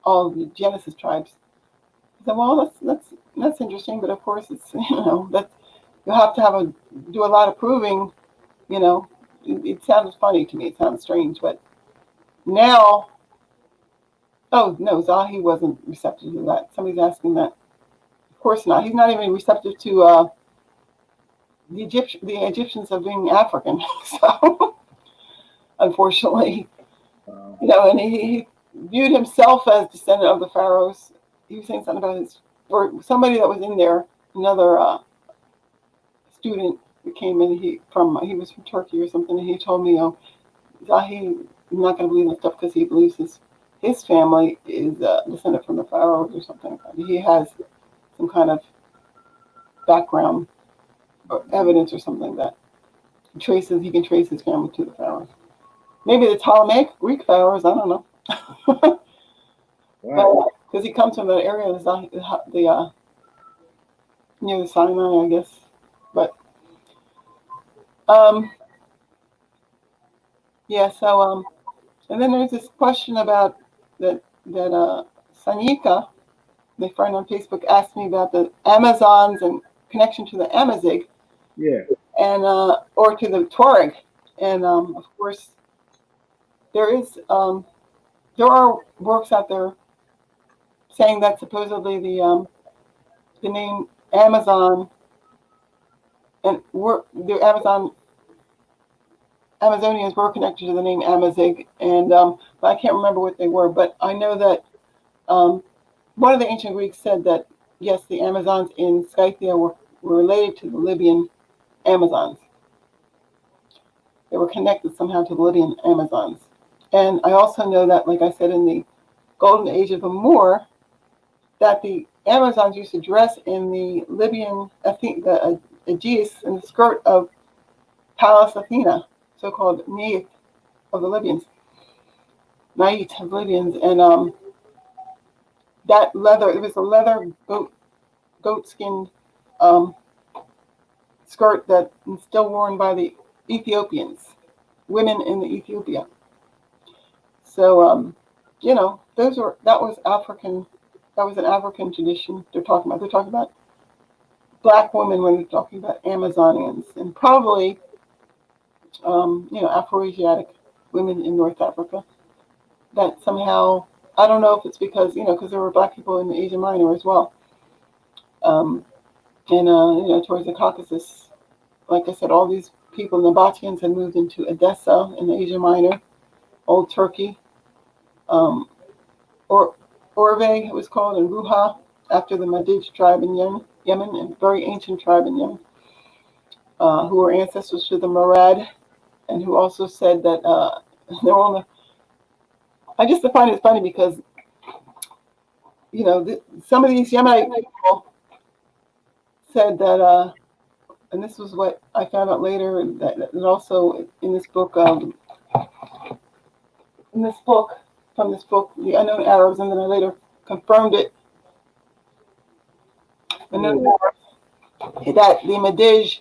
all the Genesis tribes. I said, well, that's interesting, but of course it's that you have to do a lot of proving. It sounds funny to me. It sounds strange, but now, oh no, Zahi wasn't receptive to that. Somebody's asking that. Of course not. He's not even receptive to the Egyptians of being African. So, unfortunately, and he viewed himself as descendant of the pharaohs. He was saying something about or somebody that was in there, another student that came in. He was from Turkey or something, and he told me, Zahi, I'm not going to believe that stuff because he believes his family is descended from the pharaohs or something. He has some kind of background or evidence or something that he can trace his family to the pharaohs. Maybe the Ptolemaic Greek pharaohs, I don't know. Wow. Because he comes from the area of near the Sinai, I guess. But yeah. So and then there's this question about that Sanika, my friend on Facebook, asked me about the Amazons and connection to the Amazigh. Yeah. And or to the Tuareg, and of course there are works out there saying that supposedly the name Amazon and the Amazonians were connected to the name Amazigh, and but I can't remember what they were. But I know that one of the ancient Greeks said that yes, the Amazons in Scythia were related to the Libyan Amazons. They were connected somehow to the Libyan Amazons. And I also know that, like I said, in the golden age of the Moor, that the Amazons used to dress in the Libyan, the Aegeus, in the skirt of Pallas Athena, so-called Nait of the Libyans. Nait of Libyans. And that leather, it was a leather goat-skinned skirt that is still worn by the Ethiopians, women in Ethiopia. So, that was African. That was an African tradition they're talking about. They're talking about Black women when they're talking about Amazonians, and probably, Afro Asiatic women in North Africa. That somehow, I don't know if it's because there were Black people in the Asia Minor as well, and towards the Caucasus. Like I said, all these people, Nabateans, had moved into Edessa in the Asia Minor, Old Turkey, or Orve, it was called, and Ruha, after the Madij tribe in Yemen, a very ancient tribe in Yemen, who were ancestors to the Murad, and who also said that they're on the. I just find it funny because, some of these Yemenite people said that, and this was what I found out later, that also in this book, from this book, The Unknown Arabs, and then I later confirmed it. That the Madij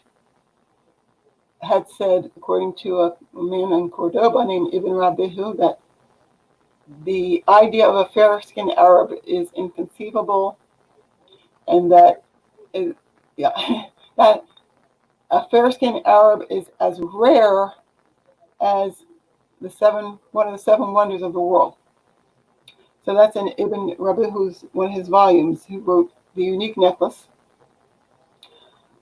had said, according to a man in Cordoba named Ibn Rabihu, that the idea of a fair-skinned Arab is inconceivable, and that that a fair-skinned Arab is as rare as one of the seven wonders of the world. So that's in Ibn Rabihu's one of his volumes. He wrote The Unique Necklace.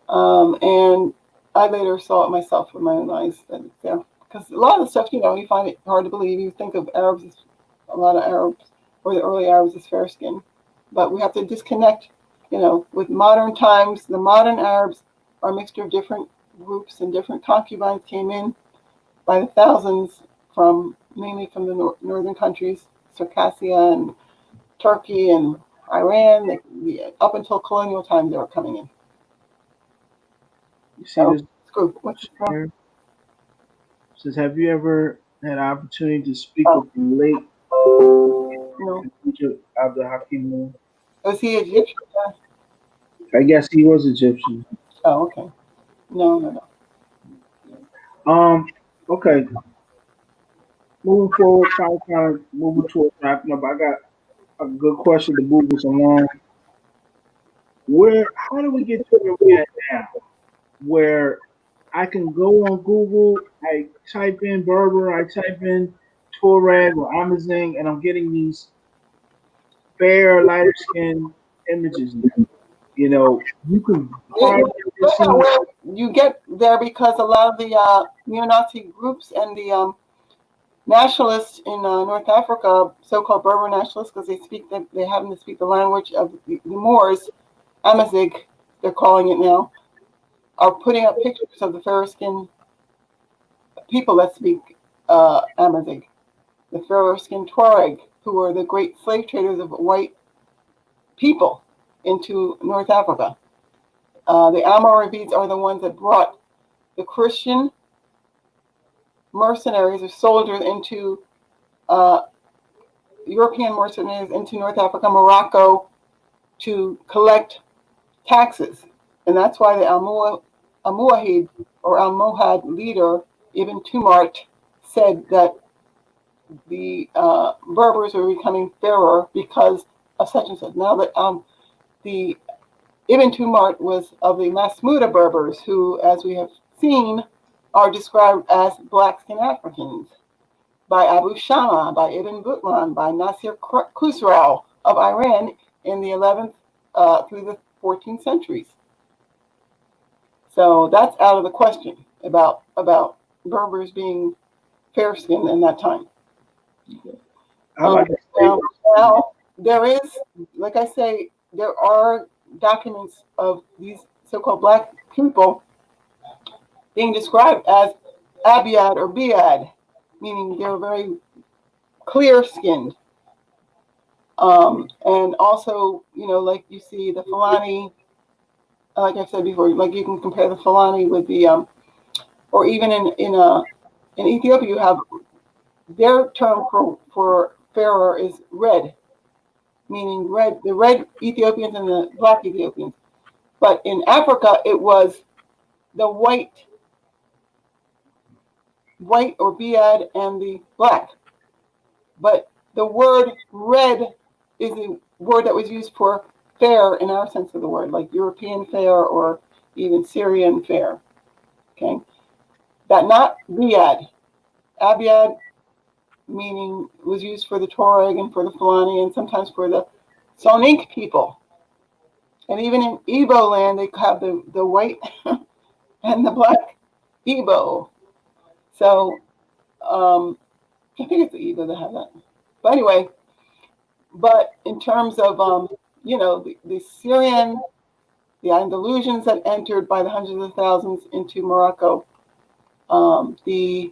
And I later saw it myself with my own eyes. Because a lot of the stuff, you find it hard to believe. You think of Arabs, a lot of Arabs, or the early Arabs as fair skinned. But we have to disconnect, with modern times. The modern Arabs are a mixture of different groups, and different concubines came in by the thousands from mainly from the northern countries, Circassia and Turkey and Iran. Up until colonial times, they were coming in. You see this Scoop, what's the here? Says, have you ever had an opportunity to speak Oh. with the late No. teacher Abdul Hakim? Was he Egyptian? I guess he was Egyptian. Oh, okay. No. Okay. Moving forward, kind of moving towards wrapping up. I got a good question to move us along. How do we get to where we're at now? Where I can go on Google, I type in Berber, I type in Tuareg or Amazigh, and I'm getting these fair, lighter skinned images now. You know, you can find That's not where you get there because a lot of the neo-Nazi groups and the nationalists in North Africa, so-called Berber nationalists, because they happen to speak the language of the Moors, Amazigh, they're calling it now, are putting up pictures of the fair-skinned people that speak Amazigh, the fair-skinned Tuareg, who were the great slave traders of white people into North Africa. The Almoravids are the ones that brought the Christian mercenaries or soldiers into European mercenaries into North Africa, Morocco, to collect taxes. And that's why the Almohad or Almohad leader, Ibn Tumart, said that the Berbers were becoming fairer because of such and such. Now that the Ibn Tumart was of the Masmuda Berbers, who, as we have seen, are described as black-skinned Africans by Abu Shama, by Ibn Butlan, by Nasir Khusrau of Iran in the 11th through the 14th centuries. So that's out of the question about Berbers being fair-skinned in that time. Now, there is, like I say, there are documents of these so-called black people being described as Abiad or Biad, meaning they're very clear-skinned. And also, like you see the Fulani, like I said before, like you can compare the Fulani with the, or even in Ethiopia, you have their term for fairer is red, meaning the red Ethiopians and the black Ethiopians. But in Africa, it was the white or Biad and the black. But the word red is the word that was used for fair in our sense of the word, like European fair or even Syrian fair. Okay, that not Biad. Abiad meaning was used for the Tuareg and for the Fulani and sometimes for the Soninke people. And even in Igbo land, they have the white and the black Igbo. So I think it's the Igbo that have that. But anyway, in terms of the Syrian, the Andalusians that entered by the hundreds of thousands into Morocco, the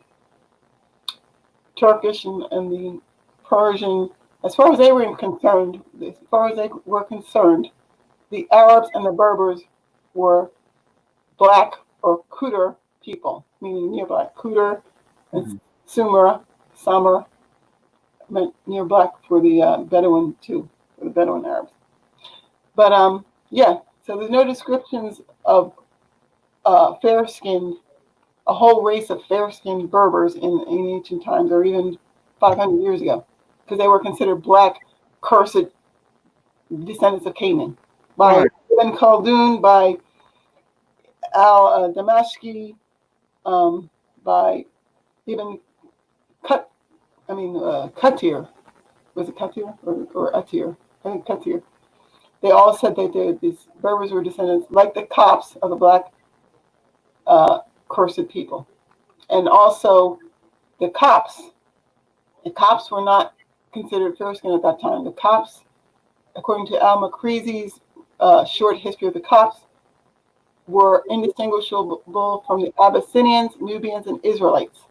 Turkish and the Persian, as far as they were concerned, the Arabs and the Berbers were black or Kuder people, meaning near black. Kuder and Samar meant near black for the Bedouin too, for the Bedouin Arabs. But so there's no descriptions of fair-skinned, a whole race of fair-skinned Berbers in ancient times or even 500 years ago, because they were considered black, cursed descendants of Canaan by Ibn Khaldun, by al-Damashqi, by Ibn Kathir. Was it Kathir or Atir? I think Kathir. They all said that these Berbers were descendants, like the Copts, of the black cursed people. And also the Copts. The Copts were not considered fair-skinned at that time. The Copts, according to al-Makrizi's short history of the Copts, were indistinguishable from the Abyssinians, Nubians, and Israelites.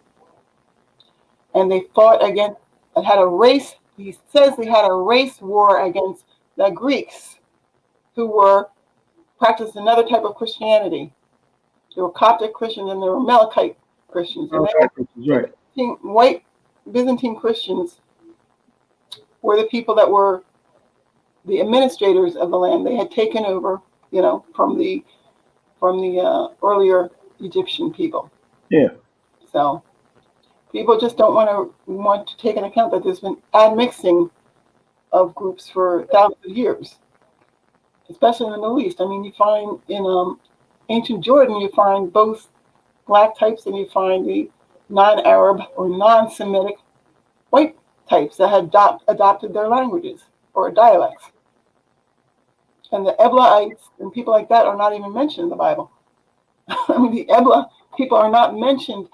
and they fought against and had a race. He says they had a race war against the Greeks, who were practiced another type of Christianity. There were Coptic Christians and there were Melkite Christians. And Right. White Byzantine Christians were the people that were the administrators of the land. They had taken over, from the earlier Egyptian people. Yeah. So people just don't want to take into account that there's been admixing of groups for thousands of years, especially in the Middle East. I mean, you find in ancient Jordan, you find both black types and you find the non-Arab or non-Semitic white types that had adopted their languages or dialects. And the Eblaites and people like that are not even mentioned in the Bible. I mean, the Ebla people are not mentioned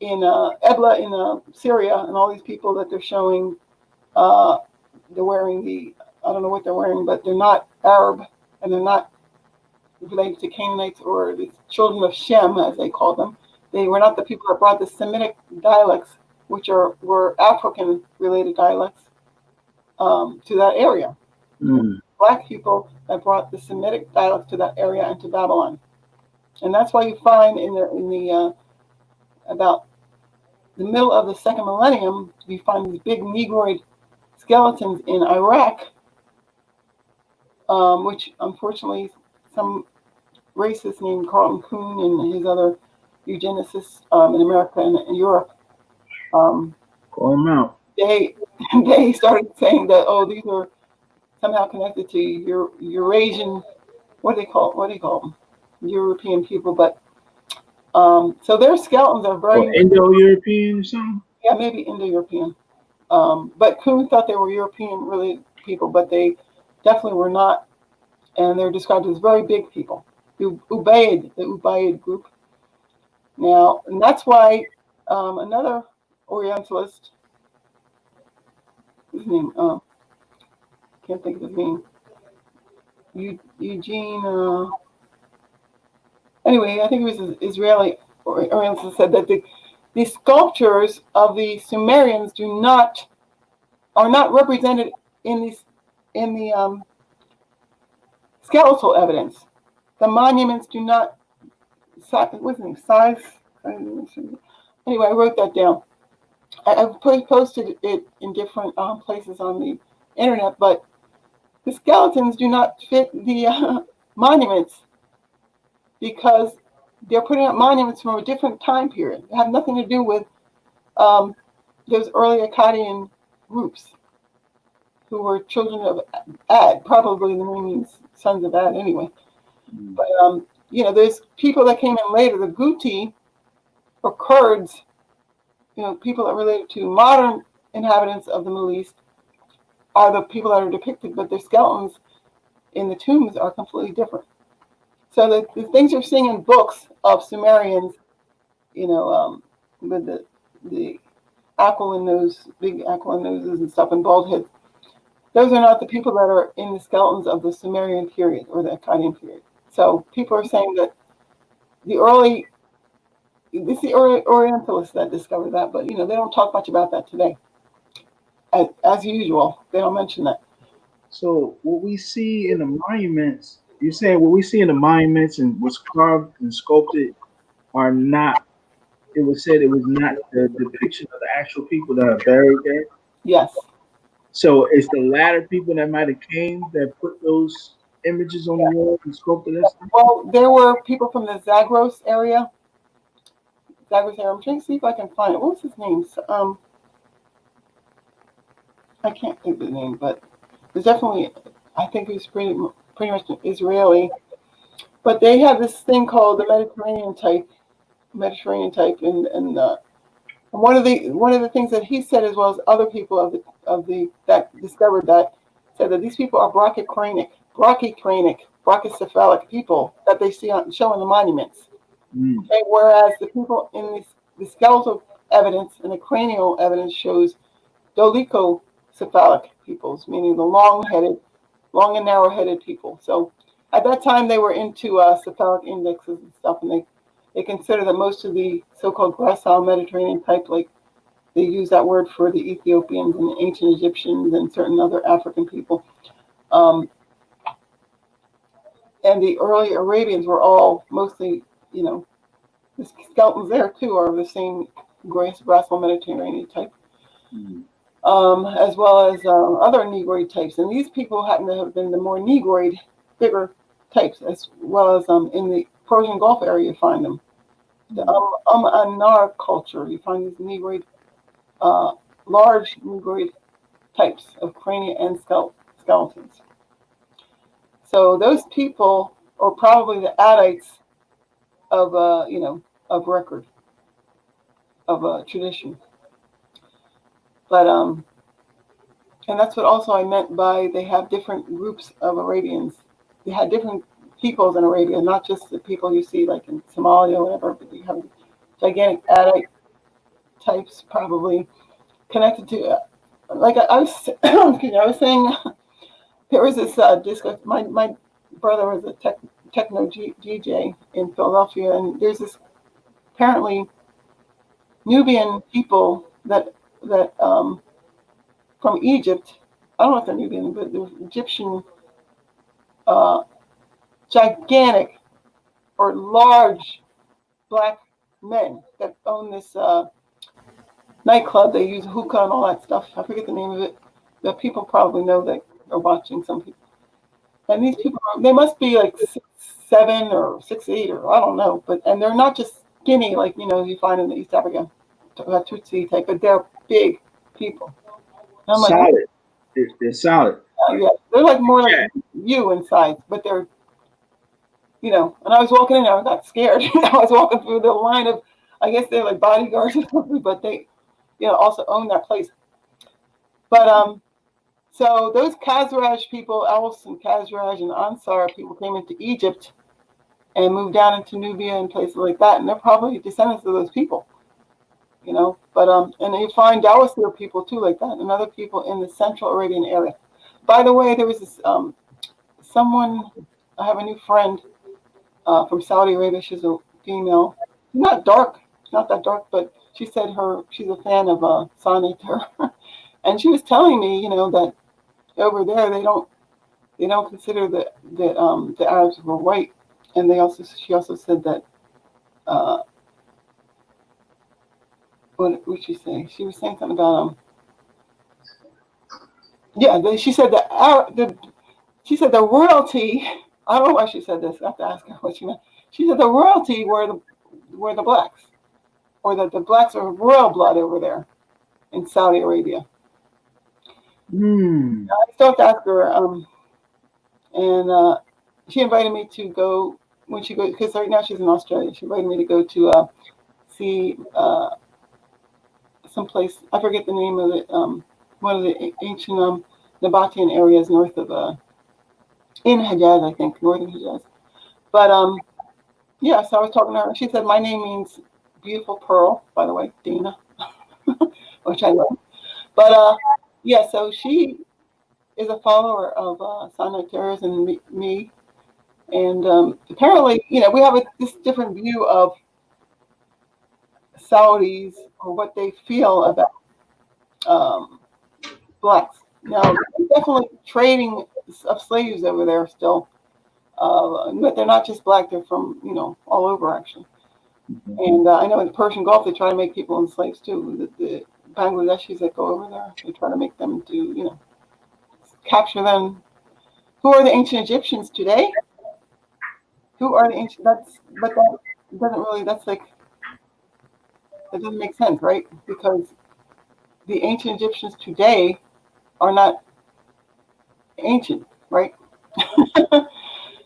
in Ebla in Syria, and all these people that they're showing, they're wearing I don't know what they're wearing, but they're not Arab, and they're not related to Canaanites or the children of Shem, as they call them. They were not the people that brought the Semitic dialects, which were African-related dialects, to that area. Mm. Black people that brought the Semitic dialects to that area and to Babylon, and that's why you find in the about the middle of the second millennium, you find these big Negroid skeletons in Iraq, which unfortunately some racist named Carlton Kuhn and his other eugenicists in America and in Europe, Call them out. they started saying that, oh, these are somehow connected to Eurasian, what do you call them? European people, but so their skeletons are very Indo-European or something. Yeah, maybe Indo-European. But Kuhn thought they were European-related people, but they definitely were not, and they're described as very big people. The Ubaid group. Now, and that's why another Orientalist, his name, can't think of his name, Eugene. Anyway, I think it was an Israeli Orientalist, said that the sculptures of the Sumerians are not represented in the skeletal evidence. The monuments do not. What's the name? Size. Anyway, I wrote that down. I posted it in different places on the internet, but the skeletons do not fit the monuments because they're putting up monuments from a different time period. They have nothing to do with those early Akkadian groups who were children of Ad. Probably the name means sons of Ad anyway. But there's people that came in later. The Guti or Kurds, people that are related to modern inhabitants of the Middle East, are the people that are depicted, but their skeletons in the tombs are completely different. So the things you're seeing in books of Sumerians, with the aquiline nose, big aquiline noses and stuff, and bald heads, those are not the people that are in the skeletons of the Sumerian period or the Akkadian period. So people are saying that it's the Orientalists that discovered that, but they don't talk much about that today. As usual, they don't mention that. So what we see in the monuments, you say what we see in the monuments and what's carved and sculpted are not. It was said it was not the depiction of the actual people that are buried there. Yes. So it's the latter people that might have came that put those images on the wall and sculpted this. Well, there were people from the Zagros area. I'm trying to see if I can find it. What was his name? I can't think of his name, but there's definitely, I think he was pretty much Israeli. But they have this thing called the Mediterranean type, and one of the things that he said, as well as other people that discovered that, said that these people are brachycephalic people that they show in the monuments. Okay, whereas the people in the skeletal evidence and the cranial evidence shows dolichocephalic peoples, meaning the long and narrow-headed people. So at that time, they were into cephalic indexes and stuff, and they consider that most of the so-called gracile Mediterranean type, like they use that word for the Ethiopians and the ancient Egyptians and certain other African people. And the early Arabians were all mostly, the skeletons there too are the same graceful Mediterranean type, as well as other Negroid types. And these people happen to have been the more Negroid, bigger types, as well as in the Persian Gulf area you find them. The Anar culture, you find these Negroid, large Negroid types of crania and skeletons. So those people are probably the Adites of of record, of tradition. But and that's what also I meant by they have different groups of Arabians. They had different peoples in Arabia, not just the people you see like in Somalia or whatever, but you have gigantic Adite types probably connected to, like I was, I was saying, there was this disco. My brother was a techno DJ in Philadelphia, and there's this apparently Nubian people that from Egypt. I don't know if they're Nubian, but they're Egyptian, gigantic or large black men that own this nightclub. They use hookah and all that stuff. I forget the name of it. The people probably know that are watching, some people. And these people, they must be like 6'7" or 6'8" or I don't know. And they're not just skinny like you find in the East Africa Tutsi type, but they're big people. And I'm like, solid. They're solid. Yeah, they're like more like you in size, but they're, and I was walking in there, I got scared. I was walking through the line of, I guess they're like bodyguards or something, but they, also own that place. But so those Khazraj people, Aus and Khazraj and Ansar people came into Egypt and moved down into Nubia and places like that, and they're probably descendants of those people, But and you find Dawasir people too like that, and other people in the Central Arabian area. By the way, there was this someone. I have a new friend from Saudi Arabia. She's a female, not that dark, but she said she's a fan of Sanater, and she was telling me, that over there they don't consider that the Arabs were white, and she also said that what would she say? She was saying something about she said she said the royalty. I don't know why she said this. I have to ask her what she meant. She said the royalty were the blacks, or that the blacks are royal blood over there in Saudi Arabia. I still have to ask her, and she invited me to go when she goes, because right now she's in Australia. She invited me to go to see someplace, I forget the name of it, one of the ancient Nabatean areas north of in Hijaz, I think, northern Hijaz. But so I was talking to her. She said my name means beautiful pearl, by the way, Dana, which I love. But so she is a follower of Sana Terrace and me. And apparently, we have this different view of Saudis or what they feel about blacks. Now, definitely trading of slaves over there still, but they're not just black; they're from all over actually. And I know in the Persian Gulf they try to make people in slaves too. The Bangladeshis that go over there, they try to make them do capture them. Who are the ancient Egyptians today? Who are the ancient? That doesn't really. That doesn't make sense, right? Because the ancient Egyptians today are not ancient, right?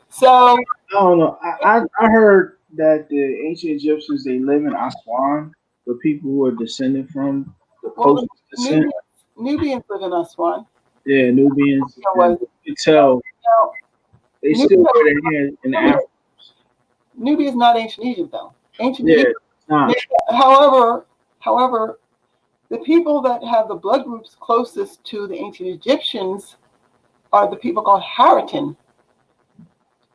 So I don't know. I heard that the ancient Egyptians, they live in Aswan, the people who are descended from the closest descent. Nubians live in Aswan. Yeah, Nubians. You can tell they still wear their hair in Africa. Nubia is not ancient Egypt, though. Ancient Yeah, Egypt. not. However, the people that have the blood groups closest to the ancient Egyptians are the people called Haratin.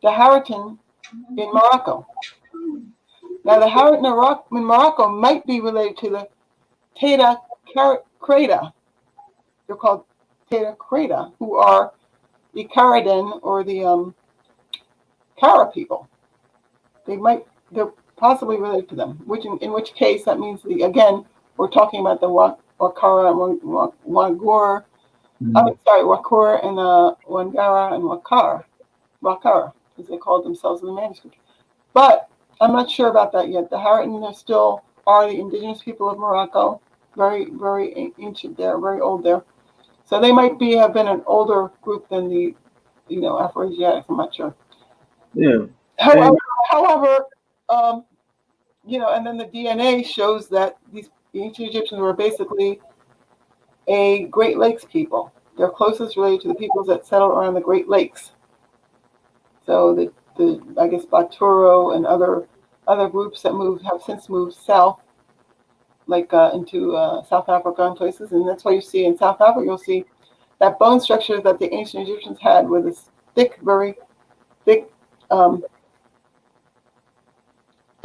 The Haratin in Morocco. Now, the Haratin in Morocco might be related to the Teda Creta. They're called Theta Creta, who are the Karaden or the Kara people. They're possibly related to them, in which case that means again, we're talking about the Wakara and Wagur. Wakur and Wangara and Wakar, as they called themselves in the manuscript. But I'm not sure about that yet. The Haratin still are the indigenous people of Morocco, very, very ancient there, very old there. So they might have been an older group than the, Afro Asiatic. I'm not sure. Yeah. However, and then the DNA shows that the ancient Egyptians were basically a Great Lakes people. They're closest related to the peoples that settled around the Great Lakes. So the I guess Baturo and other groups that have since moved south, like into South Africa and places, and that's why you see in South Africa, you'll see that bone structure that the ancient Egyptians had with this thick, very thick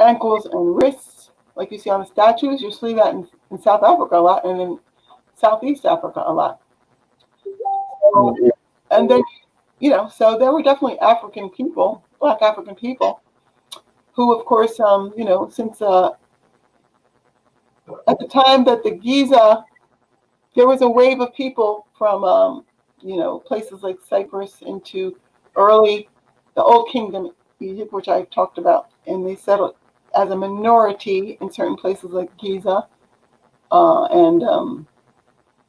ankles and wrists, like you see on the statues. You see that in South Africa a lot, and in Southeast Africa a lot. So, and then, so there were definitely African people, Black African people, who, of course, since at the time that the Giza, there was a wave of people from, places like Cyprus into the Old Kingdom, Egypt, which I talked about, and they settled as a minority in certain places like Giza,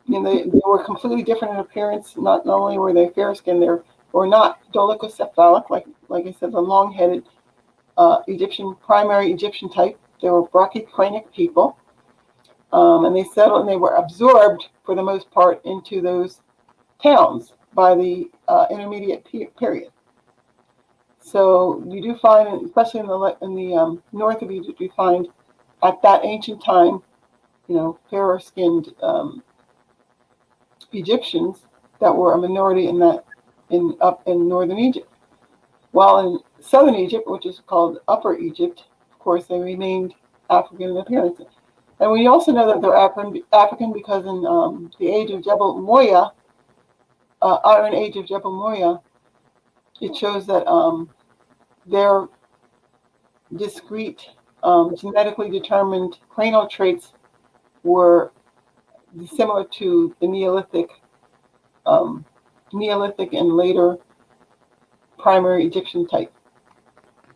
they were completely different in appearance. Not only were they fair skinned, they were not dolichocephalic, like I said, the long-headed primary Egyptian type. They were brachycranic people, and they settled and they were absorbed for the most part into those towns by the intermediate period. So you do find, especially in the north of Egypt, you find at that ancient time, fairer skinned Egyptians that were a minority up in northern Egypt. While in southern Egypt, which is called Upper Egypt, of course, they remained African in appearance. And we also know that they're African because in the age of Jebel Moya, Iron Age of Jebel Moya, it shows that their discrete, genetically determined cranial traits were similar to the Neolithic and later primary Egyptian type.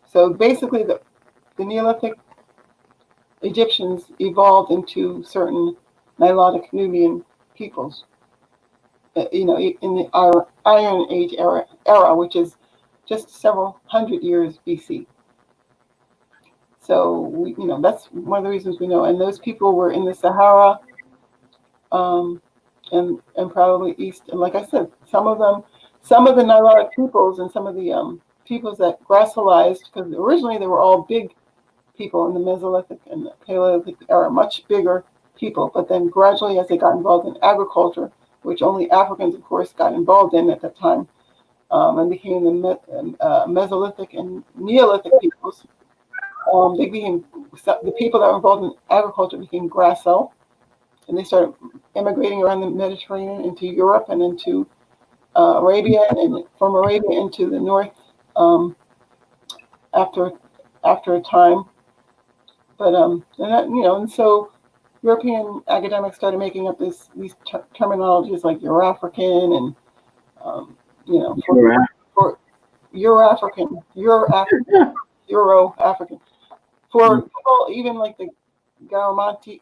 So basically, the Neolithic Egyptians evolved into certain Nilotic Nubian peoples, in the Iron Age era, which is just several hundred years BC. So that's one of the reasons we know. And those people were in the Sahara, and probably east. And like I said, some of the Nilotic peoples and some of the peoples that gracilized, because originally they were all big people in the Mesolithic and the Paleolithic era, much bigger people. But then gradually, as they got involved in agriculture, which only Africans, of course, got involved in at that time, and became the Mesolithic and Neolithic peoples, the people that were involved in agriculture became gracile, and they started immigrating around the Mediterranean into Europe and into Arabia, and from Arabia into the north after a time. But and so European academics started making up these terminologies like Euro-African and for Euro-African, Euro-African. For people, even like the Garamanti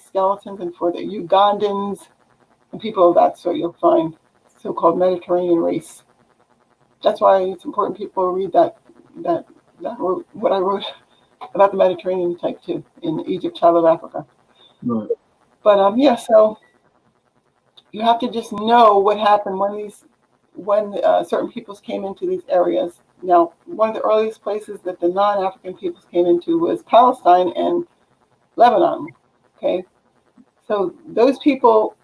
skeletons, and for the Ugandans and people of that sort, you'll find so-called Mediterranean race. That's why it's important people read that what I wrote about the Mediterranean type too in Egypt, Child of Africa. Right. But so you have to just know what happened when certain peoples came into these areas. Now, one of the earliest places that the non-African peoples came into was Palestine and Lebanon. Okay, so those people,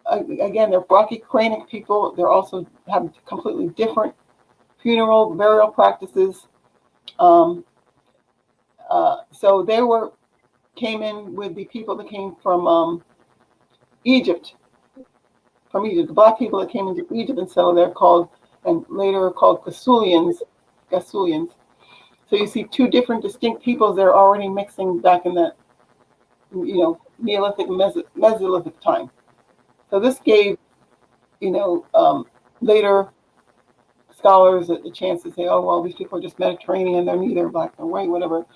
again, they're brachycranic people. They're also have completely different burial practices. So they were came in with the people that came from Egypt. From Egypt, the black people that came into Egypt and settled there called, and later called Gasulians. So you see two different distinct peoples that are already mixing back in that, Neolithic, Mesolithic time. So this gave, later scholars a chance to say, oh, well, these people are just Mediterranean, they're neither black nor white, whatever.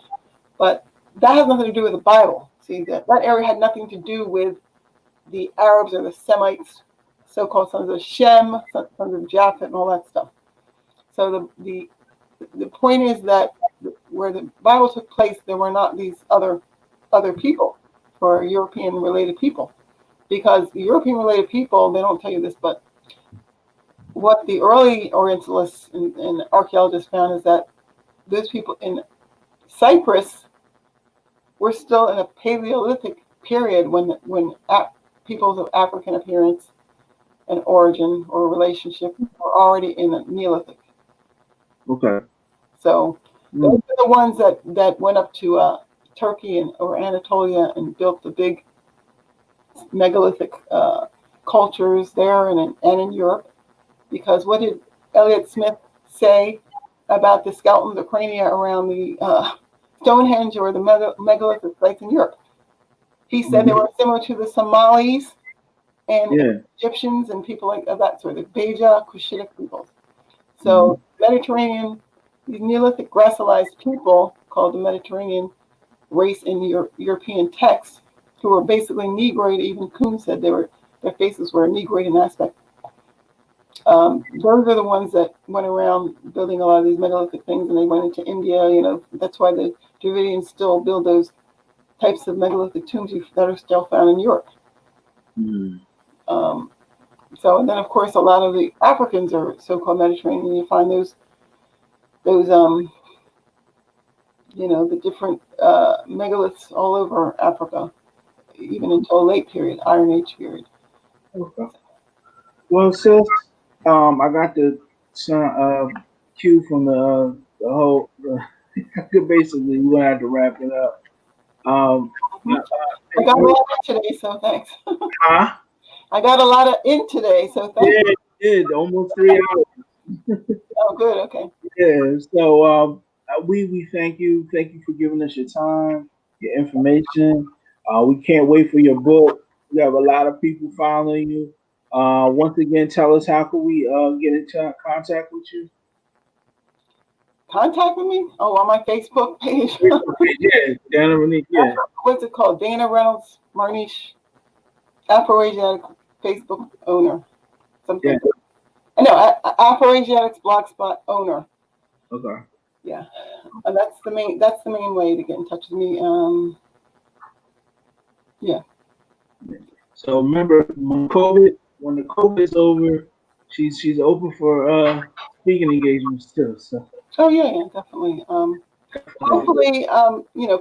But that has nothing to do with the Bible. See, that area had nothing to do with the Arabs or the Semites, so-called sons of Shem, sons of Japheth, and all that stuff. So the point is that where the Bible took place, there were not these other people, or European-related people, because the European-related people, they don't tell you this, but what the early Orientalists and archaeologists found is that those people in Cyprus were still in a Paleolithic period when peoples of African appearance and origin or relationship were already in the Neolithic. Okay. So those are the ones that went up to Turkey or Anatolia and built the big megalithic cultures there and in Europe. Because what did Elliot Smith say about the skeleton, the crania around the Stonehenge or the megalithic sites in Europe? He said they were similar to the Somalis and Egyptians and people of that sort, the Beja, Cushitic peoples. So Mediterranean, these Neolithic gracilized people called the Mediterranean race in European texts, who were basically Negroid. Even Kuhn said their faces were Negroid in aspect. Those are the ones that went around building a lot of these megalithic things, and they went into India. That's why the Dravidians still build those types of megalithic tombs that are still found in Europe. And then of course a lot of the Africans are so-called Mediterranean. You find those the different megaliths all over Africa, even until a late period, Iron Age period. Okay. Well, sis, I got the cue from the whole. Basically, we're gonna have to wrap it up. I got a lot in today, so thanks. Huh? I got a lot in today, so thanks. Yeah, it did almost 3 hours. Oh, good. Okay. Yeah. So we thank you. Thank you for giving us your time, your information. We can't wait for your book. We have a lot of people following you. Once again, tell us how can we get into contact with you? Contact with me? Oh, on my Facebook page. Yeah, Dana Reynolds. Yeah. What's it called? Dana Reynolds-Marniche, Afro Asiatic Facebook owner. Something. Yeah. No, Afro Asiatic's Blogspot owner. Okay. Yeah, and that's the main way to get in touch with me. Yeah. So remember, when the COVID is over, she's open for speaking engagements too. So. Oh yeah, definitely. Hopefully,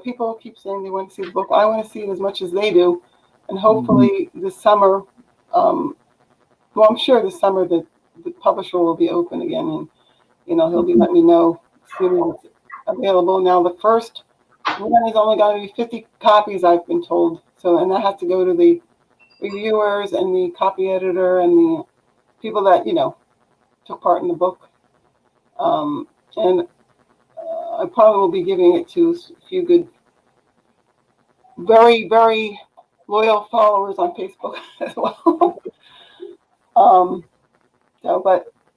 people keep saying they want to see the book. I want to see it as much as they do, and hopefully this summer. Well, I'm sure this summer the publisher will be open again, and he'll be letting me know as soon as it's available. Now the first one is only going to be 50 copies, I've been told. So, and that has to go to the reviewers and the copy editor and the people that took part in the book. And I probably will be giving it to a few good, very, very loyal followers on Facebook as well.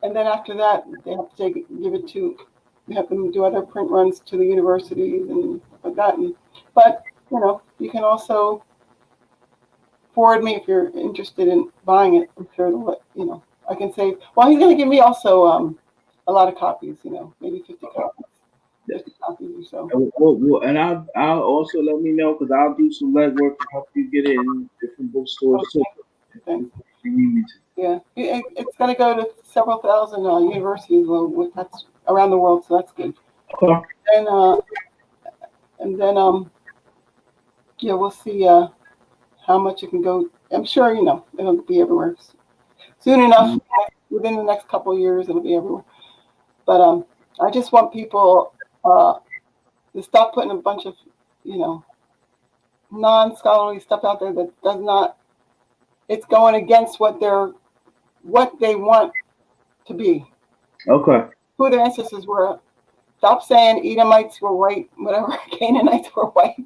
And then after that, they have to they have to do other print runs to the universities and stuff like that. But you can also forward me if you're interested in buying it. I'm sure I can say, well, he's going to give me also a lot of copies, maybe 50 copies. 50 copies or so. And I'll also let me know, because I'll do some legwork to help you get it in different bookstores too. Okay. Yeah, it's going to go to several thousand universities that's around the world, so that's good. Okay. And then we'll see how much it can go. I'm sure it'll be everywhere soon enough. Within the next couple of years, it'll be everywhere. But I just want people to stop putting a bunch of non-scholarly stuff out there that does not, it's going against what they want to be. Okay. Who their ancestors were. Stop saying Edomites were white, whatever. Canaanites were white.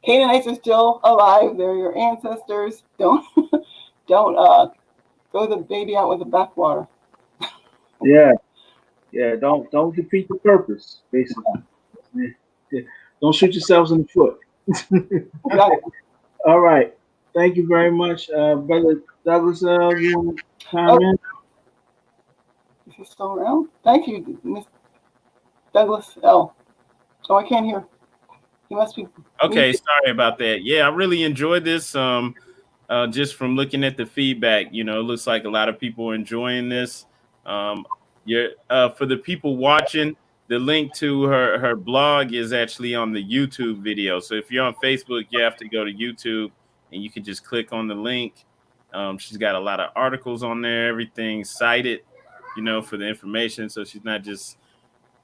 Canaanites are still alive. They're your ancestors. Don't throw the baby out with the bathwater. Yeah. Yeah. Don't defeat the purpose, basically. Yeah. Don't shoot yourselves in the foot. Exactly. All right. Thank you very much, Brother Douglas. You want to chime in? Is he still around? Thank you, Miss Douglas L. Oh, I can't hear. He must be. Okay, sorry about that. Yeah, I really enjoyed this. Just from looking at the feedback, it looks like a lot of people are enjoying this. For the people watching, the link to her blog is actually on the YouTube video. So if you're on Facebook, you have to go to YouTube and you can just click on the link. She's got a lot of articles on there, everything cited, for the information. So she's not just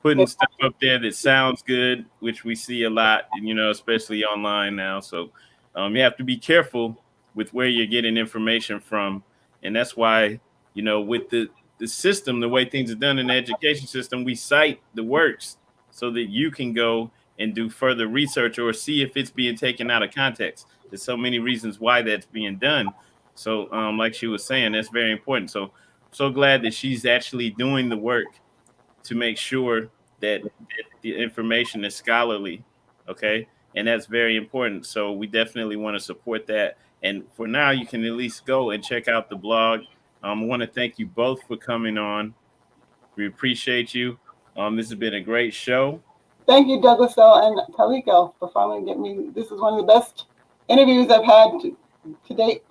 putting stuff up there that sounds good, which we see a lot, especially online now. So you have to be careful with where you're getting information from. And that's why, with the system, the way things are done in the education system, we cite the works so that you can go and do further research or see if it's being taken out of context. There's so many reasons why that's being done. So like she was saying, that's very important. So glad that she's actually doing the work to make sure that the information is scholarly, okay? And that's very important. So we definitely want to support that. And for now, you can at least go and check out the blog. I want to thank you both for coming on. We appreciate you. This has been a great show. Thank you, Douglas L. and Talik L. for finally getting me. This is one of the best interviews I've had to date.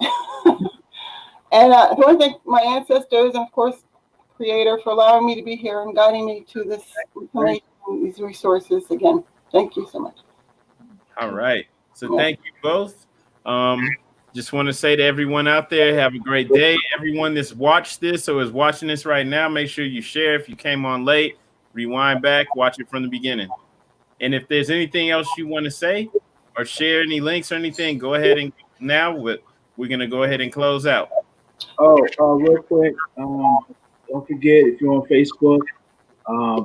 And I want to thank my ancestors and, of course, Creator for allowing me to be here and guiding me to this information, these resources again. Thank you so much. All right. So thank you both. Just want to say to everyone out there, have a great day. Everyone that's watched this or is watching this right now, make sure you share. If you came on late, rewind back, watch it from the beginning. And if there's anything else you want to say or share any links or anything, go ahead and now we're going to go ahead and close out. Oh, real quick, don't forget if you're on Facebook,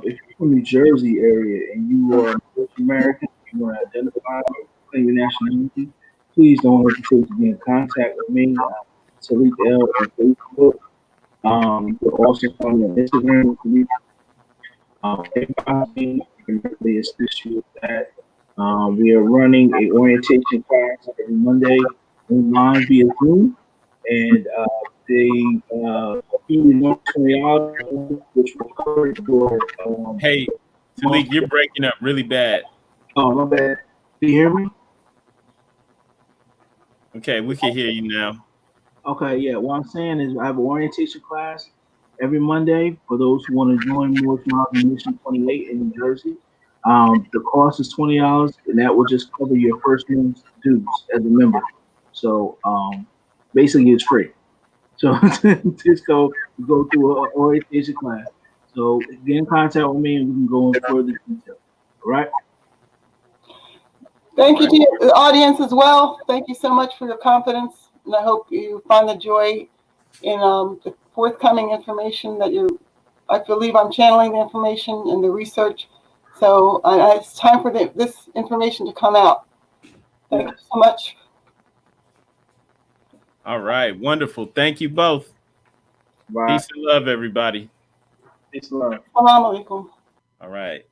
if you're from New Jersey area and you are North American, you want to identify or claim your nationality, please don't hesitate to be in contact with me, Talik L on Facebook. You can also find me on Instagram with me. Everybody can really assist you with that. We are running a orientation class every Monday online via Zoom, and they $20, which will cover your. Hey, Talik, you're breaking up really bad. Oh, my bad. Can you hear me? Okay, we can hear you now. Okay, yeah. What I'm saying is I have an orientation class every Monday for those who want to join Moorish Mission 28 in New Jersey. The cost is $20, and that will just cover your first month's dues as a member. So basically, it's free. So just go through an orientation class. So get in contact with me, and we can go in further detail. All right. Thank you to the audience as well. Thank you so much for your confidence, and I hope you find the joy in the forthcoming information that I believe I'm channeling the information and the research. So it's time for this information to come out. Thank you so much. All right, wonderful. Thank you both. Bye. Peace and love, everybody. Peace and love. Assalamu alaikum. All right.